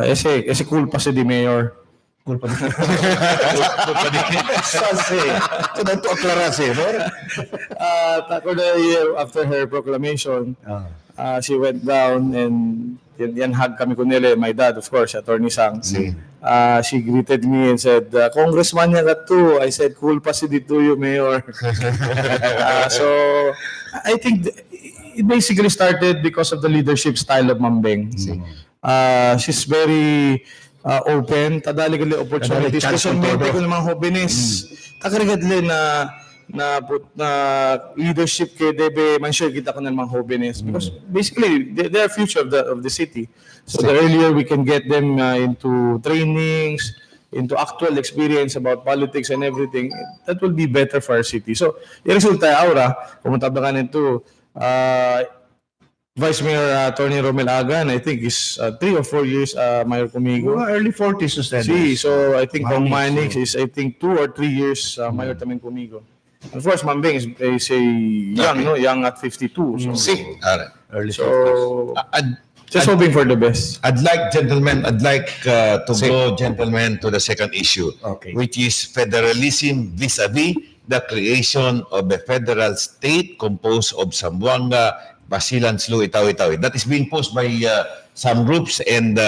Ese culpa si di Mayor. Culpa di. Sase. So, to aklarase, no? After her proclamation, she went down and yan hug kami ko nila. My dad, of course, Attorney Sang. She greeted me and said, Congressman niya ka too. I said, culpa si dito yung Mayor. So, I think it basically started because of the leadership style of Ma'am Beng. She's very open, tadali gali opportunities. Especially ko ng mga hobinis. Takarigadli na leadership kay debe man-share kita ko ng mga hobinis. Because basically, they are future of the city. So the earlier we can get them into trainings, into actual experience about politics and everything, that will be better for our city. So, yung resulta, Aura, pumunta ba ka nito, Vice Mayor Tony Romel Agan, I think is 3 or 4 years mayor conmigo. Early 40s usted. So I think Bang Manix is I think 2 or 3 years mayor también conmigo. Of course, Ma'am Beng is a young, no, young at 52. So, early 40s. So just hoping for the best. I'd like to go, gentlemen, to the second issue, which is federalism vis-a-vis the creation of a federal state composed of Zamboanga, Basilan, Slow, Itaw-Itaw. That is being posed by some groups and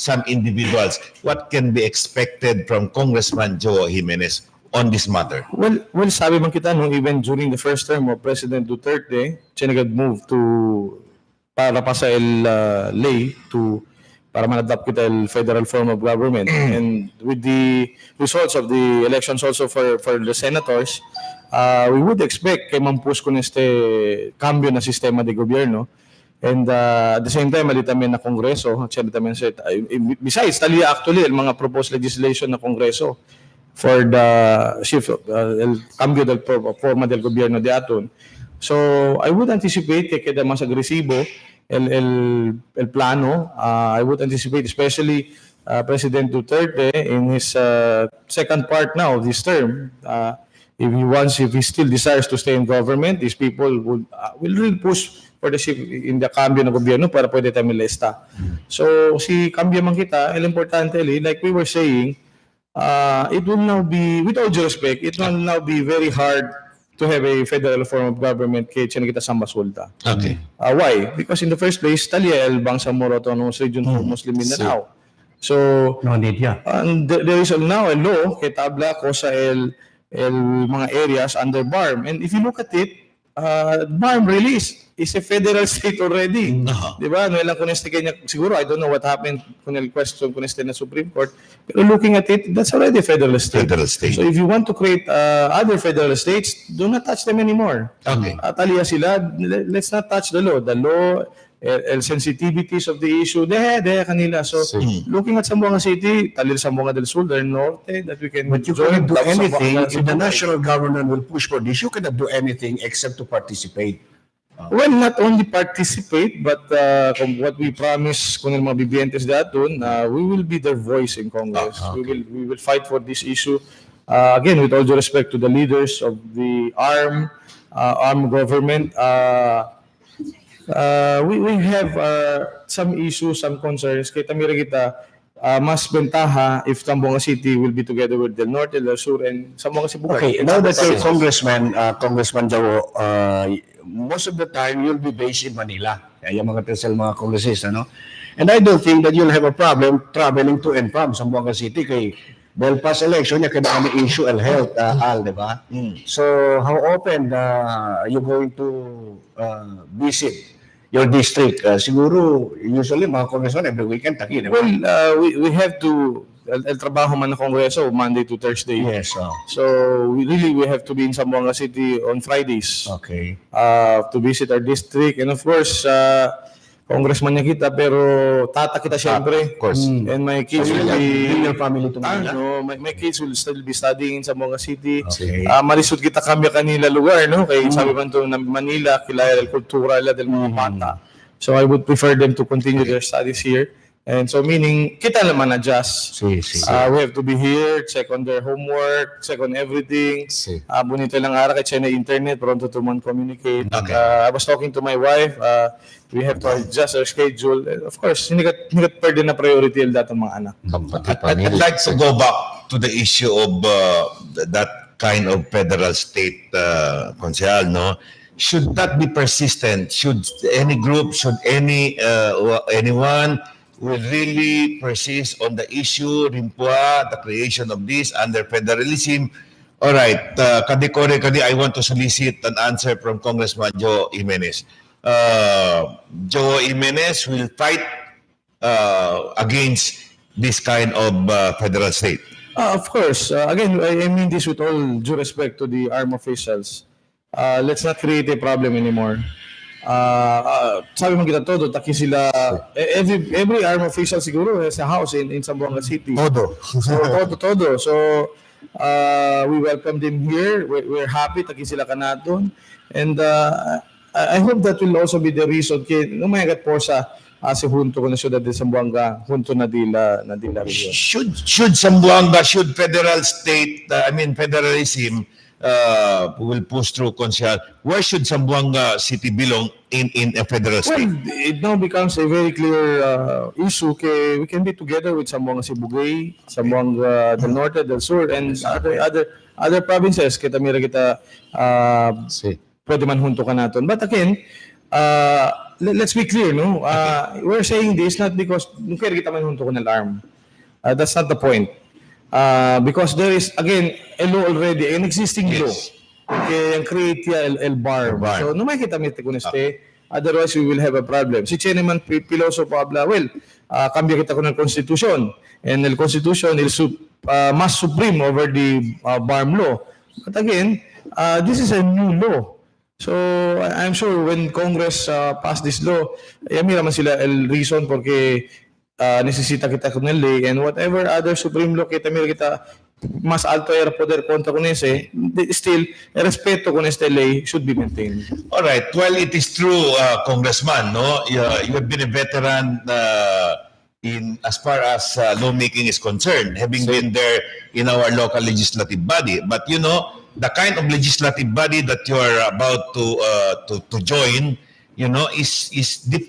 some individuals. What can be expected from Congressman Joe Jimenez on this matter? Well, sabi man kita nung even during the first term of President Duterte, siya nag-move to para pa sa lay to para man-adopt kita el federal form of government. And with the results of the elections also for the senators, we would expect kay mampus ko neste cambio na sistema de gobierno. And at the same time, malita men na Kongreso, besides, tali actually, el mga proposed legislation na Kongreso for the shift, el cambio del forma del gobierno de aton. So, I would anticipate que queda mas agresibo el plano. I would anticipate, especially President Duterte in his second part now of this term, if he still desires to stay in government, these people will really push for the shift in the cambio ng gobyerno para pwede tayo milesta. So, si cambio man kita, importante, like we were saying, it will now be, with all due respect, it will now be very hard to have a federal form of government kaya siya kita sa Masulta. Okay. Why? Because in the first place, Talia el Bangsamoro Autonomous Region for Muslim Mindanao. So, no need ya. And there is now a law kay tabla ko sa el mga areas under BARM. And if you look at it, BARM really is a federal state already. Di ba? No lang kung kanya, siguro, I don't know what happened kung question kung na Supreme Court. Pero looking at it, that's already a federal state. Federal state. So if you want to create other federal states, do not touch them anymore. Okay. Taliya sila, let's not touch the law. The law, sensitivities of the issue, dehe kanila. So looking at Zamboanga City, Talil Zamboanga del Sur, del Norte, that we can But you cannot do anything if the national government will push for this. You cannot do anything except to participate. Well, not only participate, but what we promise kung mga bibiyentes datun, we will be their voice in Congress. Okay. We will fight for this issue. Again, with all due respect to the leaders of the armed government, we have some issues, some concerns. Kaya tamira kita, mas bentaha if Zamboanga City will be together with Del Norte, Del Sur, and Zamboanga Cebu. Okay, now that you're Congressman Jao, most of the time you'll be based in Manila. Kaya yung mga tesel mga kongresista, no? And I don't think that you'll have a problem traveling to and from Zamboanga City kay dahil past election, yung kailangan may issue and health, Al, di ba? So, how often you going to visit your district? Siguro, usually, mga congressman, every weekend, taki, di ba? Well, we have to, el trabaho man na Kongreso, Monday to Thursday. Yes. So, we have to be in Zamboanga City on Fridays. Okay. To visit our district. And of course, congressman niya kita, pero tata kita siyempre. Of course. And my kids will be... Bring your family to Manila? My kids will still be studying in Zamboanga City. Okay. Marisod kita kambya kanila lugar, no? Kaya sabi man to na Manila, kilala del kultura, del mga bata. So I would prefer them to continue their studies here. And so meaning, kita naman adjust. We have to be here, check on their homework, check on everything. Bonito lang ara kay China internet, pronto to man communicate. Okay. I was talking to my wife, we have to adjust our schedule. And of course, hindi pa din na priority el datong mga anak. I'd like to go back to the issue of that kind of federal state, Konsehal, no? Should that be persistent? Should any group, should anyone will really persist on the issue, Rimpua, the creation of this under federalism? All right, kadi, I want to solicit an answer from Congressman Joe Jimenez. Joe Jimenez will fight against this kind of federal state. Of course. Again, I mean this with all due respect to the armed officials. Let's not create a problem anymore. Sabi mo kita todo, taki sila, every armed official siguro has a house in Zamboanga City. Todo. Todo. So, we welcome them here. We're happy, taki sila kanaton. And I hope that will also be the reason kaya numayagat po sa si Junto ko na siyudad de Zamboanga, Junto na dila region. Should Zamboanga, should federal state, federalism will push through, Konsehal, where should Zamboanga City belong in a federal state? Well, it now becomes a very clear issue. We can be together with Zamboanga Sibugay, Zamboanga del Norte, del Sur, and other provinces. Kita mira kita pwede man hunto ka naton. But again, let's be clear, no? We're saying this not because nung kaya kita man hunto ko ng alarm. That's not the point. Because there is, again, a law already, an existing law. Okay, ang create el bar. So, no makikita mo ito otherwise we will have a problem. Si Cheneman Piloso Pabla, well, cambia kita ko ng Constitution. And the Constitution is mas supreme over the BARM law. But again, this is a new law. So, I'm sure when Congress passed this law, mira man sila el reason porque necesita kita con el ley and whatever other supreme law kita mira kita mas alto era poder kontra con ese, still, el respeto con este ley should be maintained. All right. Well, it is true, Congressman, no? You have been a veteran in as far as lawmaking is concerned, having been there in our local legislative body. But you know, the kind of legislative body that you are about to join, you know, is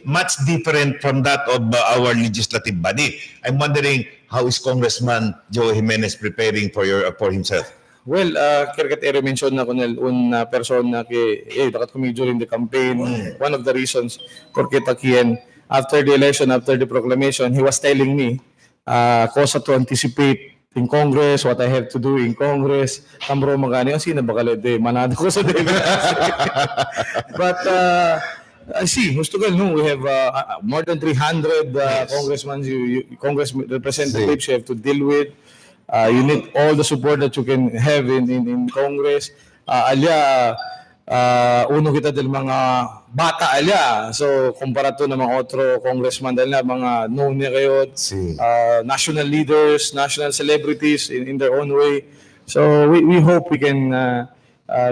much different from that of our legislative body. I'm wondering, how is Congressman Joe Jimenez preparing for himself? Well, kaya mention na ko una persona que dapat kami during the campaign. One of the reasons porque takian after the election, after the proclamation, he was telling me cause to anticipate in Congress, what I have to do in Congress. Kambro magani, sino ba kalede? Manado ko sa But I see, Mustugal, no, we have more than 300 congressmen, Congress representatives you have to deal with. You need all the support that you can have in Congress. Uno kita del mga bata alya. So, kumpara to ng mga otro congressman dahil na mga known niya kayo, national leaders, national celebrities in their own way. So, we hope we can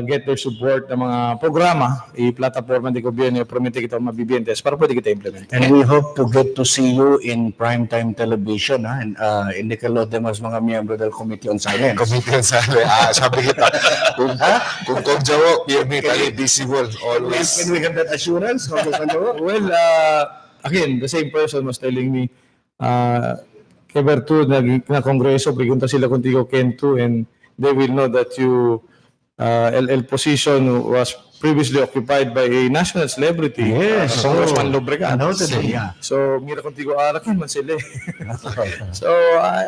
get their support ng mga programa, i-plataforma di gobyerno, promete kita mabibientes para pwede kita implement. And we hope to get to see you in primetime television, and indicate mas mga miyembro del Committee on Silence. Committee on Silence. Sabi kita, kung Jawo, PMA tayo visible always. Can we have that assurance? Well, again, the same person was telling me, kay Bertu, na Kongreso, pregunta sila contigo, Kento, and they will know that you el position was previously occupied by a national celebrity, Congressman Lobregat. So, mira contigo, arakin man sila. So,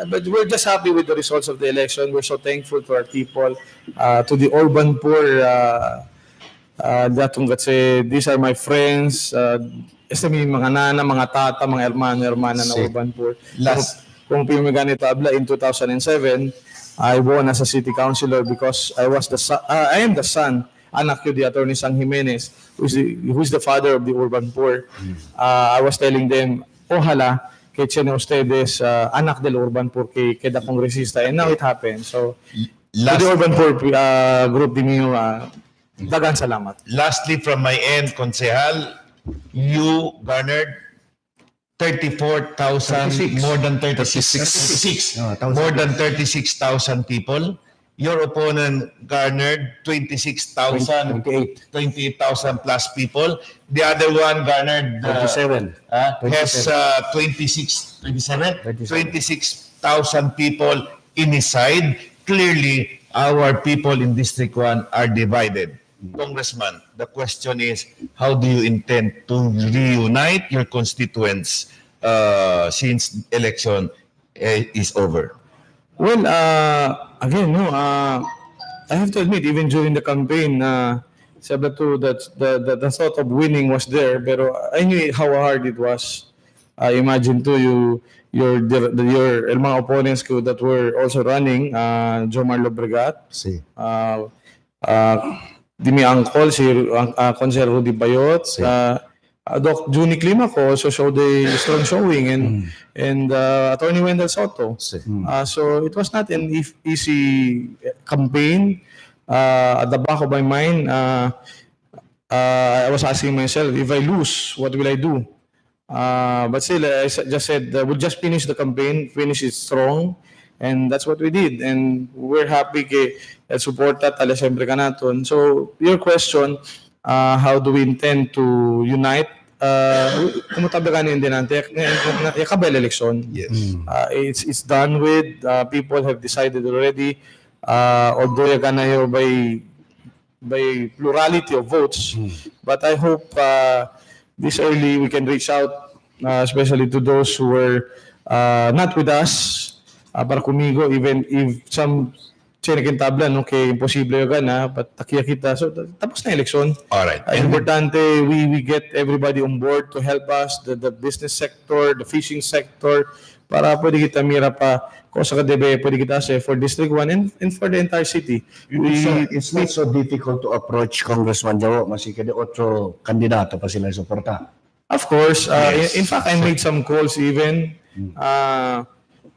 but we're just happy with the results of the election. We're so thankful to our people, to the urban poor. These are my friends. Mga nana, mga tata, mga hermana na urban poor. Kung pimiganito abla in 2007, I won as a city councilor because I am the son, anak ko di Attorney Sang Jimenez, who's the father of the urban poor. I was telling them, ojalá que tiene ustedes anak del urban poor que da kongresista, and now it happened. So, to the urban poor group din niyo, dagan salamat. Lastly, from my end, Konsehal, you garnered 34,000, more than 36,000 people. Your opponent garnered 28,000 plus people. The other one garnered 26,000 people in his side. Clearly, our people in District 1 are divided. Congressman, the question is, how do you intend to reunite your constituents since election is over? Well, again, I have to admit, even during the campaign, sabi to that the thought of winning was there, pero I knew how hard it was. Imagine to your mga opponents ko that were also running, Jomar Lobregat, Dimi Angkol, si Conser Rudy Bayot, Doc Juni Climaco also showed a strong showing, and Attorney Wendell Soto. So it was not an easy campaign. At the back of my mind, I was asking myself, if I lose, what will I do? But still, I just said, we'll just finish the campaign, finish it strong, and that's what we did. And we're happy kay support at ala siyempre kanaton. So, your question, how do we intend to unite? Kumutabi kanin din natin, yakabel election. It's done with. People have decided already. Although yakanayo by by plurality of votes. But I hope this early we can reach out, especially to those who were not with us, para kumigo, even if some tabla, no, kay imposible yung gana, but takiya kita. So, tapos na eleksyon. Alright. Importante, we get everybody on board to help us, the business sector, the fishing sector, para pwede kita mira pa kung sa kadebe, pwede kita say for District 1 and for the entire city. It's not so difficult to approach Congressman Jao, masike de otro kandidato pa sila suporta. Of course, in fact, I made some calls even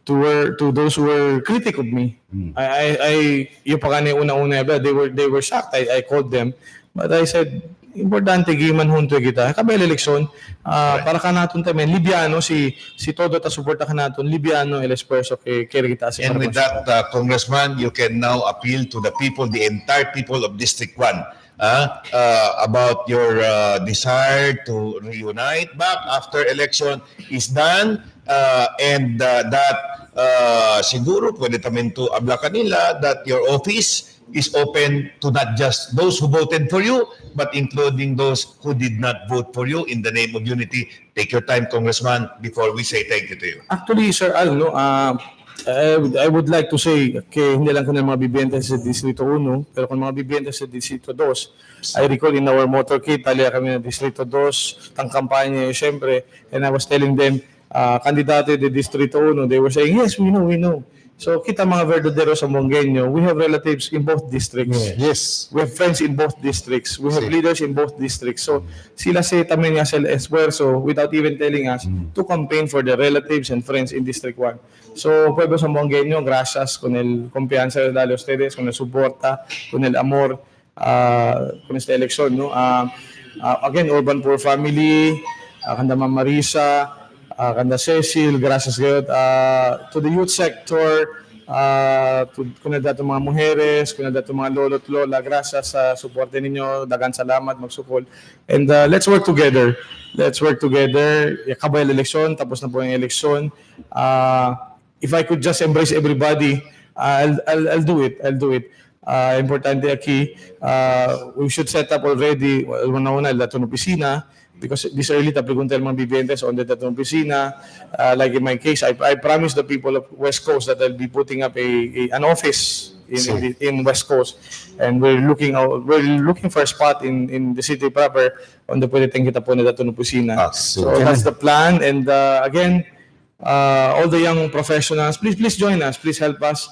to those who were critic of me. Yung pa kani una-una ba, they were shocked. I called them, but I said, importante giman hunto kita. Kabel eleksyon, para ka naton tamen libyano si todo ta suporta ka naton libyano el esfuerzo que kita sa. And with that, Congressman, you can now appeal to the people, the entire people of District 1, about your desire to reunite back after election is done, and that siguro pwede tamen to abla kanila that your office is open to not just those who voted for you, but including those who did not vote for you in the name of unity. Take your time, Congressman, before we say thank you to you. Actually, Sir Al, no, I would like to say, hindi lang ko na mga bibenta sa Distrito 1, pero kung mga bibenta sa Distrito 2, I recall in our motorcade, talya kami na Distrito 2, tang kampanya, syempre, and I was telling them, kandidato de Distrito 1, they were saying, yes, we know. So, kita mga verdadero sa Mongenyo, we have relatives in both districts. Yes. We have friends in both districts. We have leaders in both districts. So, sila sa tamen niya sa esfuerzo, without even telling us, to campaign for their relatives and friends in District 1. So, pueblo sa Mongenyo, gracias con el confianza de darle a ustedes, con el soporta, con el amor, con esta eleksyon. No? Again, Urban Poor Family, kanda Ma'am Marisa, kanda Cecil, gracias kayo to the youth sector, kuna dato mga mujeres, kuna dato mga lolo't lola, gracias sa suporte ninyo, dagan salamat, magsukol. And let's work together. Kabay ang eleksyon, tapos na po yung eleksyon. If I could just embrace everybody, I'll do it. Importante aquí, we should set up already, una dato ng opisina, because this early tapregunta mga bibiyentes on the datong opisina. Like in my case, I promised the people of West Coast that I'll be putting up an office in West Coast, and we're looking for a spot in the city proper on the pwede kita po na datong opisina. So that's the plan. And again, all the young professionals, please join us. Please help us.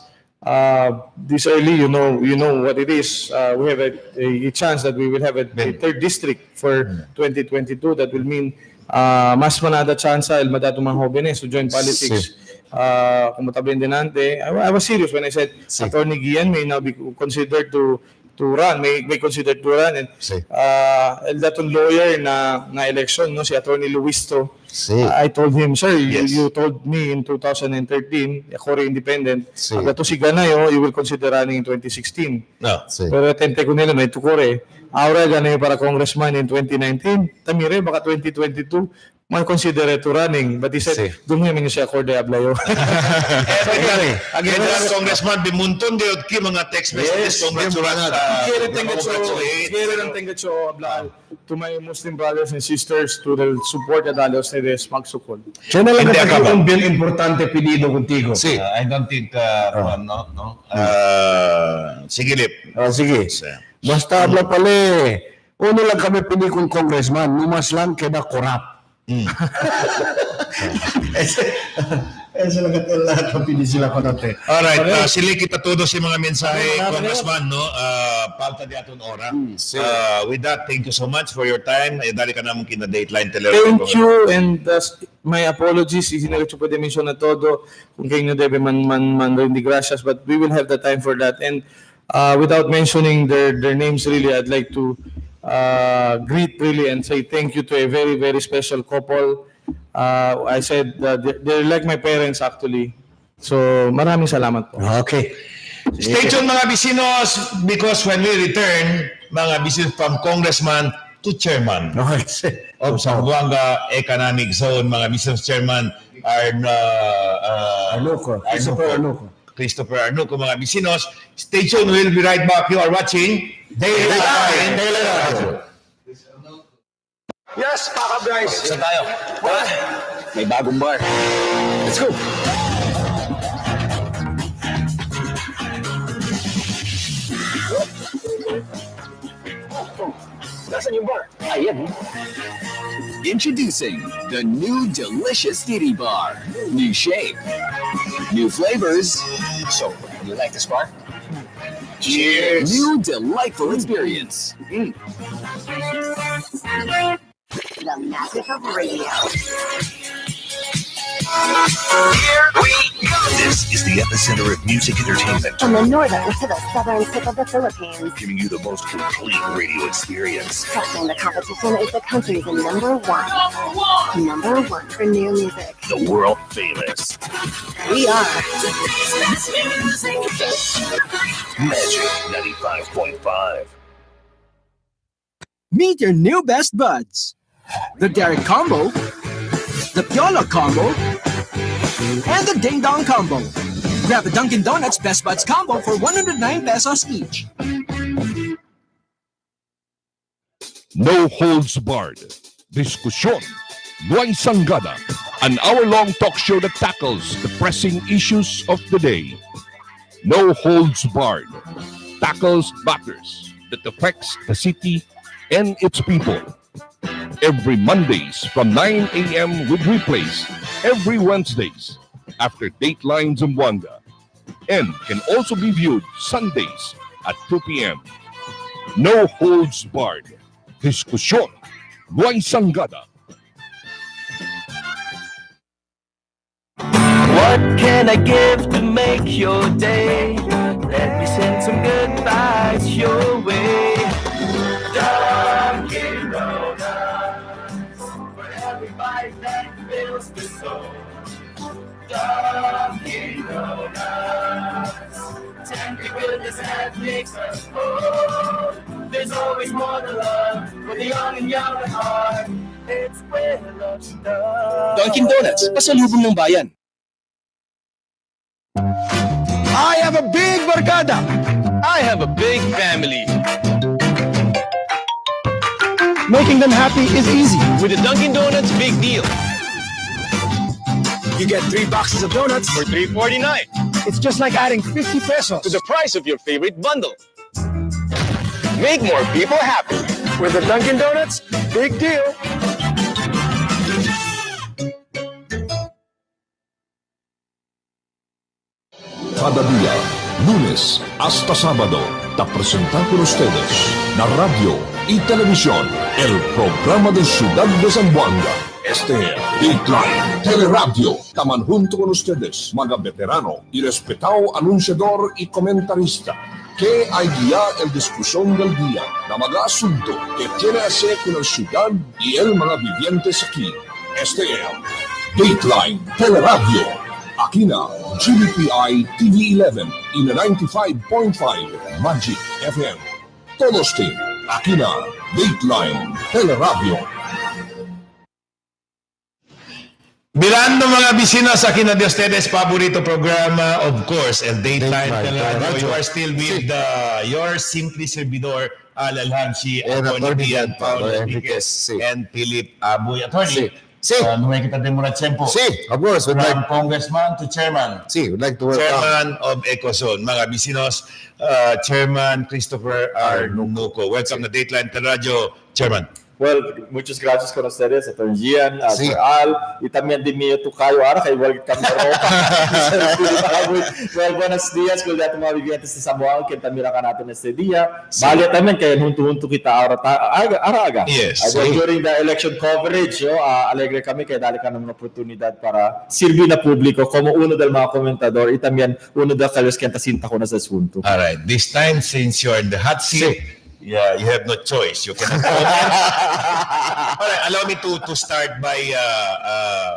This early, you know what it is. We have a chance that we will have a third district for 2022. That will mean mas manada chance el madato mga jóvenes to join politics. Kung matabindinante, I was serious when I said Attorney Gian may now be considered to run, may considered to run, and el datong lawyer na election, no, si Attorney Luisto. I told him, sir, you told me in 2013, ako rin independent, pag ito si Ganayo, you will consider running in 2016. Pero atente ko nila, may tukore. Ahora Ganayo para congressman in 2019, tamire, baka 2022, may consider to running. But he said, dumiyamin niyo siya ako de ablayo. Again, Congressman, bimuntun de ki mga text messages, congratulations. To my Muslim brothers and sisters, to the support that all ustedes magsukol. Siya na lang ang bien importante pilido contigo. I don't think, sige Lip. Sige. Basta abla pala uno lang kami pili kong congressman, numas lang keda korap. Esa lang at lahat ng pili sila konote. Alright, sili kita todo si mga mensahe, Congressman, no? Palta di aton ora. With that, thank you so much for your time. Dali ka naman kina Dateline Teleradyo. Thank you, and my apologies, isinagot po dimension na todo, kung kayo debe man hindi gracias, but we will have the time for that. And without mentioning their names, really, I'd like to greet really and say thank you to a very, very special couple. I said they're like my parents actually. So maraming salamat po. Okay. Stay tuned mga bisinos, because when we return, mga bisinos from Congressman to Chairman of Zamboanga Economic Zone, mga bisinos Chairman Arnuco. Christopher Arnuco, mga bisinos. Stay tuned, we'll be right back. You are watching Dateline Teleradyo. Yes, Paka-Bryce. Saan tayo? May bagong bar. Let's go! Nasaan yung bar? Ayan. Introducing the new delicious titty bar. New shape, new flavors. So, you like this bar? Cheers! New delightful experience. The magic of radio. Here we go. This is the epicenter of music entertainment, From the northern to the southern tip of the Philippines, giving you the most complete radio experience. crushing the competition is the country's number one. Number one for new music. The world famous We are Magic 95.5. Meet your new best buds. The Derek Combo, the Piolo Combo, and the Ding Dong Combo. Grab a Dunkin' Donuts Best Buds Combo for 109 pesos each. No holds barred. Diskusyon. Buhay Sanggada. An hour-long talk show that tackles the pressing issues of the day. No holds barred. Tackles matters that affects the city and its people. Every Mondays from 9 a.m. with replays every Wednesdays after Dateline Zamboanga, and can also be viewed Sundays at 2 p.m. No holds barred. Diskusyon. Buhay Sanggada. What can I give to make your day? Let me send some good vibes your way. Dunkin' Donuts, for every bite that fills the soul. Dunkin' Donuts, tender goodness that makes us whole. There's always more to love for the young and young at heart. It's where love's done. Dunkin' Donuts, pasalubong ng bayan. I have a big barkada. I have a big family. Making them happy is easy. With the Dunkin' Donuts Big Deal You get 3 boxes of donuts. for $3.49 It's just like adding 50 pesos. to the price of your favorite bundle. Make more people happy. With the Dunkin' Donuts, big deal. Cada día, lunes hasta sábado, te presentamos con ustedes la radio y televisión, el programa de Ciudad de Zamboanga. Este es Dateline Teleradyo. Taman junto con ustedes, mga veterano y respetado anunciador y comentarista, que hay guía en discusión del día na mga asunto que tiene que hacer con la ciudad y el mga vivientes aquí. Este es Dateline Teleradyo. Aquí na GBPI TV11 y na 95.5 Magic FM. Todos team, aquí na Dateline Teleradyo. Mirando mga bisinos, aquí na de ustedes favorito programa, of course, el Dateline Teleradyo. You are still with your simply servidor, Al Alhansi, Atty. Paulo Enriquez, and Philip Aboy. Attorney, no hay kita demora tiempo. Of course. From congressman to chairman. We'd like to welcome. Chairman of Ecozone. Mga bisinos, Chairman Christopher Arnuco. Welcome to Dateline Teleradyo, Chairman. Well, muchas gracias con ustedes, Attorney Gian, Sir Al, y también de mi tocayo ahora, que igual que kami ropa. Well, buenos días con lahat ng mga vivientes sa Zamboanga, que también acá natin este día. Bale también, kaya hunto-hunto kita araga. Yes. During the election coverage, alegre kami, kaya dali ka ng oportunidad para sirvi na publiko, como uno del mga komentador, y también uno de kalos kaya tasinta ko na sa asunto. Alright, this time, since you're in the hot seat, yeah, you have no choice. You cannot comment. Alright, allow me to start by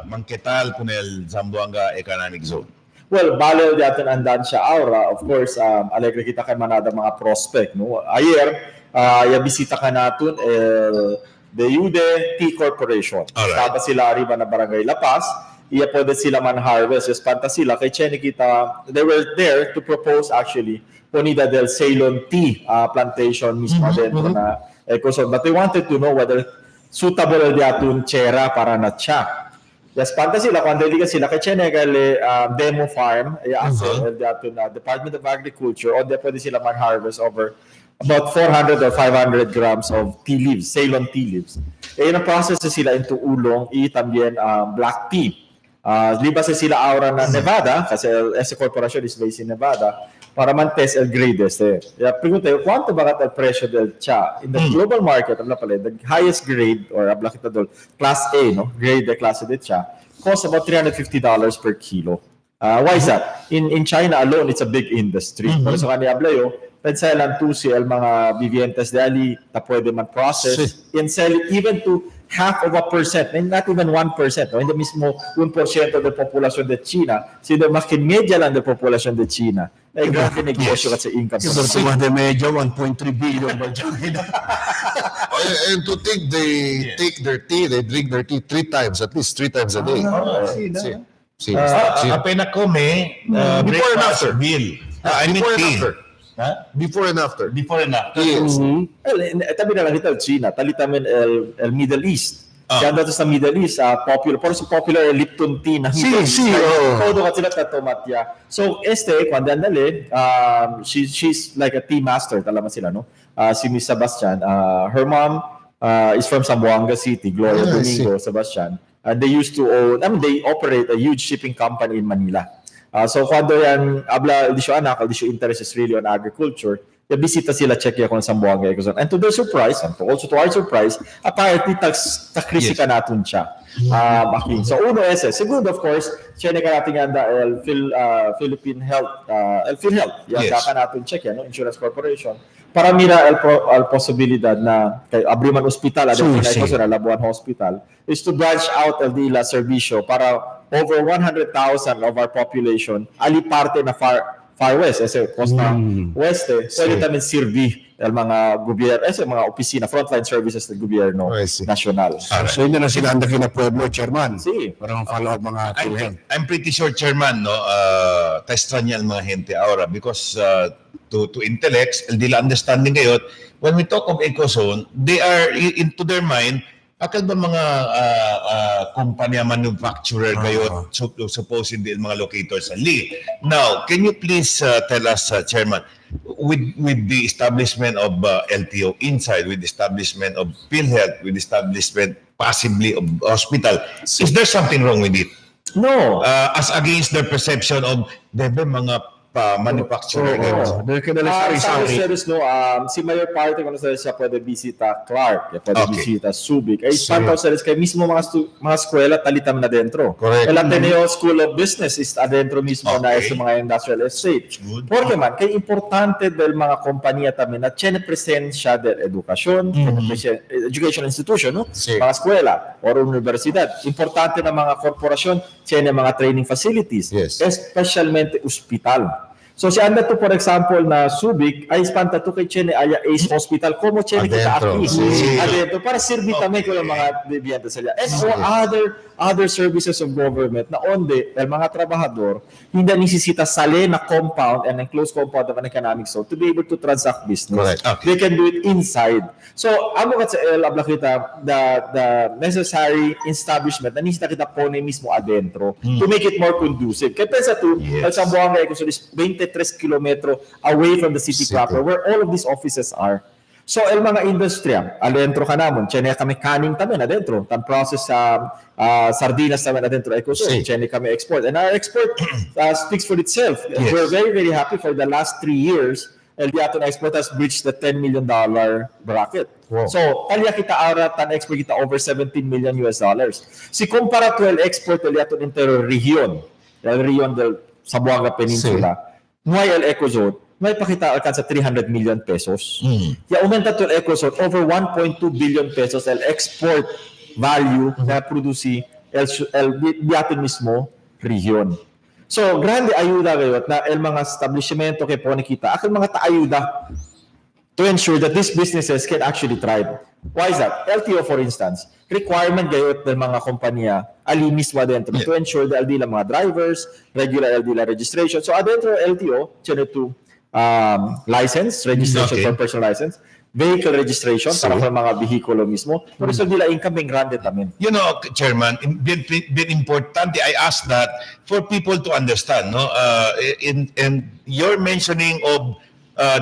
Mangketal kung el Zamboanga Economic Zone. Well, bale di atin andan siya aura. Of course, alegre kita kay manada mga prospect, no? Ayer, bisita ka natin the UDE Tea Corporation. Alright. Tapos sila arriba na Barangay La Paz. iya pwede sila man-harvest. Espanta sila, kay Chene kita, they were there to propose actually, Ponida del Ceylon tea plantation mismo dentro na Ecozone. But they wanted to know whether suitable di atun chera para na siya. Espanta sila, kung hindi ka sila, kay Chene gali demo farm, i-access di atun na Department of Agriculture, o di pwede sila man-harvest over about 400 or 500 grams of tea leaves, Ceylon tea leaves. Yun ang process sila into ulong y también black tea. Libas sila aura na Nevada, kasi esa corporation is based in Nevada, para man-test el grade este. Pregunta yo, ¿cuánto ba el presyo del cha? In the global market, the highest grade, or habla kita dol, class A, no? Grade de clase de cha, costs about $350 per kilo. Why is that? In China alone, it's a big industry. Por eso kani habla yo, pensay lang to si el mga vivientes de ali na pwede man-process and sell it even to half of a percent, not even 1%, no? Hindi mismo 1% de populación de China, sino mas que media lang de populación de China. Ay grabe negosyo kasi income. Kasi mas de medyo 1.3 billion ba China? And to think they take their tea, they drink their tea 3 times, at least 3 times a day. Apena come, before and after meal. I mean tea. Before and after. Before and after. Yes. Tabi na nakita China, talitamin el Middle East. Kaya dato sa Middle East, popular, por so popular Lipton tea na Middle East. Todo ka sila tomatya. So, cuando andale, she's like a tea master, talaman sila, no? Si Miss Sebastian, her mom is from Zamboanga City, Gloria Domingo Sebastian. And they used to own, they operate a huge shipping company in Manila. So cuando yan, habla, di siya anak, di siya interest is really on agriculture, bisita sila Czechia kung Zamboanga Ecozone. And to their surprise, and also to our surprise, apparently takrisika natin siya. So uno ese. Segundo, of course, siya ka natin yan el Philippine Health, el PhilHealth, yan ka natin Czechia, no? Insurance Corporation, para mira el posibilidad na kay Abriman Hospital, Labuan Hospital, is to branch out el dila servisyo para over 100,000 of our population ali parte na far west, costa weste, pwede namin sirvi el mga gobyerno, mga opisina, frontline services ng gobyerno national. So hindi na sila ang na pueblo, Chairman. Parang follow-up mga PhilHealth. I'm pretty sure, Chairman, no, testan niya ang mga gente ahora because to intellects, hindi la understanding ngayon, when we talk of Ecozone, they are into their mind, akal ba mga kumpanya manufacturer kayo supposedly mga locators ali. Now, can you please tell us, Chairman, with the establishment of LTO inside, with the establishment of PhilHealth, with the establishment possibly of hospital, is there something wrong with it? No. As against their perception of mga manufacturer. Si Mayor Parte, kung siya pwede bisita Clark, pwede bisita Subic. Ay, pantaw sa kay mismo mga eskwela, talitam na dentro. El Ateneo School of Business is adentro mismo na sa mga industrial estate. Porque man, kay importante del mga kompanya tamin na tiene presensya del edukasyon, education institution, no? Mga eskwela or universidad. Importante na mga korporasyon, tiene mga training facilities, especialmente hospital. So si anda to, for example, na Subic, ay espanta to kay Chene Aya Ace Hospital, como Chene kita aquí. Adentro, para sirvi tamay ko ng mga bibiyentes sila. And for other services of government na onde, el mga trabahador, hindi nisisita sale na compound and enclosed compound of an economic zone to be able to transact business. They can do it inside. So, amo kat sa El Ablakita, the necessary establishment na nisita kita po na mismo adentro to make it more conducive. Kaya pensa to, El Zamboanga Ecozone is 23 kilometro away from the city proper where all of these offices are. So, el mga industriya, adentro ka naman, tiyan kami canning tamin adentro, tan process sa sardinas tamin adentro Ecozone, tiyan kami export. And our export speaks for itself. We're very, very happy for the last 3 years. El Diaton Export has breached the $10 million bracket. So, talya kita ara tan export kita over $17 million. Si kumpara to el export el Diaton entero region, el region del Zamboanga Peninsula, nuay el Ecozone, may pakita alcanza 300 million pesos. Ya aumenta to el Ecozone over 1.2 billion pesos el export value na produce el Diaton mismo region. So, grande ayuda kayo na el mga establishmento kay po nakita, akal mga taayuda to ensure that these businesses can actually thrive. Why is that? LTO, for instance, requirement kayo ng mga kompanya, ali mismo adentro to ensure the LD lang mga drivers, regular LD lang registration. So adentro LTO, tiene to license, registration for personal license, vehicle registration para sa mga vehikulo mismo. Por eso nila income being granted namin. You know, Chairman, been importante, I ask that for people to understand, no? And you're mentioning of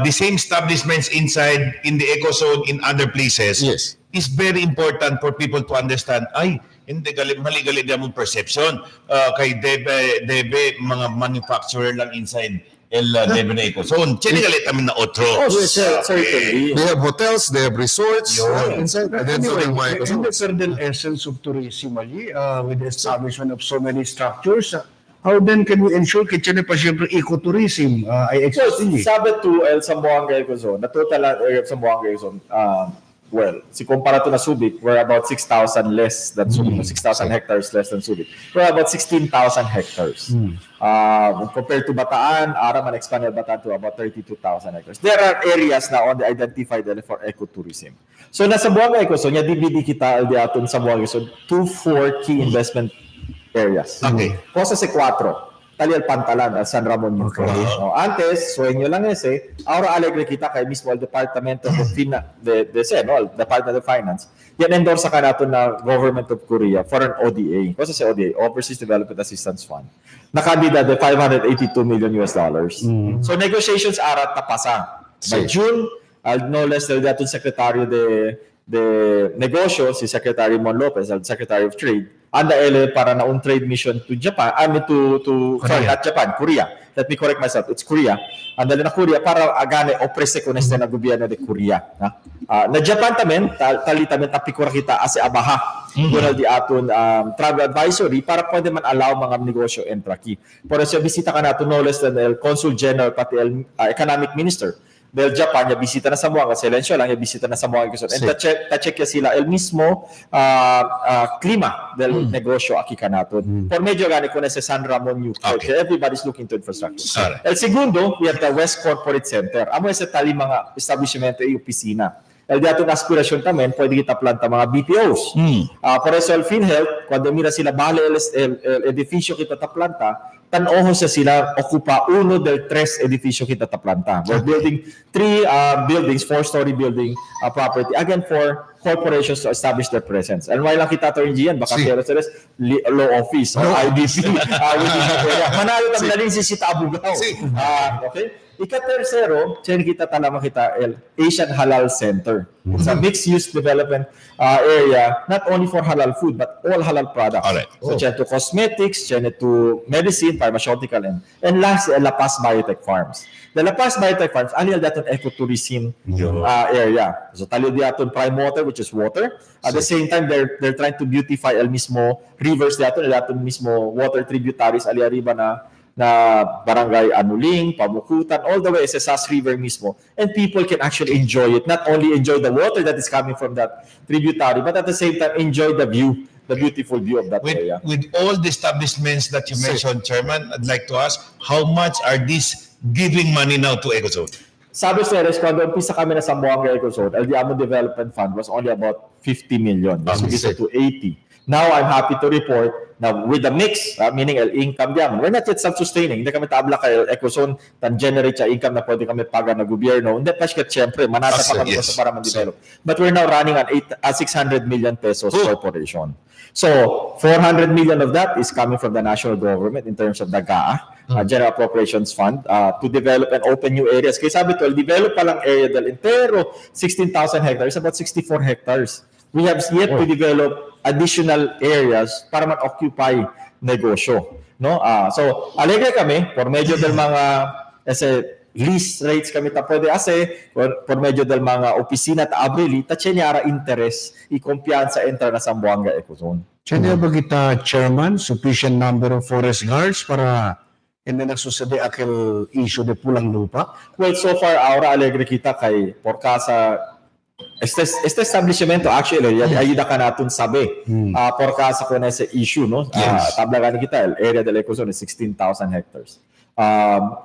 the same establishments inside in the eco zone in other places is very important for people to understand. Ay, hindi mali-gali din mong perception. Kay debe mga manufacturer lang inside debe na eco zone. Chinigalit namin na otro. Oh, certainly. They have hotels, they have resorts inside. And then Anyway, in the certain essence of tourism, Ali, with the establishment of so many structures, how then can we ensure kitchen pa siyempre ecotourism ay exist? Sabi to El Zamboanga Eco Zone, na total Zamboanga Eco Zone, well, si kumpara to na Subic, we're about 6,000 less than Subic, 6,000 hectares less than Subic. We're about 16,000 hectares. Compared to Bataan, Araman expanded Bataan to about 32,000 hectares. There are areas na on the identified for ecotourism. So na Zamboanga Eco Zone, DVD kita al di aton Zamboanga Eco Zone, 2-4 key investment areas. Okay. Cosa se 4. Tali al Pantalan, al San Ramon. Okay. No, antes, sueño lang ese, ahora alegre kita kay mismo al Departamento of Department of Finance. Yan endorse ka nato na Government of Korea for an ODA. Cosa se ODA? Overseas Development Assistance Fund. Nakandida de $582 million. So negotiations arat tapasa. By June, no less than that Secretary de Negosyo, si Secretary Mon Lopez, al Secretary of Trade, anda ele para na un trade mission to Japan, sorry, not Japan, Korea. Let me correct myself, it's Korea. Anda na Korea para agane oprese con este na gobyerno de Korea. Na Japan tamen, tali tamen tapikura kita as abaha. Doon di aton travel advisory para pwede man allow mga negosyo entra ki. Por eso bisita ka nato no less than el Consul General pati el Economic Minister del Japan, ya bisita na Zamboanga, silencio lang, ya bisita na Zamboanga. And ta-check ya sila el mismo klima del negosyo aquí kanaton. Por medyo gani ko na sa San Ramon New Park. Everybody's looking to infrastructure. El segundo, we have the West Corporate Center. Amo sa tali mga establishmento e opisina. El di aton aspirasyon tamen, pwede kita planta mga BPOs. Por eso el PhilHealth, cuando mira sila bale el edificio kita ta planta, tan-oho sa sila ocupa uno del 3 edificio kita ta planta. We're building 3 buildings, 4-story building property, again for corporations to establish their presence. And why lang kita to NGN, baka pero sa law office or IBC. Manalo tam na rin si Sita Abugao. Okay? Ika-tercero, tiyan kita talama kita el Asian Halal Center. It's a mixed-use development area, not only for halal food, but all halal products. So, tiyan to cosmetics, tiyan to medicine, pharmaceutical, and last, La Paz Biotech Farms. The La Paz Biotech Farms, alil daton ecotourism area. So, talil daton prime water, which is water. At the same time, they're trying to beautify el mismo rivers daton mismo water tributaries, ali arriba na barangay Anuling, Pamukutan, all the way sa Sas River mismo. And people can actually enjoy it. Not only enjoy the water that is coming from that tributary, but at the same time, enjoy the view, the beautiful view of that area. With all the establishments that you mentioned, Chairman, I'd like to ask, how much are these giving money now to EcoZone? Sabi sa Eres, cuando umpisa kami na Zamboanga EcoZone, El Diamo Development Fund was only about 50 million. So to 80. Now, I'm happy to report na with the mix, meaning income diyan, we're not yet self-sustaining. Hindi kami tabla kay EcoZone, tan-generate sa income na pwede kami paga na gobyerno. Hindi pa siya, siyempre, manata pa kami para man-develop. But we're now running an 600 million pesos corporation. So, 400 million of that is coming from the national government in terms of the GAA, General Appropriations Fund, to develop and open new areas. Kaya sabi to, develop pa lang area del entero, 16,000 hectares, about 64 hectares. We have yet to develop additional areas para man-occupy negosyo. No? So, alegre kami, por medyo del mga lease rates kami ta pwede por medyo del mga opisina ta abrili, ta chenyara interest i kumpiyansa entra na Zamboanga EcoZone. Chenya ba kita, Chairman, sufficient number of forest guards para hindi nagsusede akil issue de pulang lupa? Well, so far, ahora alegre kita kay porkasa este establishmento actually ayuda ka natin sabi porkasa ko na sa issue no tabla gani kita area del EcoZone is 16,000 hectares.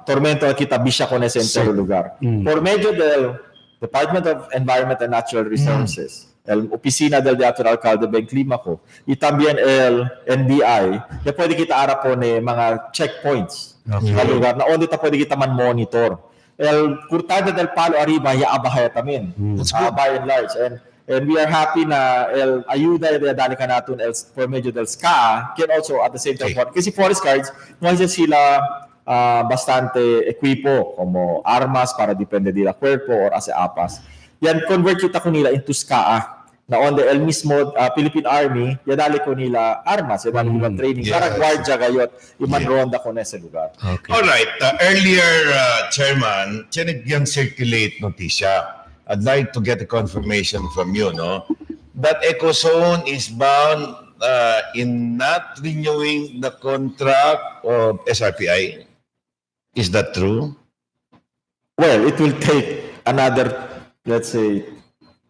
Tormento kita bisya ko na sa entero lugar. Por medyo del Department of Environment and Natural Resources, el opisina del Teatro Alcalde Ben Climaco, y también el NBI, na pwede kita arapon mga checkpoints na lugar na onde ta pwede kita man monitor. El Curtada del Palo arriba ya abahaya tamin. By and large. And we are happy na el ayuda de dali ka natin por medio del SCA can also at the same time kasi forest guards no sila bastante equipo como armas para depende de la cuerpo or ase apas. Yan convert kita ko nila into SCA na onde el mismo Philippine Army ya dali ko nila armas, ya dali nila training para guardia gayot iman ronda ko nese lugar. All right. Earlier, Chairman, yan circulate notisya. I'd like to get a confirmation from you, no? That Ecozone is bound in not renewing the contract of SRPI. Is that true? Well, it will take another, let's say,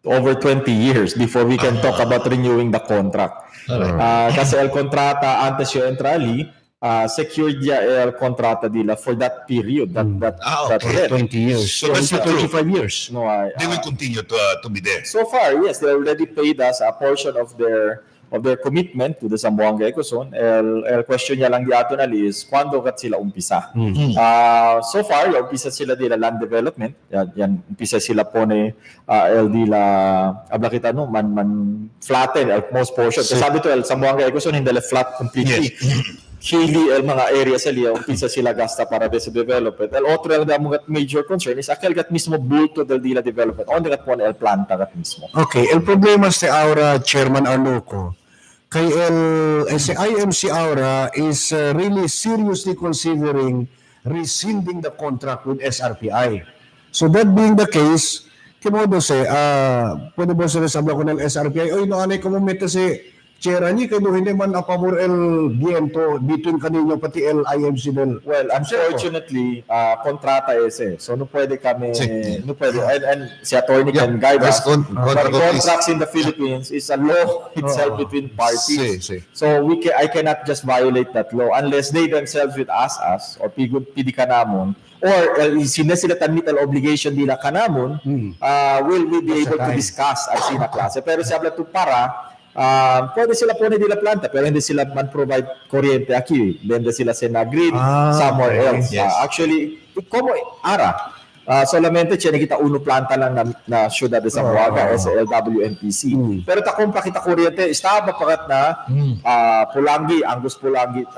over 20 years before we can talk about renewing the contract. Kasi el kontrata antes yo entrali, secured ya el kontrata nila for that period. That 20 years. So that's not 25 years. No, they will continue to be there. So far, yes, they already paid us a portion of their commitment to the Zamboanga Ecozone. El question niya lang diato na is, kwando kat sila umpisa? So far, umpisa sila nila land development. Yan umpisa sila po ni LD la, abla kita no, man flatten, most portion. Kasi sabi to, el Zamboanga Ecozone, hindi flat completely. Hilly el mga area sa liya, umpisa sila gasta para sa development. El otro lang mga major concern is akal gat mismo bulto del dila development. Onde gat po el planta gat mismo. Okay, el problema sa Aura, Chairman Arnuco, kay si IMC Aura is really seriously considering rescinding the contract with SRPI. So that being the case, kimodo say, pwede ba sila sabla ko ng SRPI, oy, noanay ko mo meta si Chair ni kayo hindi man apabor el viento between kanino pati el IMC del. Well, unfortunately, kontrata ese. So no pwede kami, no pwede. And si attorney can guide us. But contracts in the Philippines is a law itself between parties. So I cannot just violate that law unless they themselves will ask us or pidi kanamon or sila tanmit al obligation nila kanamon, will we be able to discuss at sina klase. Pero si habla tu para pwede sila pone nila planta pero hindi sila man provide kuryente aquí, hindi sila grid somewhere else. Actually, como ara solamente tiene kita uno planta lang na Ciudad de Zamboanga sa LWNPC. Pero ta kung pakita kuryente, estaba pakat na Pulangi, Angus Pulangi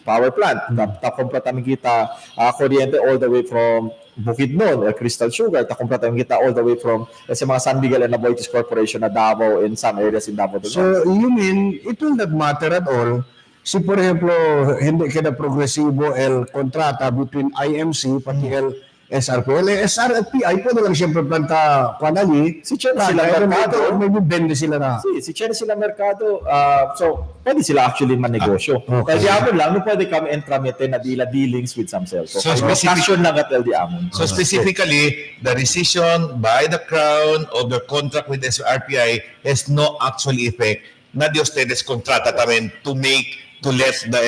power plant. Ta-complete kita kuryente all the way from Bukidnon, Crystal Sugar. Ta-complete kita all the way from sa mga San Miguel and Aboitiz Corporation na Davao in some areas in Davao. So you mean it will not matter at all si por ejemplo hindi kada progresibo el kontrata between IMC pati el SRPI. El SRPI po lang siyempre planta kanali. Si Chen sila merkado. Maybe bende sila na. Si Chen sila merkado. So, pwede sila actually man-negosyo. Kaya diamond lang, no pwede kami entramete na dealings with some sales. So lang at LD Amon. So specifically, the rescission by the Crown of their contract with SRPI has no actual effect. Nadie ustedes contrata también to let the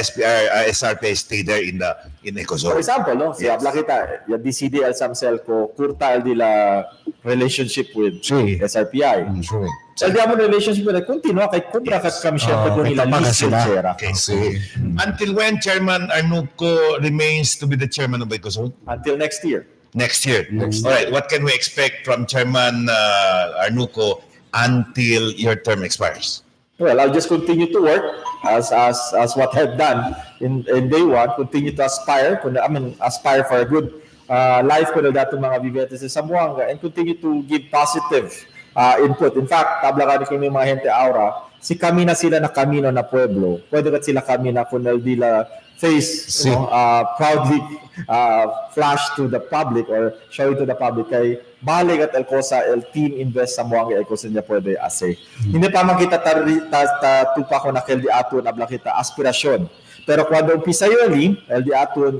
SRPI stay there in Ecozone. For example, no, si habla kita, yung DCD el Samsel ko, kurta el la relationship with SRPI. El diamond relationship with continua kay kumpra kat kami siyempre kung nila listed sera. Until when Chairman Arnuco remains to be the chairman of Ecozone? Until next year. Next year. All right. What can we expect from Chairman Arnuco until your term expires? Well, I'll just continue to work as what I've done in day one. Continue to aspire, aspire for a good life ko na dato mga vivetes sa Zamboanga and continue to give positive input. In fact, tabla ka ni mga gente Aura, si kami na sila na kamino na pueblo. Pwede kat sila kami na kunel dila face proudly flash to the public or show it to the public kay balik at el cosa el team invest sa Zamboanga Ecozone niya pwede ase. Hindi pa man kita tupa ko na keldi aton abla kita aspirasyon. Pero cuando umpisa yun, el di aton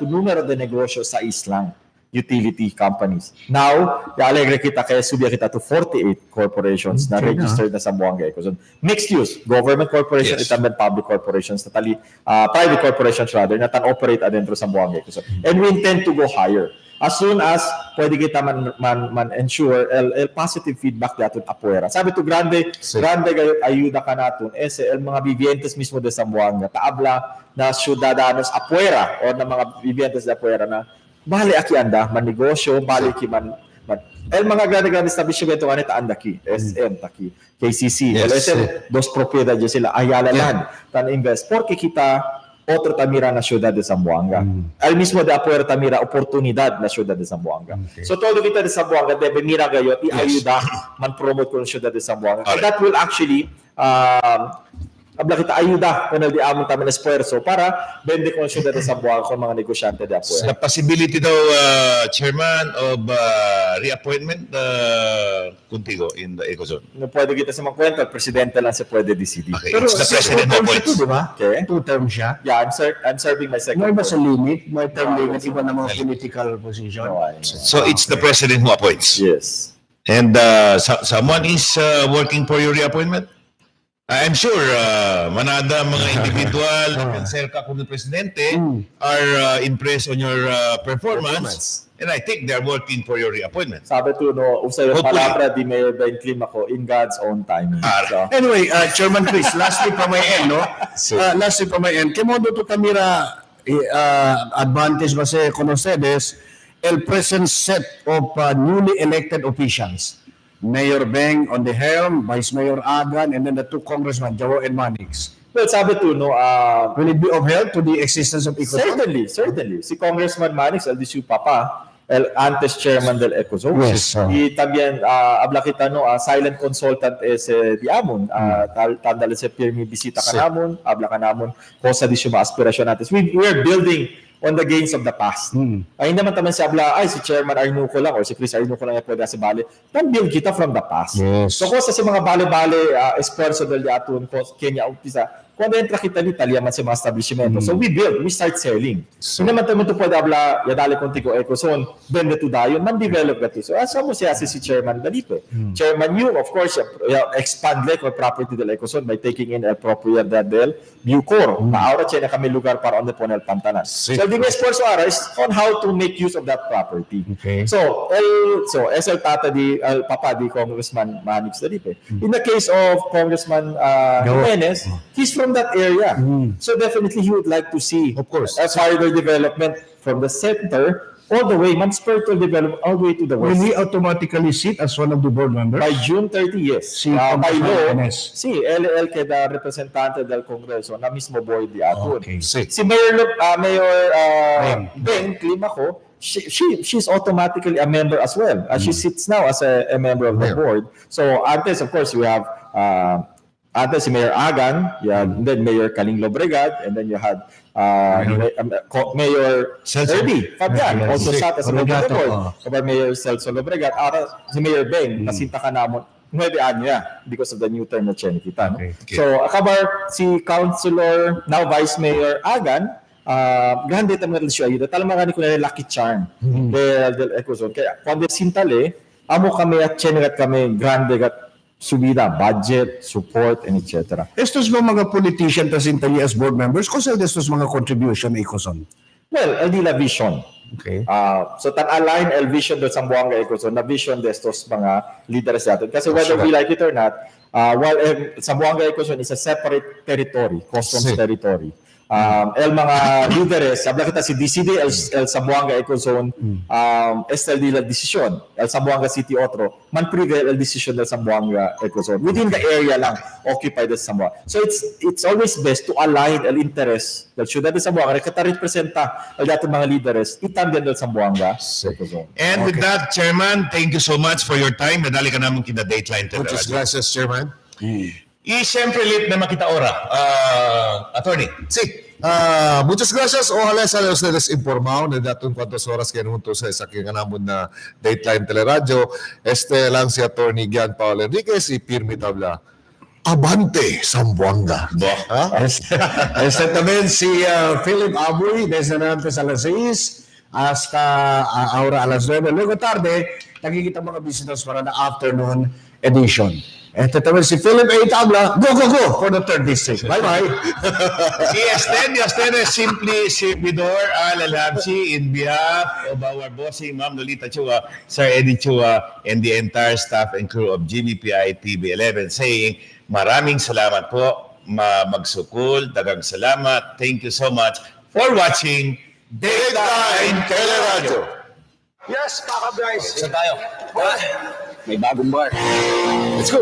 numero de negosyo sa islang. utility companies. Now, i-alegre kita kaya subya kita to 48 corporations na registered na sa Zamboanga Ecozone. Mixed use, government corporation, Yes. and public corporations, private corporations rather, na tan-operate adentro sa Zamboanga Ecozone. And we intend to go higher. As soon as pwede kita man-ensure el positive feedback daton apuera. Sabi to grande gayon ayuda ka naton el mga vivientes mismo de Zamboanga taabla na syudadanos apuera o na mga vivientes de apuera na bali aki anda man negosyo bali ki man el mga grande establishmento nga nita anda ki SM taki KCC SM dos propiedades sila Ayala Land tan invest porque kita otro tamira na ciudad de Zamboanga. Al mismo de afuera tamira oportunidad na ciudad de Zamboanga. So todo kita de Zamboanga debe mira gayot i-ayuda man promote ko ng ciudad de Zamboanga. And that will actually abla kita ayuda kung di amon taman esfuerzo para bende ko ng ciudad de Zamboanga kung mga negosyante de afuera. The possibility daw, Chairman, of reappointment contigo in the Ecozone. No pwede kita sa mga kwento, presidente lang siya pwede decidir. Okay, it's the president who appoints. Okay. 2 terms siya. Yeah, I'm serving my second May ba sa term. limit? May term limit, iba na mga political position. So it's the president who appoints. Yes. And someone is working for your reappointment? I'm sure manada mga individual na cancel ka kung presidente are impressed on your performance. And I think they're working for your reappointment. Sabi to, no, usay yung Hopefully. palabra di Mayor Ben Clim ako in God's own timing. So, Anyway, Chairman Chris, lastly from my end, no? Lastly from my end, kemodo to kamira advantage ba sa conocedes el present set of newly elected officials. Mayor Beng on the helm, Vice Mayor Agan, and then the 2 congressmen, Jao and Manix. well, sabi to, no, Will it be of help to the existence of Ecozone? certainly. Si Congressman Manix, el disu papa, el antes chairman del Ecozone. Yes, Y también, habla kita, no, silent consultant di amon. Tandala sa pirmi bisita ka namon, habla ka namon, kosa di siya aspirasyon natin. We are building on the gains of the past. Ay hindi naman taman si abla, si Chairman Arnuco lang or si Chris Arnuco lang yung pwede sa bali. Build kita from the past. Yes. So kung sa mga bale-bale esfuerzo del atun Kenya umpisa, kung entra kita ni Italia man sa mga establishmento. So we start selling. Hindi naman taman to pwede abla, yadali kontigo Ecozone, bende to dayon, man-develop ka to. So asa mo siya si Chairman Dalipe. Chairman you, of course, expand like or property del Ecozone by taking in a propiedad del Bucor. Ahora siya na kami lugar para on the Ponel Pantanan. So the esfuerzo ara is on how to make use of that property. Okay. So as el tata el papa di Congressman Manix Dalipe. In the case of Congressman Jimenez, he's from that area. So definitely he would like to see, of course, a further development from the center all the way, spiritual development all the way to the Will west. he automatically sit as one of the board members? By June 30, yes. Si By Congressman law, Jimenez. LL queda representante del Congreso na mismo board di aton. Okay. Si Mayor Ben Climaco, she's automatically a member as well. She sits now as a member of the board. So antes, of course, we have antes si Mayor Agan, and then Mayor Kaling Lobregat, and then you had Mayor Erby Fabian, also sat as a member of the board. Kapag Mayor Celso Lobregat, si Mayor Beng, nasinta ka namon 9 anyo because of the new term na Chen kita. No? Okay. So, akabar si Councilor, now Vice Mayor Agan, grande tamang siya ayuda. Talaga ni ko na lucky charm del Ecozone. Kaya, kundi sintale, amo kami at Chenegat kami grande gat subida, budget, support, and etc. Estos mga politician tas intali as board members, kung saan estos mga contribution na Ecozone? Well, el di la vision. Okay. So tan-align el vision del Zamboanga Ecozone, na vision de estos mga leaders natin. Kasi whether we like it or not, while Zamboanga Ecozone is a separate territory, customs territory, el mga líderes, habla kita si DCD, el Zamboanga Ecozone, este el decision, el Zamboanga City otro, man prevail el decision del Zamboanga Ecozone. Within the area lang, occupied the Zamboanga. So it's always best to align el interest del ciudad de Zamboanga, que representa el dating mga líderes, itambién del Zamboanga Ecozone. And with that, Chairman, thank you so much for your time. Nadali ka namin kina Dateline Teleradyo. Muchas gracias, Chairman. Siyempre, late na makita ora. Attorney. Sí. Muchas gracias. Ojalá salen ustedes informados de datos en cuántas horas que juntos sa aking anamon na Dateline Teleradyo. Lang si Attorney Gian Paul Enriquez y Pirmi Tabla. Abante, Zamboanga. Este también si Philip Aboy, desde antes a las 6. hasta ahora alas 9. Luego tarde, nakikita mga visitors para na afternoon edition. Ito también si Philip A. Tabla, go for the third district. Bye-bye. Y ustedes simply servidor Al Alhabsi in behalf of our bossing Ma'am Lolita Chua, Sir Eddie Chua, and the entire staff and crew of GBPI TV11 saying maraming salamat po, magsukol, dagang salamat. Thank you so much for watching Dateline Teleradyo. Yes, mga guys. Saan tayo? May bagong bar. Let's go.